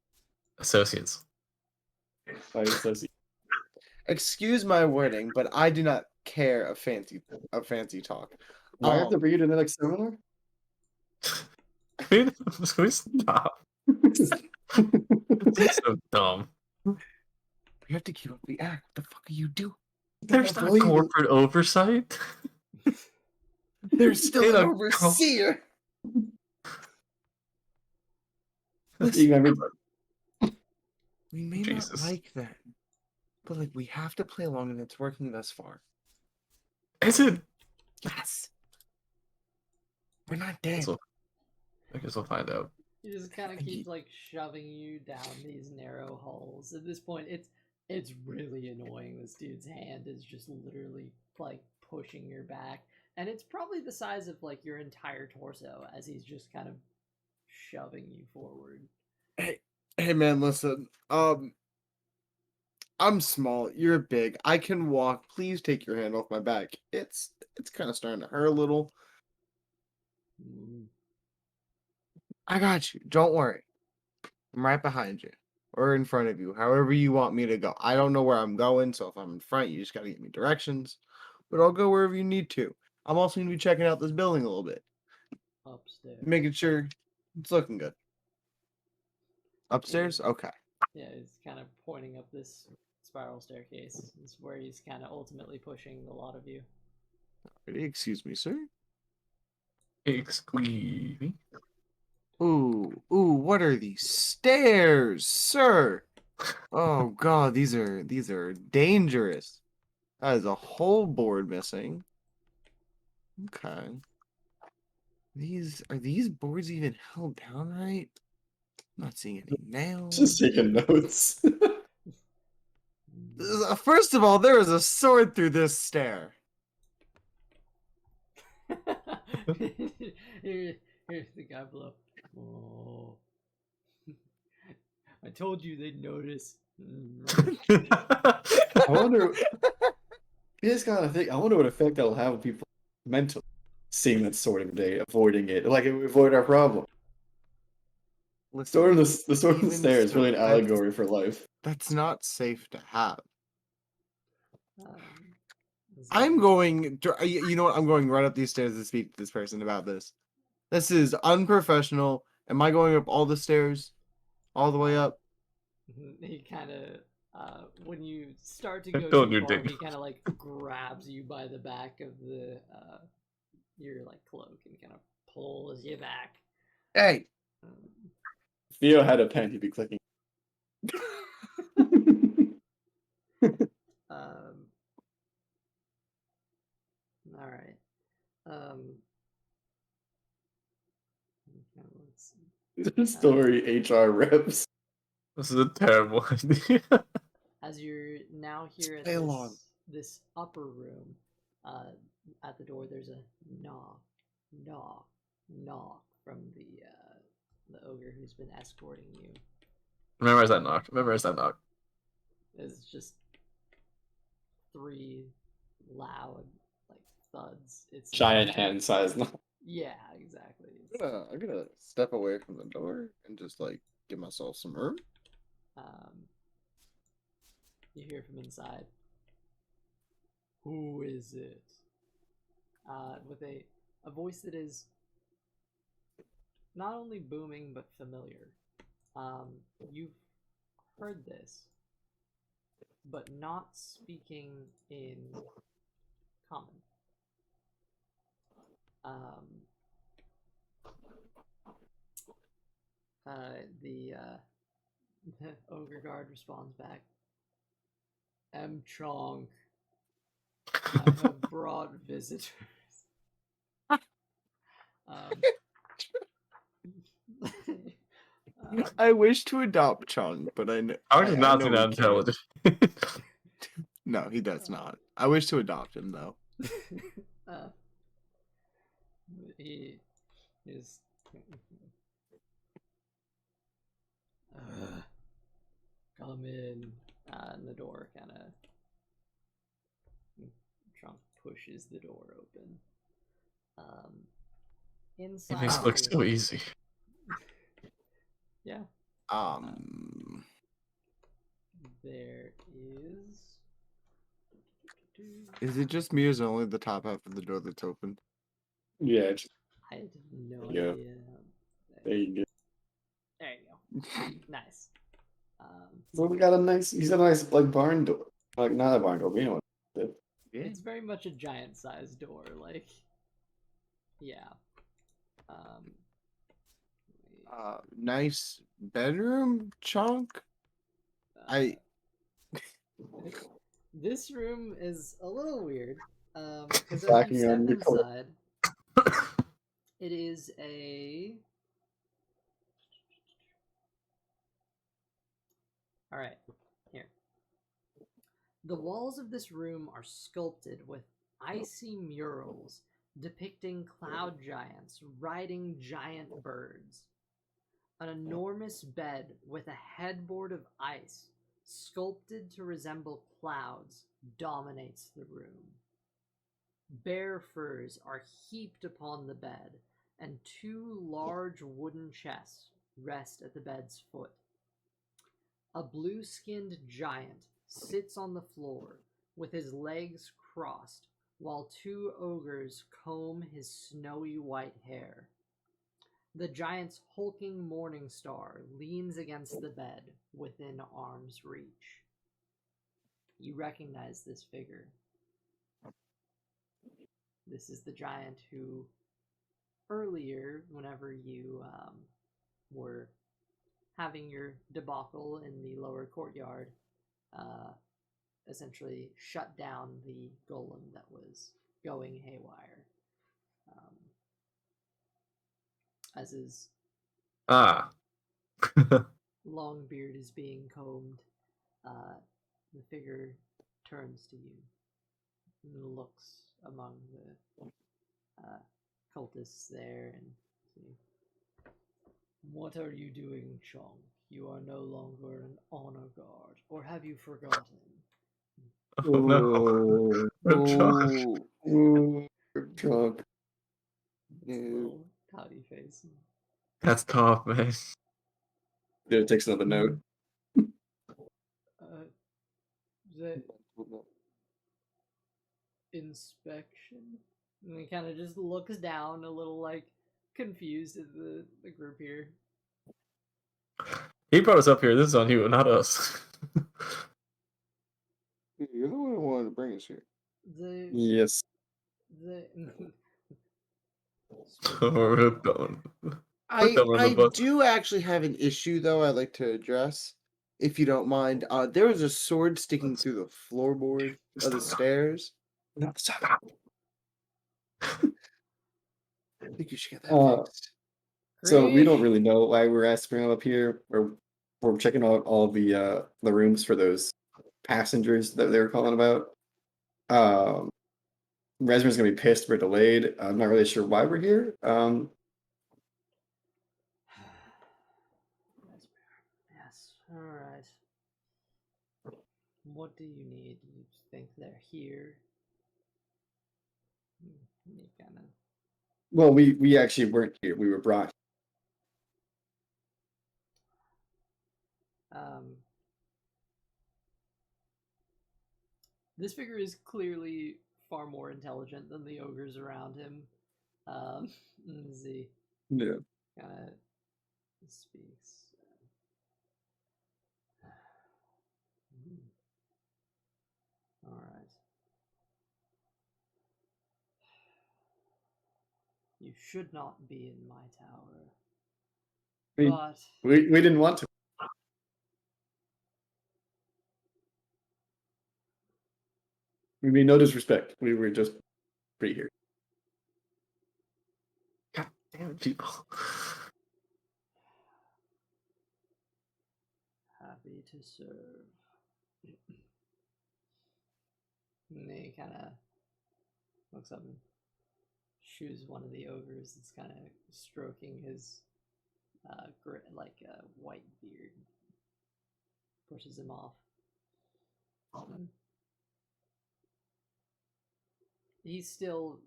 Speaker 2: Associates.
Speaker 5: By associate.
Speaker 6: Excuse my wording, but I do not care a fancy talk.
Speaker 5: Do I have to bring you to the next seminar?
Speaker 2: Can we stop? This is so dumb.
Speaker 6: We have to keep up the act. What the fuck are you doing?
Speaker 2: There's not corporate oversight.
Speaker 6: There's still
Speaker 2: In
Speaker 6: an
Speaker 2: a
Speaker 6: overseer.
Speaker 5: You never-
Speaker 6: We may
Speaker 2: Jesus.
Speaker 6: not like that, but like we have to play along, and it's working thus far.
Speaker 2: Is it?
Speaker 6: Yes. We're not dead.
Speaker 2: So, I guess we'll find out.
Speaker 1: He just kind of keeps like shoving you down these narrow halls. At this point, it's really annoying. This dude's hand is just literally like pushing your back, and it's probably the size of like your entire torso as he's just kind of shoving you forward.
Speaker 6: Hey man, listen. I'm small. You're big. I can walk. Please take your hand off my back. It's kind of starting to hurt a little. I got you. Don't worry. I'm right behind you or in front of you, however you want me to go. I don't know where I'm going, so if I'm in front, you just gotta give me directions. But I'll go wherever you need to. I'm also gonna be checking out this building a little bit,
Speaker 1: Upstairs.
Speaker 6: making sure it's looking good. Upstairs? Okay.
Speaker 1: Yeah, he's kind of pointing up this spiral staircase. It's where he's kind of ultimately pushing the lot of you.
Speaker 6: Excuse me, sir.
Speaker 2: Excuse me.
Speaker 6: Ooh, what are these stairs, sir? Oh god, these are dangerous. That is a whole board missing. Okay. Are these boards even held down right? I'm not seeing any nails.
Speaker 5: Just taking notes.
Speaker 6: First of all, there is a sword through this stair.
Speaker 1: Here's the guy below. Oh. I told you they'd notice.
Speaker 5: I wonder. You just gotta think. I wonder what effect that'll have on people mentally, seeing that sword every day, avoiding it, like it would avoid our problem.
Speaker 6: Listen,
Speaker 5: The sword in the
Speaker 6: even
Speaker 5: stairs is really an
Speaker 6: still,
Speaker 5: allegory for life.
Speaker 6: that's not safe to have.
Speaker 1: This
Speaker 6: I'm
Speaker 1: guy-
Speaker 6: going. You know what? I'm going right up these stairs to speak to this person about this. This is unprofessional. Am I going up all the stairs, all the way up?
Speaker 1: He kind of, when you start to go
Speaker 2: Don't
Speaker 1: too
Speaker 2: do
Speaker 1: far,
Speaker 2: dig.
Speaker 1: he kind of like grabs you by the back of the your like cloak and kind of pulls you back.
Speaker 6: Hey,
Speaker 1: Um,
Speaker 5: If Theo had a pen, he'd be clicking.
Speaker 1: All right. Let's see.
Speaker 5: Story HR reps.
Speaker 2: This is a terrible idea.
Speaker 1: As you're now here at
Speaker 6: Play along.
Speaker 1: this upper room, at the door there's a knock, knock, knock from the ogre who's been escorting you.
Speaker 2: Memorize that knock. Memorize that knock.
Speaker 1: It's just 3 loud like thuds. It's
Speaker 5: Giant hand-sized.
Speaker 1: Yeah, exactly.
Speaker 6: I'm gonna step away from the door and just like give myself some room.
Speaker 1: You hear from inside. Who is it? With a voice that is not only booming but familiar. You've heard this, but not speaking in common. The ogre guard responds back. M. Chong, I have brought visitors.
Speaker 6: I wish to adopt Chung, but I know.
Speaker 2: How does not
Speaker 6: know
Speaker 2: seem
Speaker 6: we
Speaker 2: that
Speaker 6: can't.
Speaker 2: intelligent?
Speaker 6: No, he does not. I wish to adopt him though.
Speaker 1: He is. Come in. And the door kind of. Trump pushes the door open. Inside.
Speaker 2: He makes it look
Speaker 1: the
Speaker 2: so
Speaker 1: room-
Speaker 2: easy.
Speaker 1: Yeah. There is.
Speaker 6: Is it just me or is it only the top half of the door that's open?
Speaker 5: Yeah, it's,
Speaker 1: I have no
Speaker 5: Yeah.
Speaker 1: idea.
Speaker 5: there you go.
Speaker 1: There you go. Nice.
Speaker 5: So we got he's got a nice like barn door. Like not a barn door, but you know what?
Speaker 1: It's very much a giant sized door, like yeah.
Speaker 6: Nice bedroom chunk.
Speaker 1: This room is a little weird. Because as you
Speaker 5: Backing
Speaker 1: step
Speaker 5: on your coat.
Speaker 1: inside, it is a. All right, here. The walls of this room are sculpted with icy murals depicting cloud giants riding giant birds. An enormous bed with a headboard of ice, sculpted to resemble clouds, dominates the room. Bear furs are heaped upon the bed, and 2 large wooden chests rest at the bed's foot. A blue-skinned giant sits on the floor with his legs crossed, while 2 ogres comb his snowy white hair. The giant's hulking morning star leans against the bed within arm's reach. You recognize this figure. This is the giant who earlier, whenever you were having your debacle in the lower courtyard, essentially shut down the golem that was going haywire. As his
Speaker 2: Ah.
Speaker 1: long beard is being combed, the figure turns to you and looks among the cultists there and see, what are you doing, Chong? You are no longer an honor guard, or have you forgotten?
Speaker 2: Oh no. I'm drunk.
Speaker 6: Ooh, drunk. No.
Speaker 1: Little pouty face.
Speaker 2: That's tough, man.
Speaker 5: Dude, it takes another note.
Speaker 1: The inspection? And he kind of just looks down, a little like confused at the group here.
Speaker 2: He brought us up here. This is on you, not us.
Speaker 6: You're the one who wanted to bring us here.
Speaker 1: The
Speaker 5: Yes.
Speaker 1: the
Speaker 2: We're going.
Speaker 6: I
Speaker 2: them on the bus.
Speaker 6: do actually have an issue though I'd like to address, if you don't mind. There was a sword sticking through the floorboard of the stairs. I think you should get that fixed.
Speaker 5: So we don't really know why we're asked to bring them up here, or we're checking out all the rooms for those passengers that they were calling about. Resmer's gonna be pissed we're delayed. I'm not really sure why we're here.
Speaker 1: Yes. All right. What do you need? You think they're here? You kind of.
Speaker 5: Well, we actually weren't here. We were brought.
Speaker 1: This figure is clearly far more intelligent than the ogres around him. Let's see.
Speaker 5: Yeah.
Speaker 1: Kind of speaks. All right. You should not be in my tower. But
Speaker 5: We didn't want to. We mean no disrespect. We were just free here.
Speaker 2: God damn it, people.
Speaker 1: happy to serve. And he kind of looks up and shoos one of the ogres that's kind of stroking his white beard. Pushes him off. He still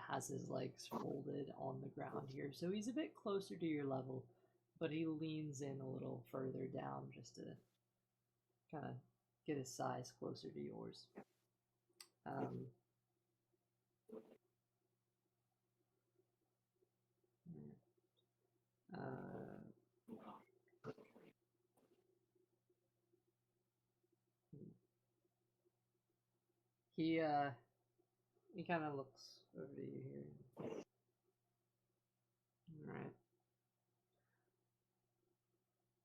Speaker 1: has his legs folded on the ground here, so he's a bit closer to your level, but he leans in a little further down just to kind of get his size closer to yours. He kind of looks over to you here. All right.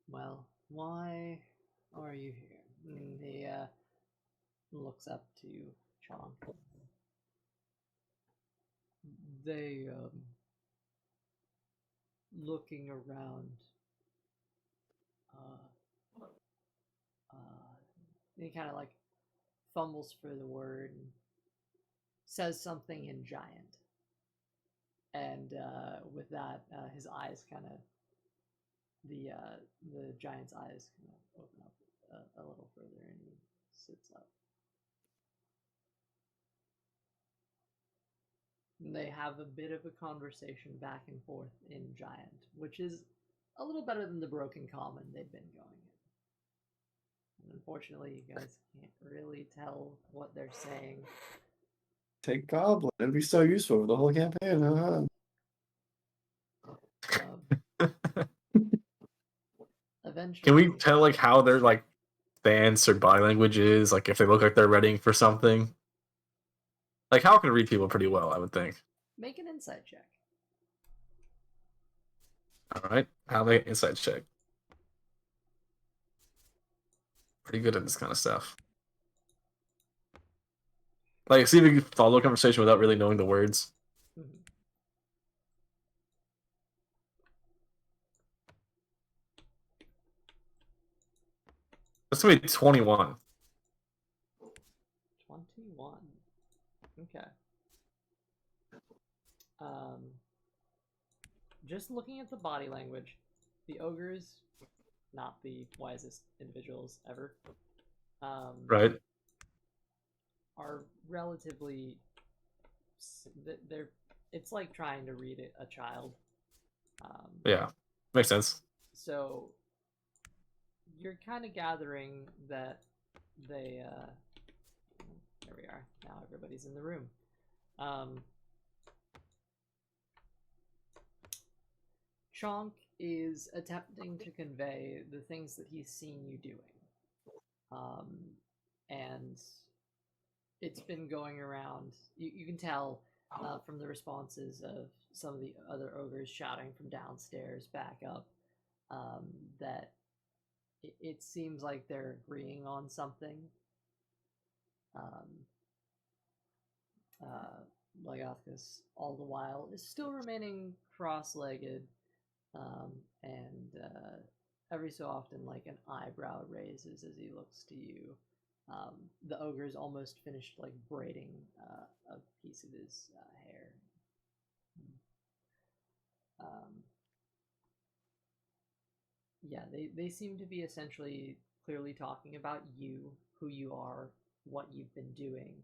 Speaker 1: Well, why are you here? And he looks up to Chong. They looking around. He kind of like fumbles for the word and says something in giant. And with that, his eyes kind of the giant's eyes kind of open up a little further, and he sits up. And they have a bit of a conversation back and forth in giant, which is a little better than the broken common they've been going in. And unfortunately, you guys can't really tell what they're saying.
Speaker 5: Take Goblin. It'd be so useful for the whole campaign.
Speaker 1: Eventually,
Speaker 2: Can we tell like how their like stance or body language is? Like if they look like they're readying for something? Like Hal can read people pretty well, I would think.
Speaker 1: make an insight check.
Speaker 2: Alright, I'll make an insight check. Pretty good at this kind of stuff. Like, see if we can follow a conversation without really knowing the words.
Speaker 1: Mhm.
Speaker 2: That's gonna be 21.
Speaker 1: 21. Okay. Um, just looking at the body language, the ogres, not the wisest individuals ever,
Speaker 2: Right?
Speaker 1: are relatively. They're. It's like trying to read a child.
Speaker 2: Yeah. Makes sense.
Speaker 1: So you're kind of gathering that they. There we are. Now everybody's in the room. Chonk is attempting to convey the things that he's seen you doing. And it's been going around. You can tell from the responses of some of the other ogres shouting from downstairs back up that it seems like they're agreeing on something. Legothcus, all the while, is still remaining cross-legged, and every so often, like, an eyebrow raises as he looks to you. The ogre's almost finished, like, braiding a piece of his hair. Yeah, they seem to be essentially clearly talking about you, who you are, what you've been doing,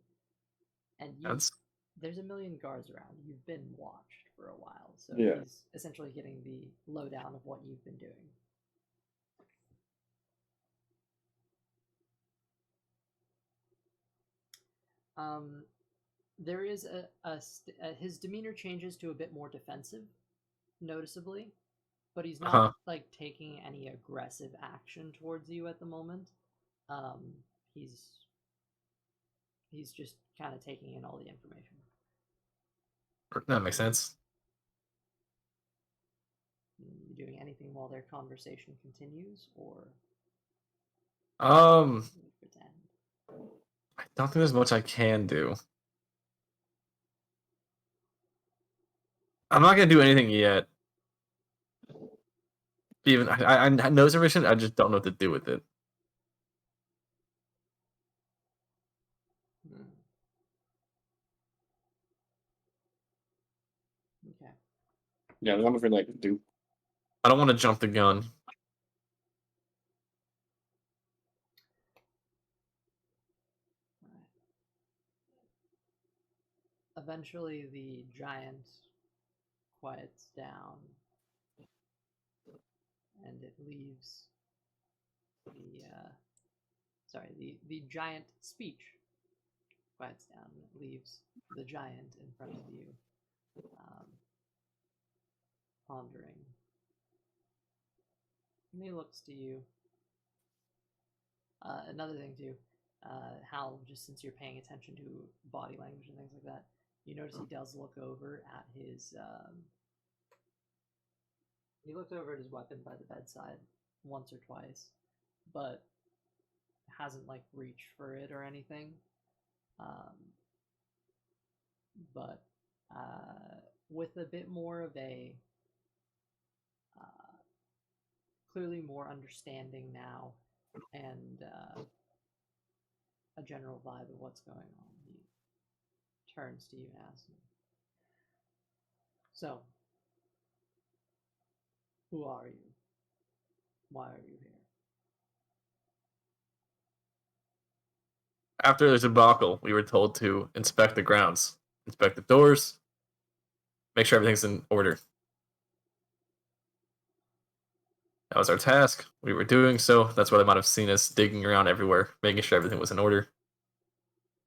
Speaker 1: and there's a million guards around. You've been watched for a while, so
Speaker 5: Yeah.
Speaker 1: he's essentially getting the lowdown of what you've been doing. There is his demeanor changes to a bit more defensive, noticeably, but he's not like taking any aggressive action towards you at the moment. He's just kind of taking in all the information.
Speaker 2: That makes sense.
Speaker 1: You doing anything while their conversation continues, or pretend?
Speaker 2: I don't think there's much I can do. I'm not gonna do anything yet. Even I know information, I just don't know what to do with it.
Speaker 1: Okay.
Speaker 5: Yeah, I'm afraid like do.
Speaker 2: I don't want to jump the gun.
Speaker 1: Eventually, the giant quiets down, and it leaves the giant speech quiets down, and it leaves the giant in front of you, pondering. And he looks to you. Another thing too, Hal, just since you're paying attention to body language and things like that, you notice he does look over at his. He looked over at his weapon by the bedside once or twice, but hasn't like reached for it or anything. But with a bit more of a clearly more understanding now, and a general vibe of what's going on, he turns to you and asks you, "So, who are you? Why are you here?"
Speaker 2: After the debacle, we were told to inspect the grounds, inspect the doors, make sure everything's in order. That was our task. We were doing so. That's why they might have seen us digging around everywhere, making sure everything was in order.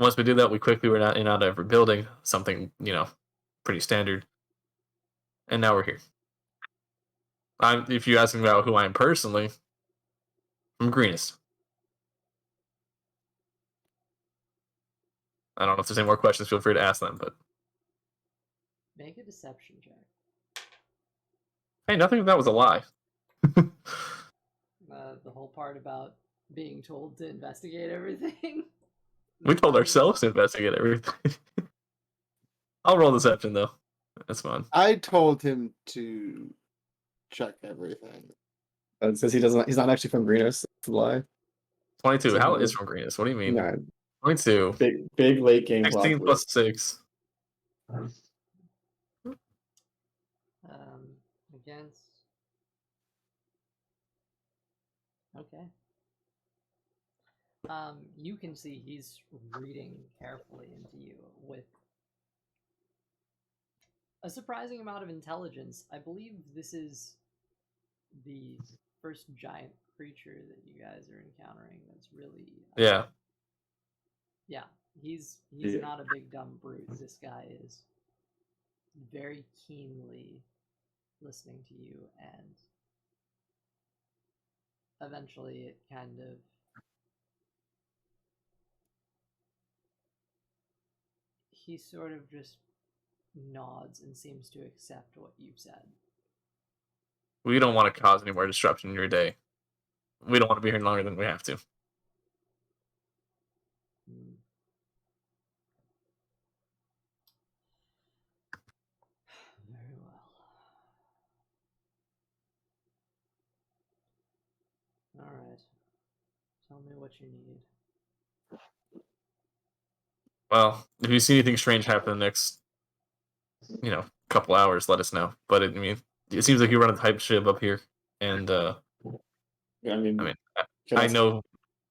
Speaker 2: Once we did that, we quickly were in and out of every building, something, pretty standard. And now we're here. If you're asking about who I am personally, I'm Greenest. I don't know if there's any more questions. Feel free to ask them, but
Speaker 1: Make a deception check.
Speaker 2: Hey, nothing of that was a lie.
Speaker 1: The whole part about being told to investigate everything.
Speaker 2: We told ourselves to investigate everything. I'll roll deception though. That's fine.
Speaker 6: I told him to check everything.
Speaker 5: It says he's not actually from Greenus. It's a lie.
Speaker 2: 22.
Speaker 5: So
Speaker 2: Hal
Speaker 5: no.
Speaker 2: is from Greenus. What do you mean?
Speaker 5: Nah,
Speaker 2: 22.
Speaker 5: big late game plot
Speaker 2: 16 plus 6.
Speaker 1: Against. Okay. You can see he's reading carefully into you with a surprising amount of intelligence. I believe this is the first giant creature that you guys are encountering that's really
Speaker 2: Yeah.
Speaker 1: yeah, he's
Speaker 5: Yeah.
Speaker 1: not a big dumb brute. This guy is very keenly listening to you, and eventually it kind of he sort of just nods and seems to accept what you've said.
Speaker 2: We don't want to cause any more disruption in your day. We don't want to be here longer than we have to.
Speaker 1: Hmm. Very well. All right. Tell me what you need.
Speaker 2: Well, if you see anything strange happen in the next, couple hours, let us know. But it seems like you run a type ship up here, and
Speaker 5: I mean,
Speaker 2: I know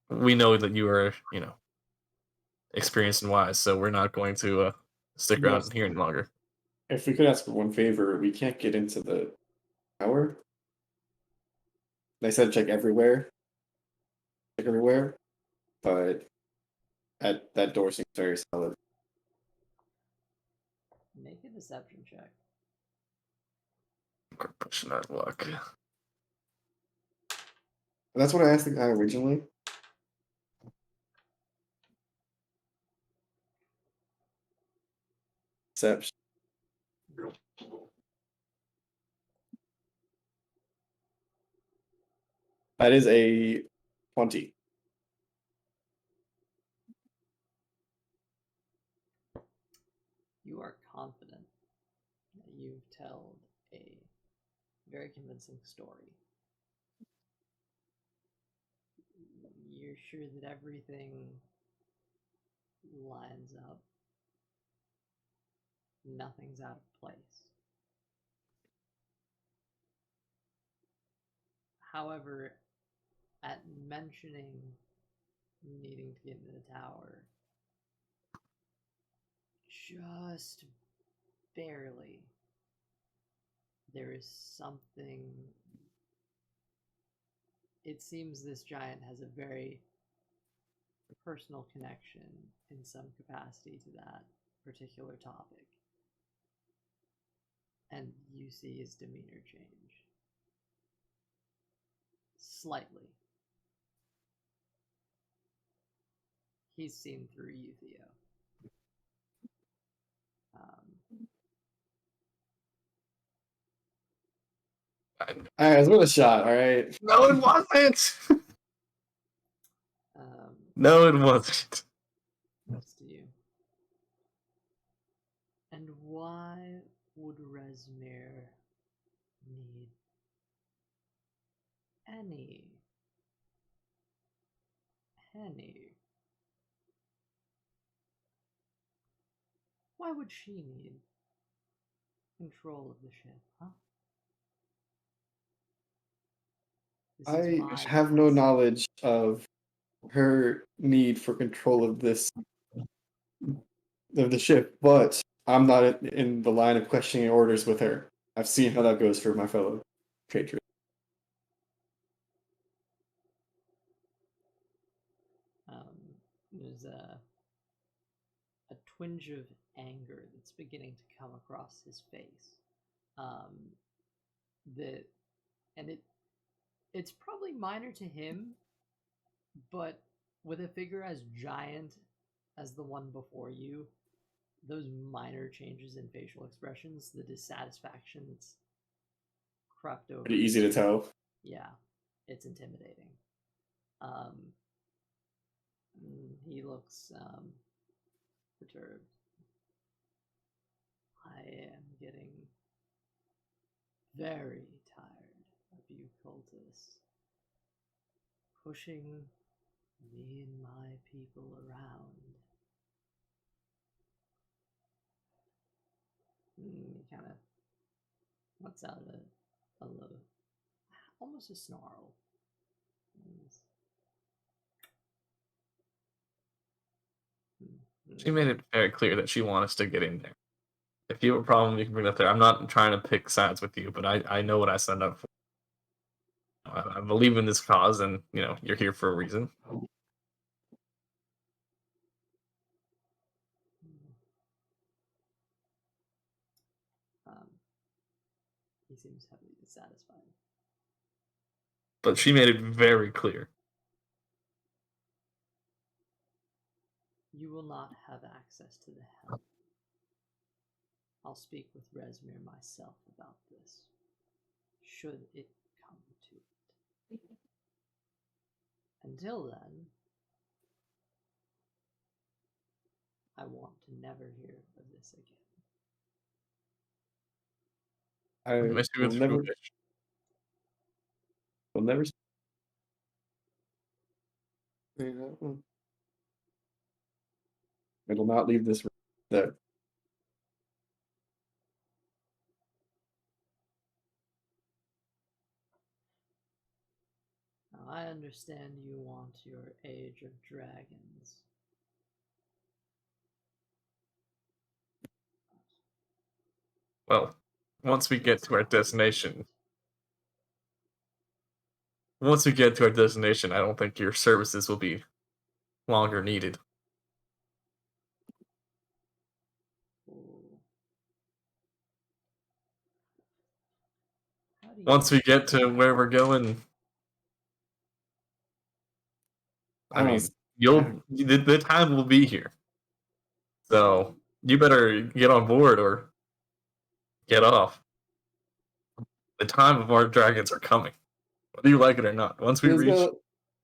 Speaker 2: we know that you are, experienced and wise, so we're not going to stick around here any longer.
Speaker 5: if we could ask for one favor, we can't get into the tower. They said check everywhere, but that door seems very solid.
Speaker 1: Make a deception check.
Speaker 2: We're pushing our luck.
Speaker 5: That's what I asked the guy originally. Deception. That is a 20.
Speaker 1: You are confident that you've told a very convincing story. You're sure that everything lines up. Nothing's out of place. However, at mentioning needing to get into the tower, just barely, there is something. It seems this giant has a very personal connection in some capacity to that particular topic. And you see his demeanor change. Slightly. He's seen through you, Theo.
Speaker 5: All right, let's give it a shot. All right.
Speaker 2: No, it wasn't. No, it wasn't.
Speaker 1: What's to you? And why would Resmir need any penny? Why would she need control of the ship, huh? This is
Speaker 5: I
Speaker 1: my
Speaker 5: have no
Speaker 1: place.
Speaker 5: knowledge of her need for control of the ship, but I'm not in the line of questioning orders with her. I've seen how that goes for my fellow patriots.
Speaker 1: There's a twinge of anger that's beginning to come across his face. That and it's probably minor to him, but with a figure as giant as the one before you, those minor changes in facial expressions, the dissatisfaction that's crept over.
Speaker 5: Pretty easy to tell.
Speaker 1: Yeah, it's intimidating. He looks perturbed. I am getting very tired of you cultists pushing me and my people around. He kind of lets out a low, almost a snarl.
Speaker 2: She made it very clear that she wants us to get in there. If you have a problem, you can bring that there. I'm not trying to pick sides with you, but I know what I signed up for. I believe in this cause, and you're here for a reason.
Speaker 1: He seems heavily dissatisfied.
Speaker 2: But she made it very clear.
Speaker 1: You will not have access to the help. I'll speak with Resmir myself about this, should it come to it. Until then, I want to never hear of this again.
Speaker 5: I
Speaker 2: Miss you
Speaker 5: will
Speaker 2: with
Speaker 5: never.
Speaker 2: foolish.
Speaker 5: Will never. It'll not leave this room. There.
Speaker 1: Now, I understand you want your Age of Dragons.
Speaker 2: Well, once we get to our destination, I don't think your services will be longer needed. Once we get to where we're going, I mean, the time will be here. So you better get on board or get off. The time of our dragons are coming, whether you like it or not. Once we reach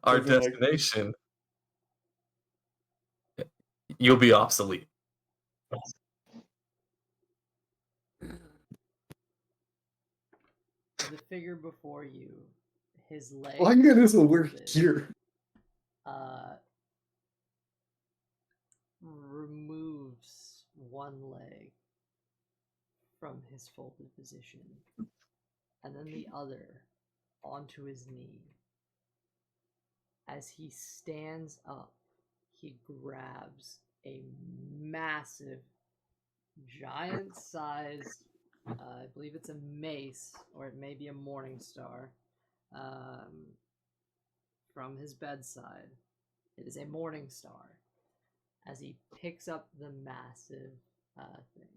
Speaker 2: our destination, you'll be obsolete.
Speaker 1: The figure before you, his leg.
Speaker 5: Why goodness will we're here?
Speaker 1: Removes one leg from his folded position, and then the other onto his knee. As he stands up, he grabs a massive, giant-sized, I believe it's a mace, or it may be a morning star, from his bedside. It is a morning star. As he picks up the massive thing.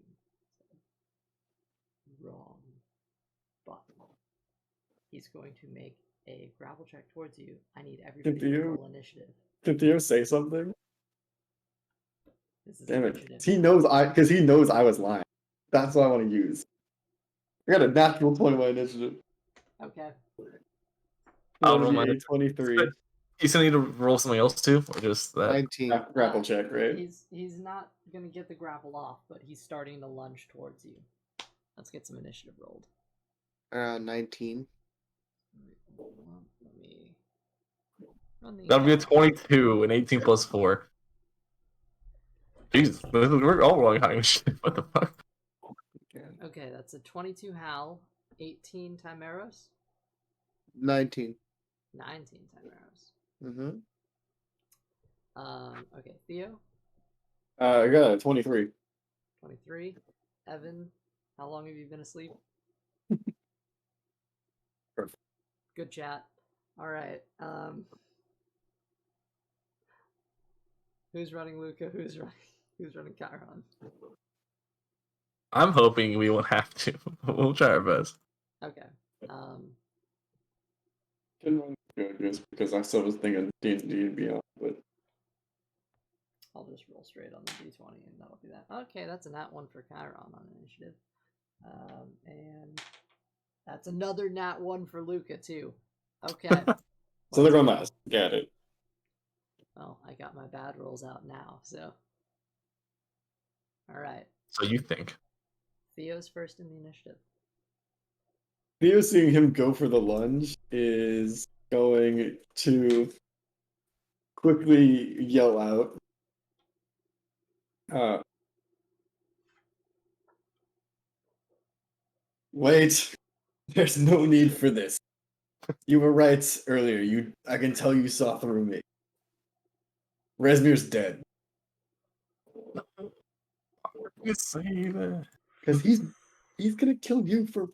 Speaker 1: Wrong button. He's going to make a grapple check towards you. I need everybody to roll initiative.
Speaker 5: Did Theo say something?
Speaker 1: This is
Speaker 5: Damn it.
Speaker 1: initiative.
Speaker 5: He knows I was lying. That's what I want to use. I got a natural 20 by initiative.
Speaker 1: Okay.
Speaker 2: I'll roll my
Speaker 5: 23.
Speaker 2: You still need to roll something else too, or just that?
Speaker 6: 19.
Speaker 5: Grapple check, right?
Speaker 1: He's not gonna get the grapple off, but he's starting to lunge towards you. Let's get some initiative rolled.
Speaker 6: 19.
Speaker 1: Let me run the
Speaker 2: That'll be a 22 and 18 plus 4. Jesus, we're all rolling high initiative. What the fuck?
Speaker 1: Okay, that's a 22 Hal, 18 Timeros,
Speaker 6: 19.
Speaker 1: 19 Timeros.
Speaker 6: Mm-hmm.
Speaker 1: Okay, Theo,
Speaker 5: I got a 23.
Speaker 1: 23. Evan, how long have you been asleep?
Speaker 5: Perfect.
Speaker 1: Good chat. All right. Who's running Luca? Who's running Chiron?
Speaker 2: I'm hoping we won't have to. We'll try our best.
Speaker 1: Okay.
Speaker 5: Didn't run good just because I still was thinking D&D and beyond, but
Speaker 1: I'll just roll straight on the d20 and that'll be that. Okay, that's a nat 1 for Chiron on initiative. And That's another nat 1 for Luca, too. Okay.
Speaker 5: So they're going last. Got it.
Speaker 1: Well, I got my bad rolls out now, so. Alright.
Speaker 2: So you think?
Speaker 1: Theo's first in the initiative.
Speaker 5: Theo seeing him go for the lunge is going to quickly yell out. Wait, there's no need for this. You were right earlier. I can tell you saw through me. Resmir's dead.
Speaker 2: You say that.
Speaker 5: Because he's gonna kill you for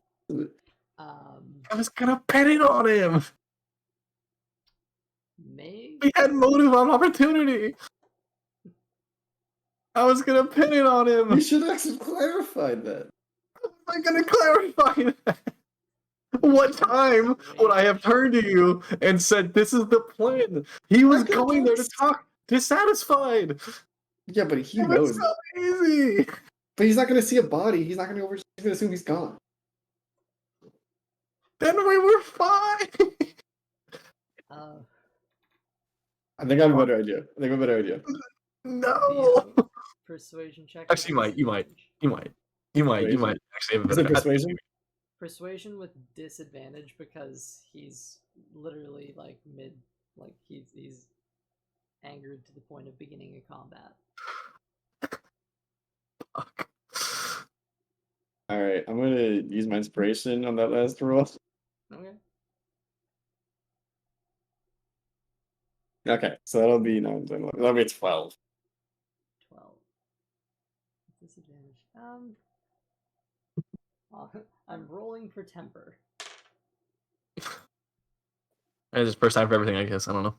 Speaker 2: I was gonna pin it on him.
Speaker 1: Maybe.
Speaker 2: We had motive on opportunity. I was gonna pin it on him.
Speaker 5: You should actually clarify that.
Speaker 2: How am I gonna clarify that? What time would I have turned to you and said, "This is the plan"? He was going there to talk dissatisfied.
Speaker 5: Yeah, but he
Speaker 2: It
Speaker 5: knows.
Speaker 2: was so easy.
Speaker 5: But he's not gonna see a body. He's not gonna over. He's gonna assume he's gone.
Speaker 2: Then we were fine.
Speaker 5: I think I have a better idea.
Speaker 2: No.
Speaker 1: Theo, persuasion check. with
Speaker 2: Actually, you might
Speaker 5: Persuasion?
Speaker 2: actually have a
Speaker 5: Is it
Speaker 2: better.
Speaker 5: persuasion?
Speaker 1: Persuasion with disadvantage because he's literally like he's angered to the point of beginning a combat.
Speaker 2: Fuck.
Speaker 5: All right, I'm gonna use my inspiration on that last roll.
Speaker 1: Okay.
Speaker 5: Okay, so that'll be 9, 10, 11. That'll be 12.
Speaker 1: 12. Disadvantage. I'm rolling for temper.
Speaker 2: It's just first time for everything, I guess. I don't know.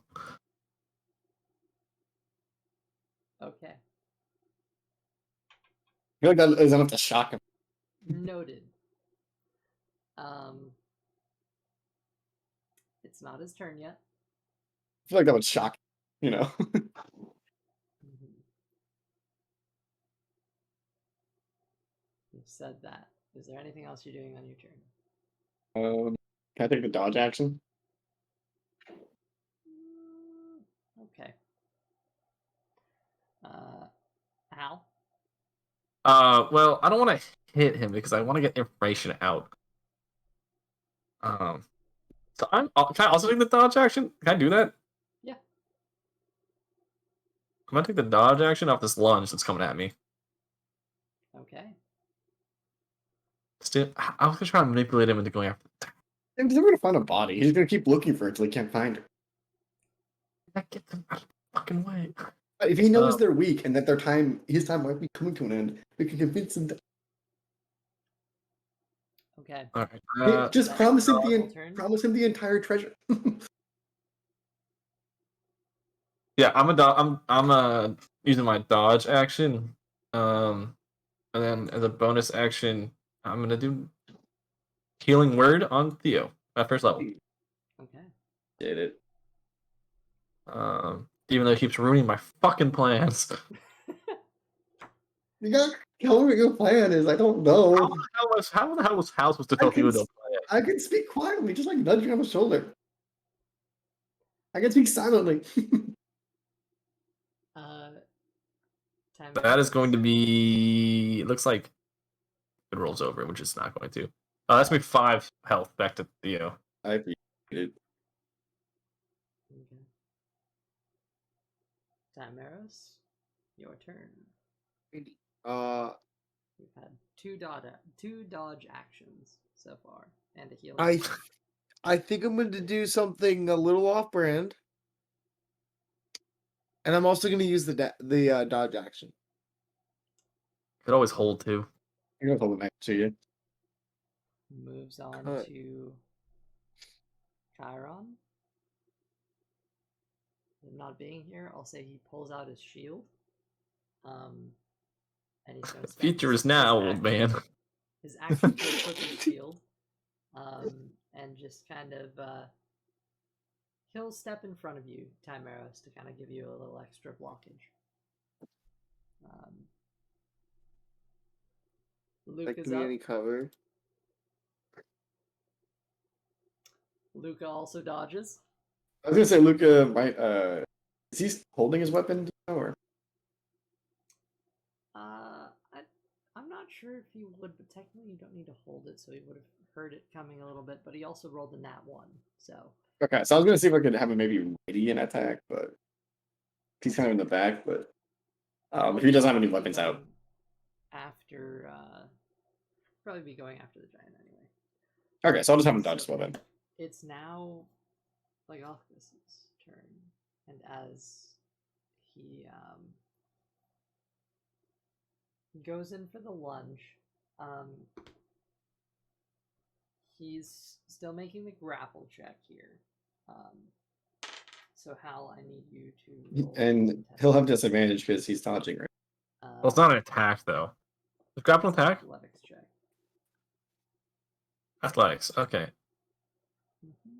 Speaker 1: Okay.
Speaker 5: I feel like that is enough to shock him.
Speaker 1: Noted. It's not his turn yet.
Speaker 5: I feel like that would shock him, you know.
Speaker 1: You've said that. Is there anything else you're doing on your turn?
Speaker 5: Can I take the dodge action?
Speaker 1: Okay. Hal?
Speaker 2: Well, I don't want to hit him because I want to get information out. So can I also take the dodge action? Can I do that?
Speaker 1: Yeah.
Speaker 2: I'm gonna take the dodge action off this lunge that's coming at me.
Speaker 1: Okay.
Speaker 2: Still, I was gonna try and manipulate him into going after.
Speaker 5: And he's never gonna find a body. He's gonna keep looking for it until he can't find her.
Speaker 2: I get them out of the fucking way.
Speaker 5: If he knows they're weak and that his time might be coming to an end, we can convince him.
Speaker 1: Okay.
Speaker 2: All right.
Speaker 5: Just promise him the entire treasure.
Speaker 2: Yeah, I'm using my dodge action, and then as a bonus action, I'm gonna do healing word on Theo at first level.
Speaker 1: Okay.
Speaker 5: Did it.
Speaker 2: Even though he keeps ruining my fucking plans.
Speaker 5: You gotta tell him what your plan is. I don't know.
Speaker 2: How the hell was Hal supposed to tell Theo the plan?
Speaker 5: I can speak quietly, just like nudging on the shoulder. I can speak silently.
Speaker 1: Time
Speaker 2: That is going to be. It looks like it rolls over, which is not going to. That's me 5 health back to Theo.
Speaker 5: I appreciate it.
Speaker 1: Okay. Timeros, your turn. We've had two dodge actions so far, and a heal.
Speaker 6: I think I'm going to do something a little off-brand, and I'm also going to use the dodge action.
Speaker 2: Could always hold too.
Speaker 5: I'm gonna hold it next to you.
Speaker 1: Moves on to Chiron. Him not being here, I'll say he pulls out his shield. And he's going to
Speaker 2: Future is now, old man.
Speaker 1: His action to equip his shield. And just kind of he'll step in front of you, Timeros, to kind of give you a little extra blockage. Luke is
Speaker 6: Give me
Speaker 1: up.
Speaker 6: any cover.
Speaker 1: Luca also dodges.
Speaker 5: I was gonna say Luca might. Is he holding his weapon? Or
Speaker 1: I'm not sure if he would, but technically you don't need to hold it, so he would have heard it coming a little bit. But he also rolled a nat 1, so
Speaker 5: okay, so I was gonna see if I could have him maybe radiant attack, but he's kind of in the back. But if he doesn't have any weapons out,
Speaker 1: after probably be going after the giant anyway.
Speaker 5: okay, so I'll just have him dodge his weapon.
Speaker 1: It's now Legothus's turn, and as he goes in for the lunge, he's still making the grapple check here. So Hal, I need you to roll
Speaker 5: And
Speaker 1: contested.
Speaker 5: he'll have disadvantage because he's dodging, right?
Speaker 2: Well, it's not an attack though. Is grapple
Speaker 1: it's an
Speaker 2: attack?
Speaker 1: athletics check.
Speaker 2: Athletics. Okay.
Speaker 1: Mhm.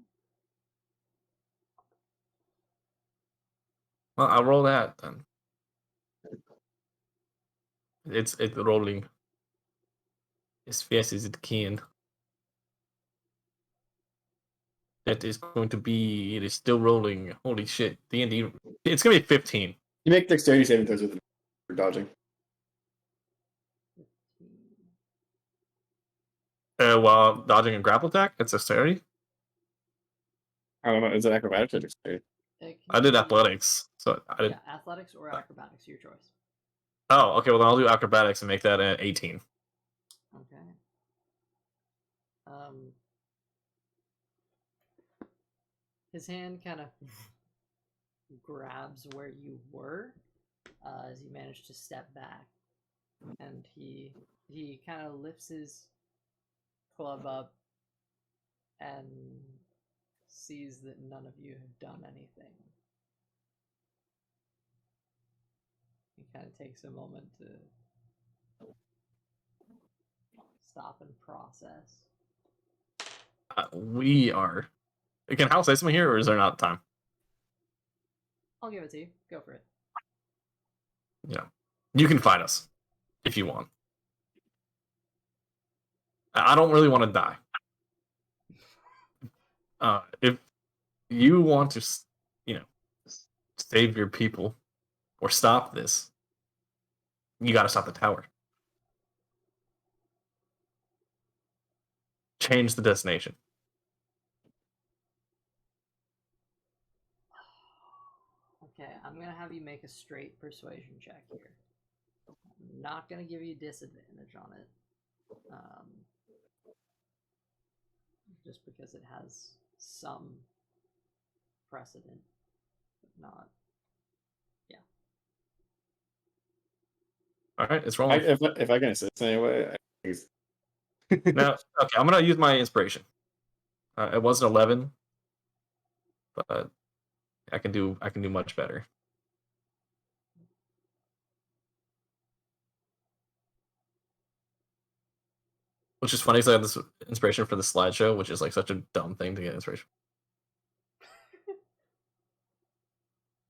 Speaker 2: Well, I'll roll that then. It's rolling as fast as it can. That is going to be. It is still rolling. Holy shit! D&D. It's gonna be 15.
Speaker 5: You make dexterity saving throws with him for dodging.
Speaker 1: 15.
Speaker 2: While dodging a grapple attack, it's dexterity.
Speaker 5: I don't know. Is it acrobatics or dexterity?
Speaker 1: It
Speaker 2: I
Speaker 1: can
Speaker 2: did
Speaker 1: be-
Speaker 2: athletics, so I did.
Speaker 1: Yeah, athletics or acrobatics, your choice.
Speaker 2: Oh, okay. Well, then I'll do acrobatics and make that an 18.
Speaker 1: Okay. His hand kind of grabs where you were as you manage to step back, and he kind of lifts his club up and sees that none of you have done anything. He kind of takes a moment to stop and process.
Speaker 2: We are. Can Hal say something here, or is there not time?
Speaker 1: I'll give it to you. Go for it.
Speaker 2: Yeah. You can fight us if you want. I don't really want to die. If you want to, save your people or stop this, you got to stop the tower. Change the destination.
Speaker 1: Okay, I'm gonna have you make a straight persuasion check here. I'm not gonna give you disadvantage on it, just because it has some precedent, but not. Yeah.
Speaker 2: All right, it's rolling.
Speaker 5: If I can assist anyway,
Speaker 2: Now, okay, I'm gonna use my inspiration. It was an 11, but I can do much better. Which is funny because I have this inspiration for the slideshow, which is like such a dumb thing to get inspiration.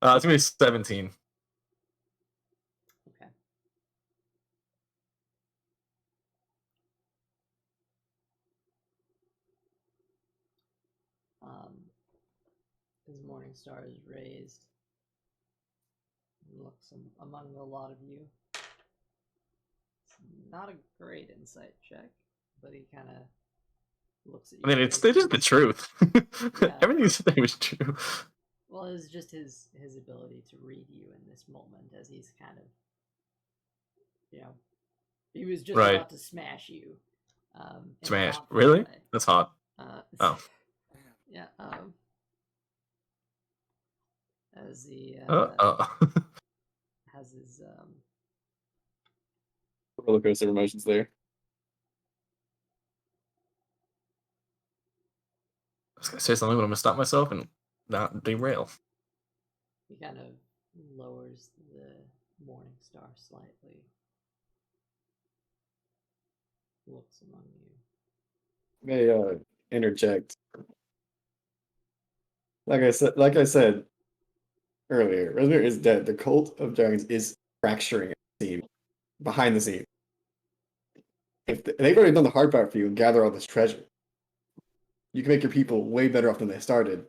Speaker 2: It's gonna be 17.
Speaker 1: Okay. His morning star is raised. He looks among a lot of you. It's not a great insight check, but he kind of looks at you.
Speaker 2: I mean, it's just the truth.
Speaker 1: Yeah.
Speaker 2: Everything you said was true.
Speaker 1: Well, it's just his ability to read you in this moment, as he's kind of, he was just
Speaker 2: Right.
Speaker 1: about to smash you. In a
Speaker 2: Smash.
Speaker 1: thoughtful
Speaker 2: Really?
Speaker 1: way.
Speaker 2: That's hot. Oh.
Speaker 1: Yeah. As he has his
Speaker 5: roller coaster of emotions there.
Speaker 2: I was gonna say something, but I'm gonna stop myself and not derail.
Speaker 1: he kind of lowers the morning star slightly. Looks among you.
Speaker 5: May interject. Like I said earlier, Resmir is dead. The cult of dragons is fracturing the scene behind the scene. If they've already done the hard part for you and gather all this treasure, You can make your people way better off than they started.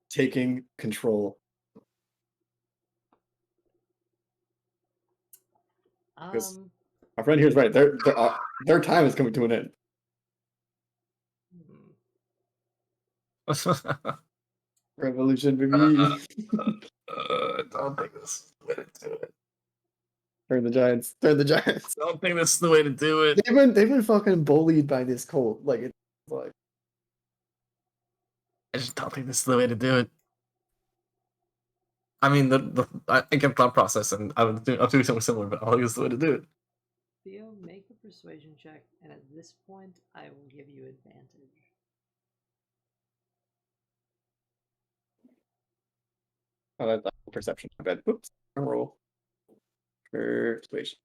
Speaker 5: Taking control. Because our friend here is right. Their time is coming to an end. Revolution, baby.
Speaker 2: I don't think this is the way to do it.
Speaker 5: Turn the Giants. Turn the Giants.
Speaker 2: I don't think this is the way to do it.
Speaker 5: They've been fucking bullied by this cult. Like it's like
Speaker 2: I just don't think this is the way to do it. I mean, I get thought process, and I'll do something similar, but I don't think it's the way to do it.
Speaker 1: Theo, make a persuasion check, and at this point, I will give you advantage.
Speaker 5: oh, that's perception. I bet. Oops. Roll. Persuasion.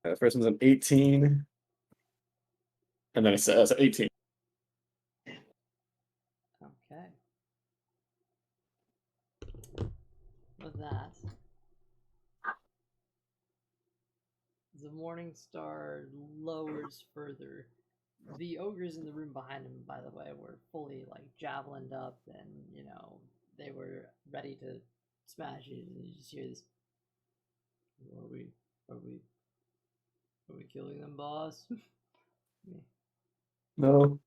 Speaker 5: The first one's an 18. And then it says 18.
Speaker 1: Okay. With that, the Morning Star lowers further. The ogres in the room behind him, by the way, were fully like javelined up, and they were ready to smash you. And you just hear this: Are we killing them, boss?
Speaker 5: No.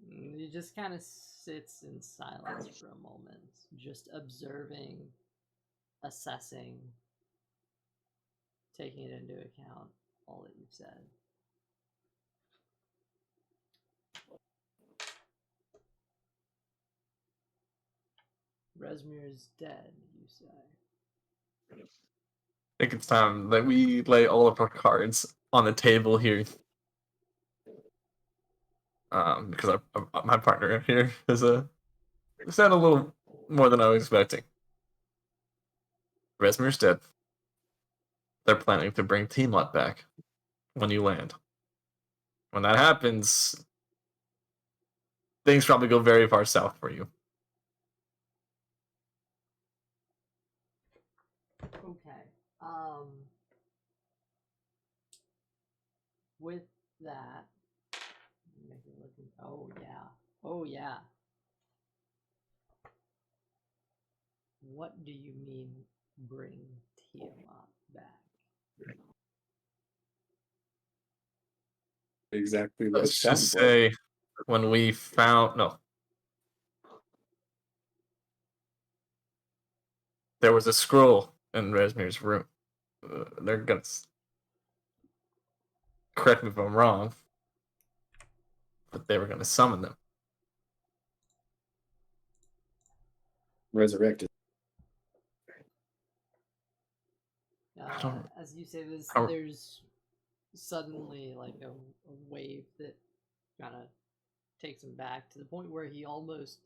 Speaker 1: He just kind of sits in silence for a moment, just observing, assessing, taking it into account, all that you've said. Resmir's dead, you say?
Speaker 2: I think it's time that we lay all of our cards on the table here. Because my partner here has said a little more than I was expecting. Resmir's dead. They're planning to bring Teamlot back when you land. When that happens, things probably go very far south for you.
Speaker 1: Okay. With that, oh yeah. What do you mean bring Tiamat back?
Speaker 5: Exactly what it
Speaker 2: Let's just
Speaker 5: sounds like.
Speaker 2: say when we found there was a scroll in Resmir's room. They're gonna correct me if I'm wrong, but they were gonna summon them.
Speaker 5: Resurrected.
Speaker 1: As you say this,
Speaker 2: Oh.
Speaker 1: there's suddenly like a wave that kind of takes him back to the point where he almost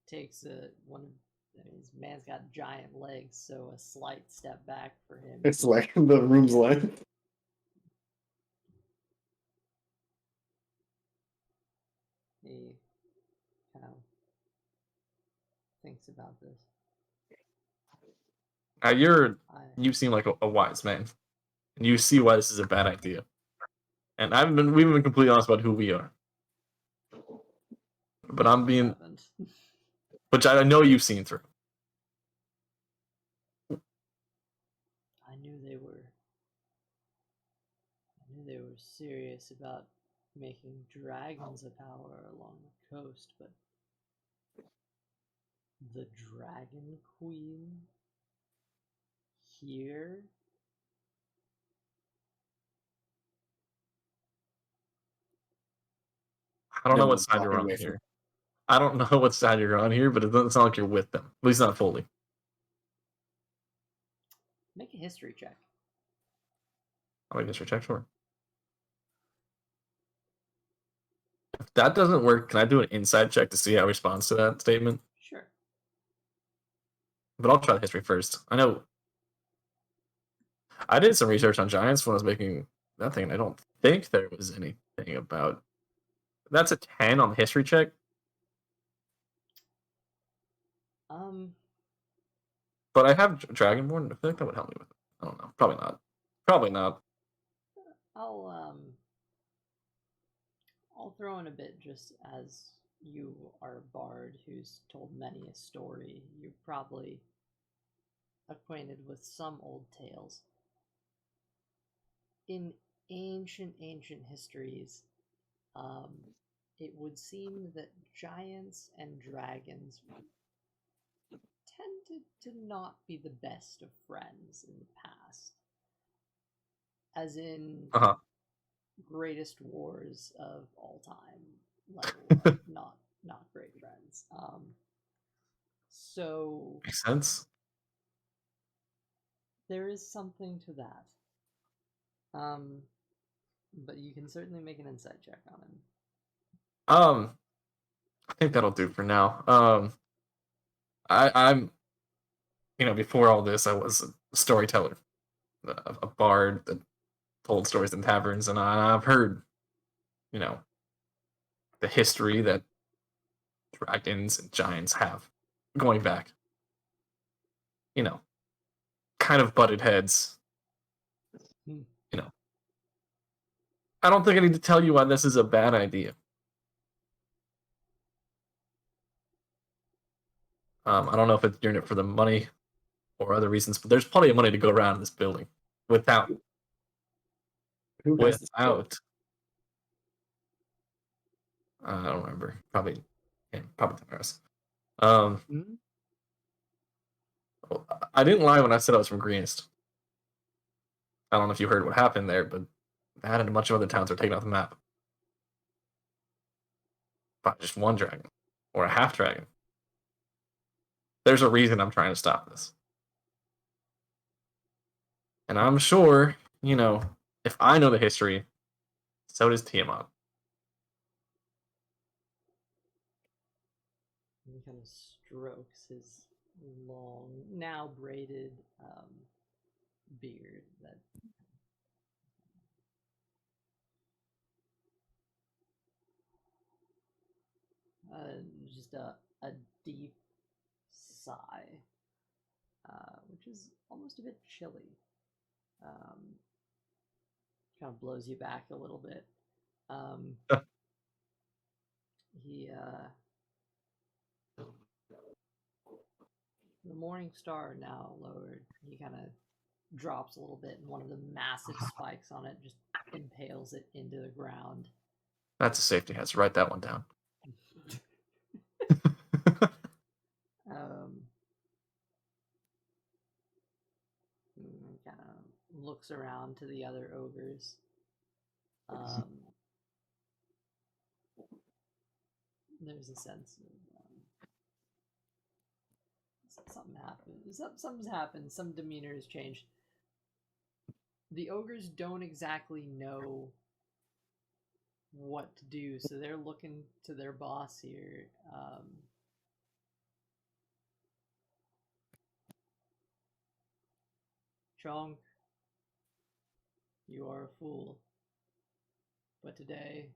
Speaker 1: takes his man's got giant legs, so a slight step back for him.
Speaker 5: It's like the room's length.
Speaker 1: He kind of thinks about this.
Speaker 2: You seem like a wise man, and you see why this is a bad idea. And we've been completely honest about who we are. But I'm being, which I know you've seen through.
Speaker 1: I knew they were serious about making dragons a power along the coast, but the Dragon Queen here?
Speaker 2: I don't know
Speaker 5: No
Speaker 2: what
Speaker 5: one's
Speaker 2: side you're
Speaker 5: walking
Speaker 2: on
Speaker 5: away from
Speaker 2: here. I don't know what side you're on here, but it doesn't sound like you're with them. At least not fully.
Speaker 1: Make a history check.
Speaker 2: I'll make a history check, sure. If that doesn't work, can I do an inside check to see how it responds to that statement?
Speaker 1: Sure.
Speaker 2: But I'll try the history first. I know I did some research on giants when I was making that thing, and I don't think there was anything about. That's a 10 on the history check. But I have Dragonborn. I feel like that would help me with it. I don't know. Probably not. Probably not.
Speaker 1: I'll throw in a bit just as you are a bard who's told many a story. You're probably acquainted with some old tales. In ancient histories, it would seem that giants and dragons tended to not be the best of friends in the past. As in
Speaker 2: Uh-huh.
Speaker 1: greatest wars of all time level of not great friends. So
Speaker 2: Makes sense.
Speaker 1: there is something to that. But you can certainly make an insight check on him.
Speaker 2: I think that'll do for now. I'm before all this, I was a storyteller, a bard that told stories in taverns, and I've heard, the history that dragons and giants have going back. Kind of butted heads.
Speaker 1: Hmm.
Speaker 2: I don't think I need to tell you why this is a bad idea. I don't know if it's doing it for the money or other reasons, but there's plenty of money to go around in this building without
Speaker 5: Who has this book?
Speaker 2: without. I don't remember. Probably Tyrus.
Speaker 5: Mhm.
Speaker 2: I didn't lie when I said I was from Greenest. I don't know if you heard what happened there, but that and a bunch of other towns are taken off the map by just one dragon or a half dragon. There's a reason I'm trying to stop this. And I'm sure, if I know the history, so does Tiamat.
Speaker 1: He kind of strokes his long, now braided beard that just a deep sigh, which is almost a bit chilly. Kind of blows you back a little bit. He the morning star now lowered. He kind of drops a little bit, and one of the massive spikes on it just impales it into the ground.
Speaker 2: That's a safety hazard. Write that one down.
Speaker 1: Kind of looks around to the other ogres. There's a sense of something happened. Something's happened. Some demeanor has changed. The ogres don't exactly know what to do, so they're looking to their boss here. Chong, you are a fool, but today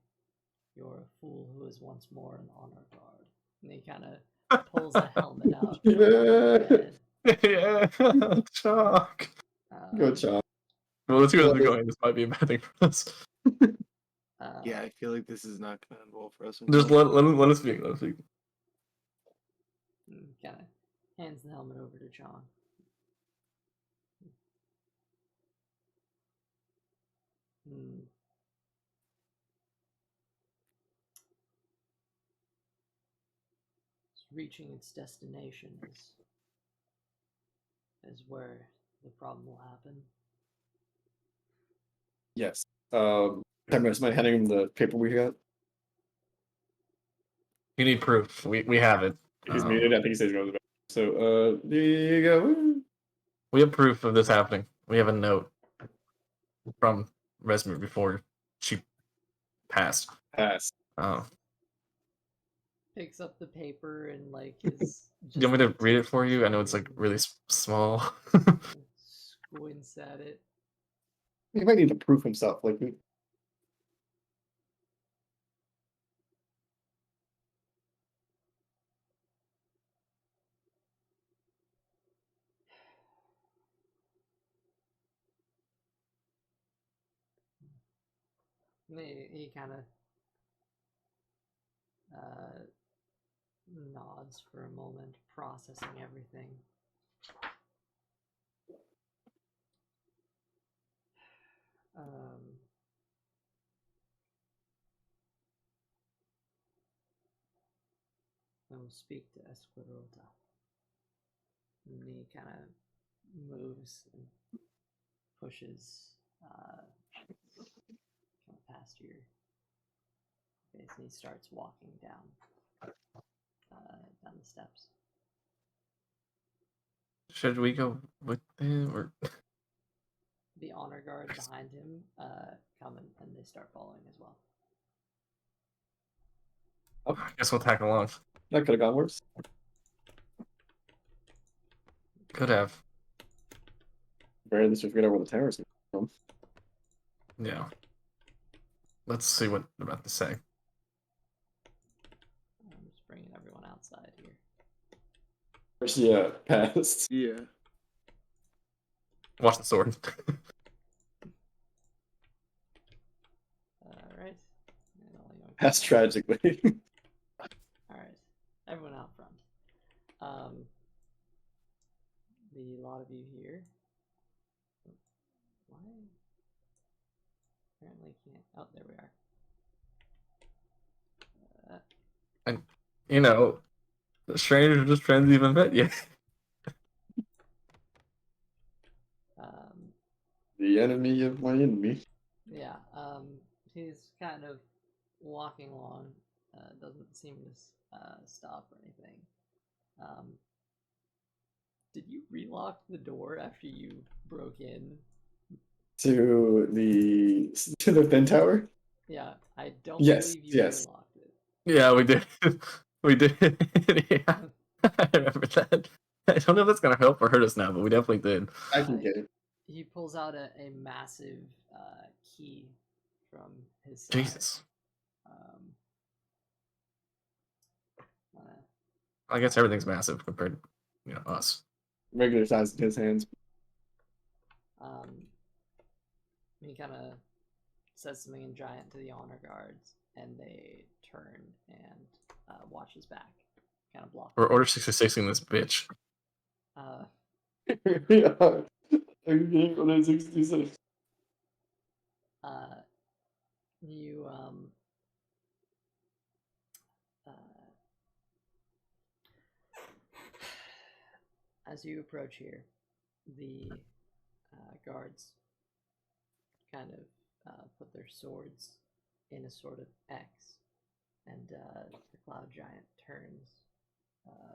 Speaker 1: you're a fool who is once more an honor guard. And he kind of pulls a helmet out.
Speaker 2: Yeah, Chalk.
Speaker 5: Go Chalk.
Speaker 2: Well, let's go
Speaker 5: Well,
Speaker 2: going. This might be a bad thing for us.
Speaker 8: Yeah, I feel like this is not going to end well for us.
Speaker 2: Just let us speak. Let us speak.
Speaker 1: Kind of hands the helmet over to Chong. Reaching its destination is where the problem will happen.
Speaker 5: Yes. Tyrus, mind handing him the paper we got?
Speaker 2: You need proof. We have it.
Speaker 5: He's muted. I think he says he's going to the bathroom. So, there you go.
Speaker 2: We have proof of this happening. We have a note from Resmir before she passed.
Speaker 5: Pass.
Speaker 1: Picks up the paper and his.
Speaker 2: Do you want me to read it for you? I know it's really small.
Speaker 1: Squints at it.
Speaker 5: He might need to prove himself.
Speaker 1: He kind of nods for a moment, processing everything. I will speak to Esquirota. And he kind of moves and pushes kind of past your face, and he starts walking down the steps.
Speaker 2: Should we go with him or?
Speaker 1: The honor guard behind him come and they start following as well.
Speaker 2: I guess we'll tag along.
Speaker 5: That could have gone worse.
Speaker 2: Could have.
Speaker 5: Very least we figured out where the tower's from.
Speaker 2: Yeah. Let's see what I'm about to say.
Speaker 1: I'm just bringing everyone outside here.
Speaker 5: Yeah, passed.
Speaker 8: Yeah.
Speaker 2: Watch the sword.
Speaker 1: Alright.
Speaker 5: Passed tragically.
Speaker 1: Alright. Everyone out front. The lot of you here. Why? Apparently can't. Oh, there we are.
Speaker 2: And, you know, the strangers are just friends even met yet.
Speaker 5: The enemy of my enemy.
Speaker 1: Yeah, he's kind of walking along, doesn't seem to stop or anything. Did you relock the door after you broke in?
Speaker 5: To the thin tower?
Speaker 1: Yeah, I don't
Speaker 5: Yes,
Speaker 1: believe you
Speaker 5: yes.
Speaker 1: relocked it.
Speaker 2: Yeah, we did. We did. Yeah, I remember that. I don't know if that's gonna help or hurt us now, but we definitely did.
Speaker 5: I can get it.
Speaker 1: He pulls out a massive key from his side.
Speaker 2: Jesus.
Speaker 1: Uh,
Speaker 2: I guess everything's massive compared to, us.
Speaker 5: Regular size in his hands.
Speaker 1: he kind of says something in giant to the honor guards, and they turn and watch his back, kind of block.
Speaker 2: We're Order 66 in this bitch.
Speaker 5: Yeah. I'm getting on 66.
Speaker 1: You as you approach here, the guards kind of put their swords in a sort of X, and the cloud giant turns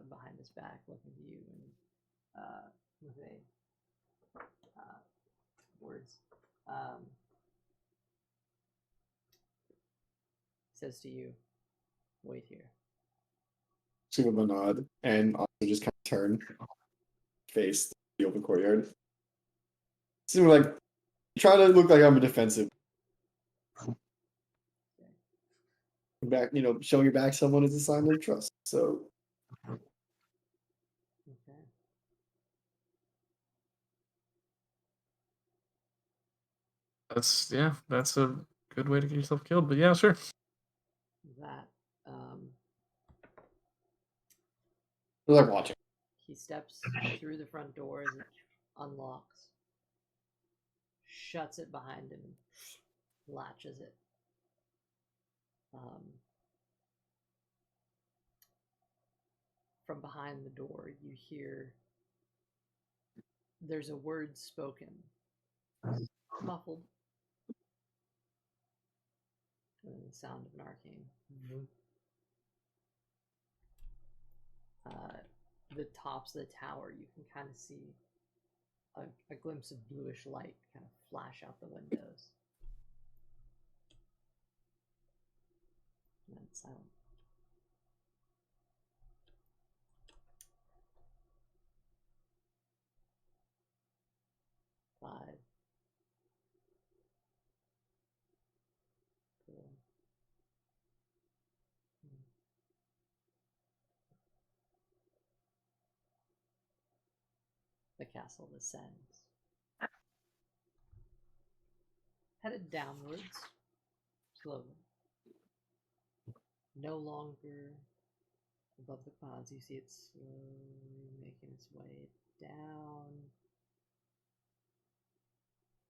Speaker 1: behind his back, looking to you, and with a words says to you, "Wait here."
Speaker 5: Give him a nod and also just kind of turn, face the open courtyard. Seem like try to look like I'm a defensive. Back, showing your back someone is a sign of trust. So
Speaker 1: Okay.
Speaker 2: That's a good way to get yourself killed. But yeah, sure.
Speaker 1: That
Speaker 5: they're like watching.
Speaker 1: he steps through the front door as it unlocks, shuts it behind him, and latches it. From behind the door, you hear there's a word spoken, muffled, and then the sound of an arcane. The tops of the tower, you can kind of see a glimpse of bluish light kind of flash out the windows. And then it's silent. Five, four, three. The castle descends. Headed downwards, slowly. No longer above the clouds. You see it slowly making its way down.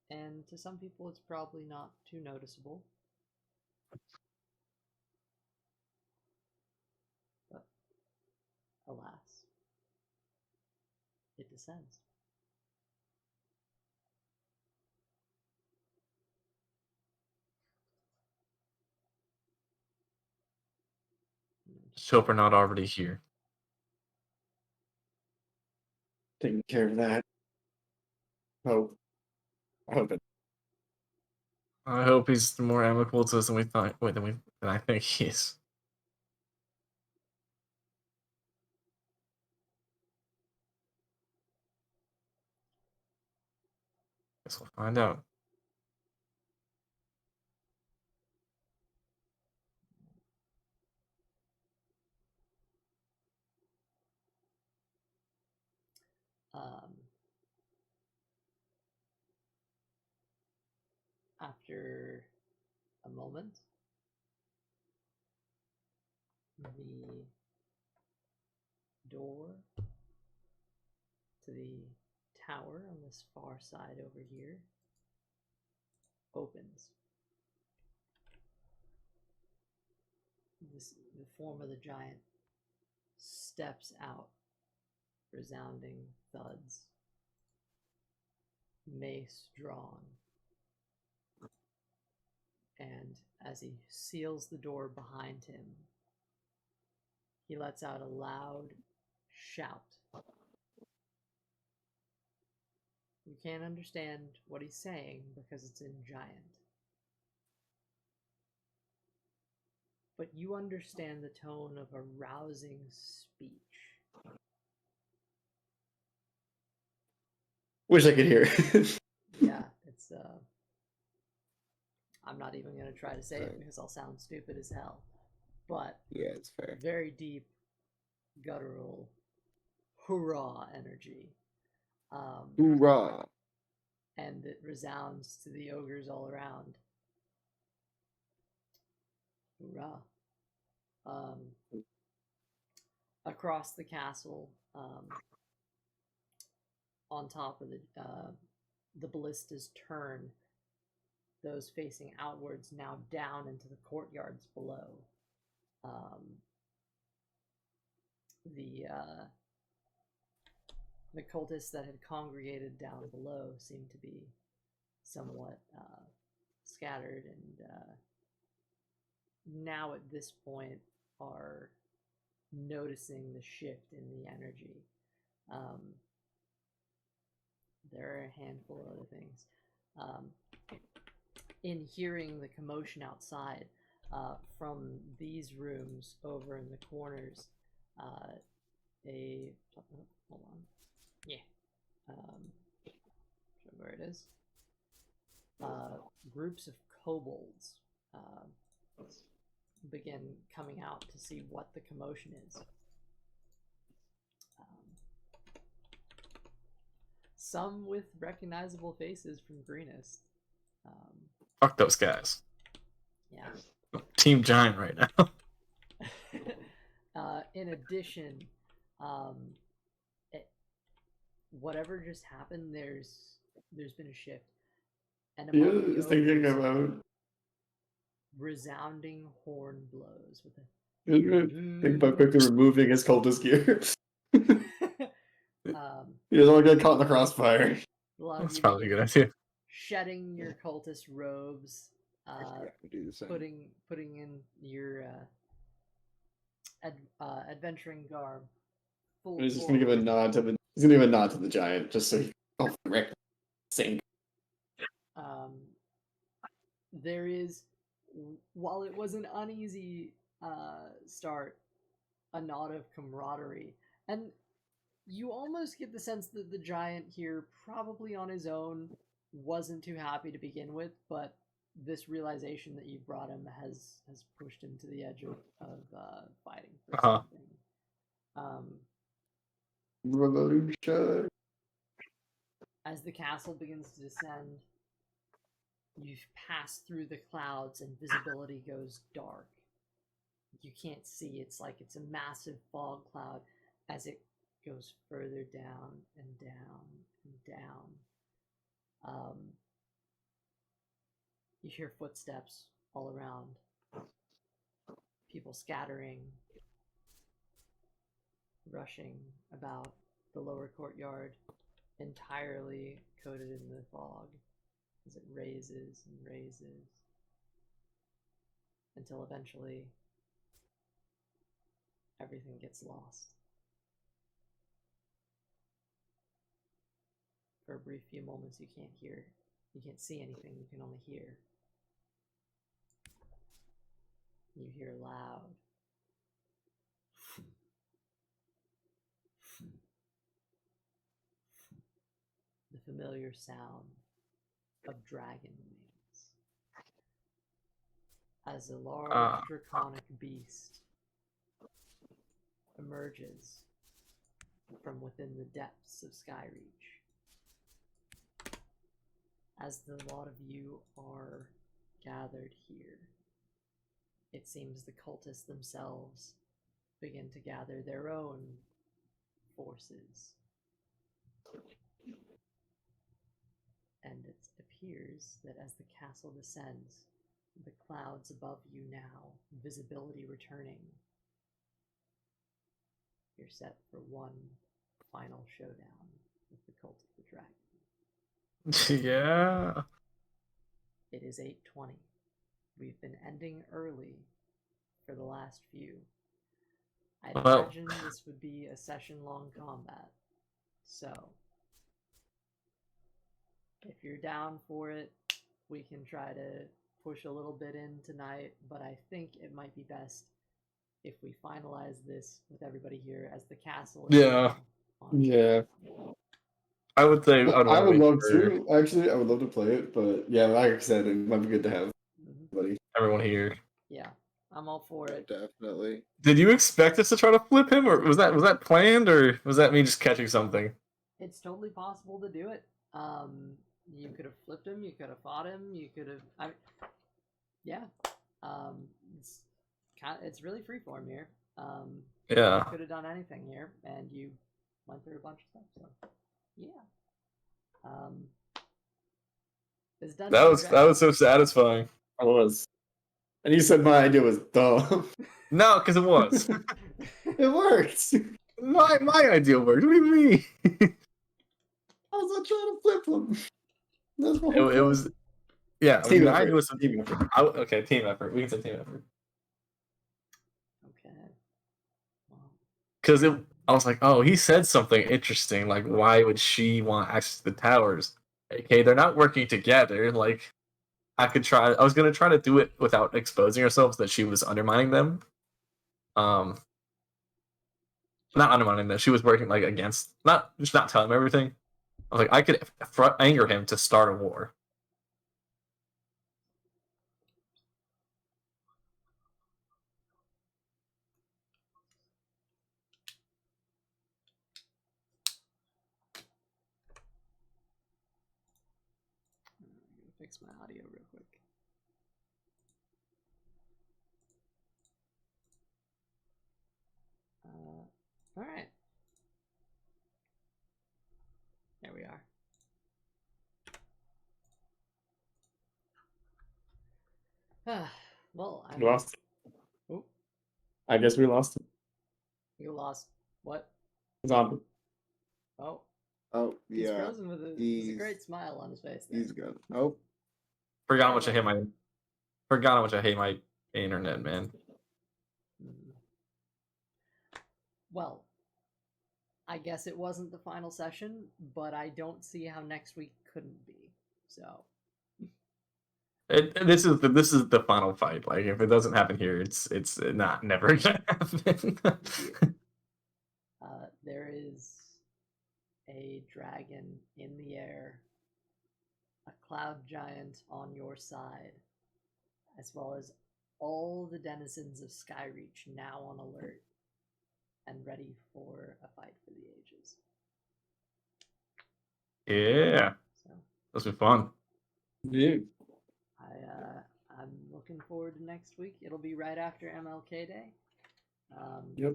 Speaker 1: And to some people, it's probably not too noticeable. But alas, it descends.
Speaker 2: Just hope we're not already here.
Speaker 5: Taking care of that. Hope. I hope it.
Speaker 2: I hope he's more amicable to us than we thought. Than I think he is. Guess we'll find out.
Speaker 1: After a moment, the door to the tower on this far side over here opens. The form of the giant steps out, resounding thuds, mace drawn. And as he seals the door behind him, he lets out a loud shout. You can't understand what he's saying because it's in giant. But you understand the tone of a rousing speech.
Speaker 5: Wish I could hear.
Speaker 1: Yeah, it's I'm not even gonna try to say it because I'll sound stupid as hell. But
Speaker 4: Yeah, it's fair.
Speaker 1: very deep, guttural, hurrah energy.
Speaker 4: Hoorah!
Speaker 1: And it resounds to the ogres all around. Hoorah. Across the castle, on top of the ballistas turn, those facing outwards now down into the courtyards below. The cultists that had congregated down below seem to be somewhat scattered, and now at this point are noticing the shift in the energy. There are a handful of other things. In hearing the commotion outside, from these rooms over in the corners, hold on. Yeah. Show where it is. Groups of kobolds begin coming out to see what the commotion is. Some with recognizable faces from Greenest.
Speaker 2: Fuck those guys.
Speaker 1: Yeah.
Speaker 2: Team Giant right now.
Speaker 1: In addition, whatever just happened, there's been a shift. And among the
Speaker 5: Just thinking
Speaker 1: ogres,
Speaker 5: about
Speaker 1: resounding horn blows with a
Speaker 5: think about quickly removing his cultist gear.
Speaker 1: um,
Speaker 5: He doesn't want to get caught in the crossfire.
Speaker 1: a lot of
Speaker 2: That's
Speaker 1: you
Speaker 2: probably a good idea.
Speaker 1: shedding your cultist robes,
Speaker 4: I forgot to do the same.
Speaker 1: putting in your adventuring garb.
Speaker 5: He's just gonna give a nod to the. He's gonna give a nod to the giant, just so he. Oh, frick! Sink.
Speaker 1: There is, while it was an uneasy start, a nod of camaraderie, and you almost get the sense that the giant here, probably on his own, wasn't too happy to begin with, but this realization that you brought him has pushed him to the edge of fighting for something.
Speaker 5: Revolution.
Speaker 1: As the castle begins to descend, you pass through the clouds and visibility goes dark. You can't see. It's like it's a massive fog cloud as it goes further down and down and down. You hear footsteps all around, people scattering, rushing about the lower courtyard, entirely coated in the fog as it raises and raises until eventually everything gets lost. For a brief few moments you can't see anything, you can only hear. You hear loud the familiar sound of dragon wings as a large draconic beast emerges from within the depths of Skyreach. As the lot of you are gathered here, it seems the cultists themselves begin to gather their own forces. And it appears that as the castle descends, the clouds above you now, visibility returning, you're set for one final showdown with the cult of the dragon.
Speaker 2: Yeah.
Speaker 1: It is 8:20. We've been ending early for the last few. I'd imagine this would be a session-long combat. So, if you're down for it, we can try to push a little bit in tonight, but I think it might be best if we finalize this with everybody here as the castle is
Speaker 2: Yeah.
Speaker 5: Yeah.
Speaker 2: I would say
Speaker 5: I would love to. Actually, I would love to play it, but yeah, like I said, it might be good to have everybody.
Speaker 2: Everyone here.
Speaker 1: Yeah, I'm all for it.
Speaker 6: Definitely.
Speaker 2: Did you expect us to try to flip him, or was that planned, or was that me just catching something?
Speaker 1: It's totally possible to do it. You could have flipped him. You could have fought him. You could have. Yeah. It's really freeform here.
Speaker 2: Yeah.
Speaker 1: You could have done anything here, and you went through a bunch of stuff. So, yeah.
Speaker 2: That was so satisfying.
Speaker 5: I was. And you said my idea was dumb.
Speaker 2: No, because it was.
Speaker 5: It worked.
Speaker 2: My idea worked. What do you mean?
Speaker 5: I was not trying to flip them. That's my whole
Speaker 2: It was. Yeah,
Speaker 5: team
Speaker 2: I
Speaker 5: effort.
Speaker 2: knew it was
Speaker 5: Team effort.
Speaker 2: okay, team effort. We can say team effort.
Speaker 1: Okay. Wow.
Speaker 2: Because I was like, oh, he said something interesting. Like, why would she want access to the towers? Okay, they're not working together. Like, I was gonna try to do it without exposing ourselves that she was undermining them. Not undermining them. She was working like against, not telling him everything. I was like, I could anger him to start a war.
Speaker 1: I'm gonna fix my audio real quick. All right. There we are. Well,
Speaker 5: We lost.
Speaker 1: Oh,
Speaker 5: I guess we lost him.
Speaker 1: you lost what?
Speaker 5: Zombie.
Speaker 1: Oh,
Speaker 6: Oh,
Speaker 1: he's
Speaker 6: yeah.
Speaker 1: frozen with a great smile on his face. There.
Speaker 6: He's good. Oh,
Speaker 2: Forgot how much I hate my internet, man.
Speaker 1: Well, I guess it wasn't the final session, but I don't see how next week couldn't be. So
Speaker 2: This is the final fight. Like, if it doesn't happen here, it's not never gonna happen.
Speaker 1: there is a dragon in the air, a cloud giant on your side, as well as all the denizens of Skyreach now on alert and ready for a fight for the ages.
Speaker 2: Yeah,
Speaker 1: So
Speaker 2: this was fun.
Speaker 5: Yeah.
Speaker 1: I'm looking forward to next week. It'll be right after MLK Day.
Speaker 5: Yep.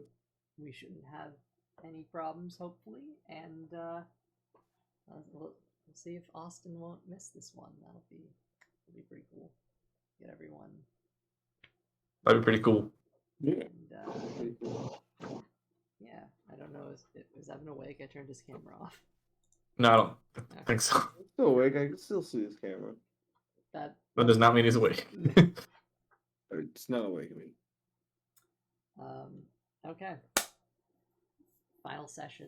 Speaker 1: We shouldn't have any problems, hopefully, and we'll see if Austin won't miss this one. That'll be pretty cool. Get everyone.
Speaker 2: That'd be pretty cool.
Speaker 5: Yeah.
Speaker 1: And yeah, I don't know. Is Evan awake? I turned his camera off.
Speaker 2: No, I don't think so.
Speaker 6: I'm still awake. I can still see his camera.
Speaker 1: That
Speaker 2: That does not mean he's awake.
Speaker 6: It's not awake. I mean,
Speaker 1: okay. Final session.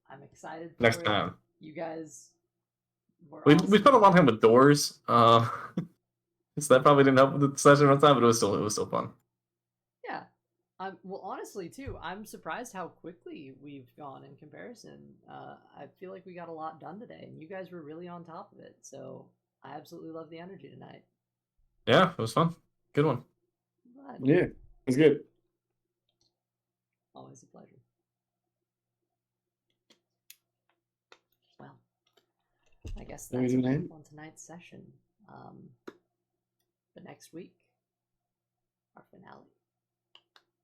Speaker 1: I'm excited for
Speaker 2: Next
Speaker 1: it.
Speaker 2: time.
Speaker 1: You guys were
Speaker 2: We
Speaker 1: awesome.
Speaker 2: spent a long time with doors. So that probably didn't help with the session one time, but it was still fun.
Speaker 1: Yeah. Well, honestly, too, I'm surprised how quickly we've gone in comparison. I feel like we got a lot done today, and you guys were really on top of it. So I absolutely love the energy tonight.
Speaker 2: Yeah, it was fun. Good one.
Speaker 1: But
Speaker 5: Yeah. It was good.
Speaker 1: always a pleasure. Well, I guess
Speaker 5: That
Speaker 1: that's
Speaker 5: was
Speaker 1: a
Speaker 5: it,
Speaker 1: wrap
Speaker 5: man.
Speaker 1: on tonight's session. But next week, our finale.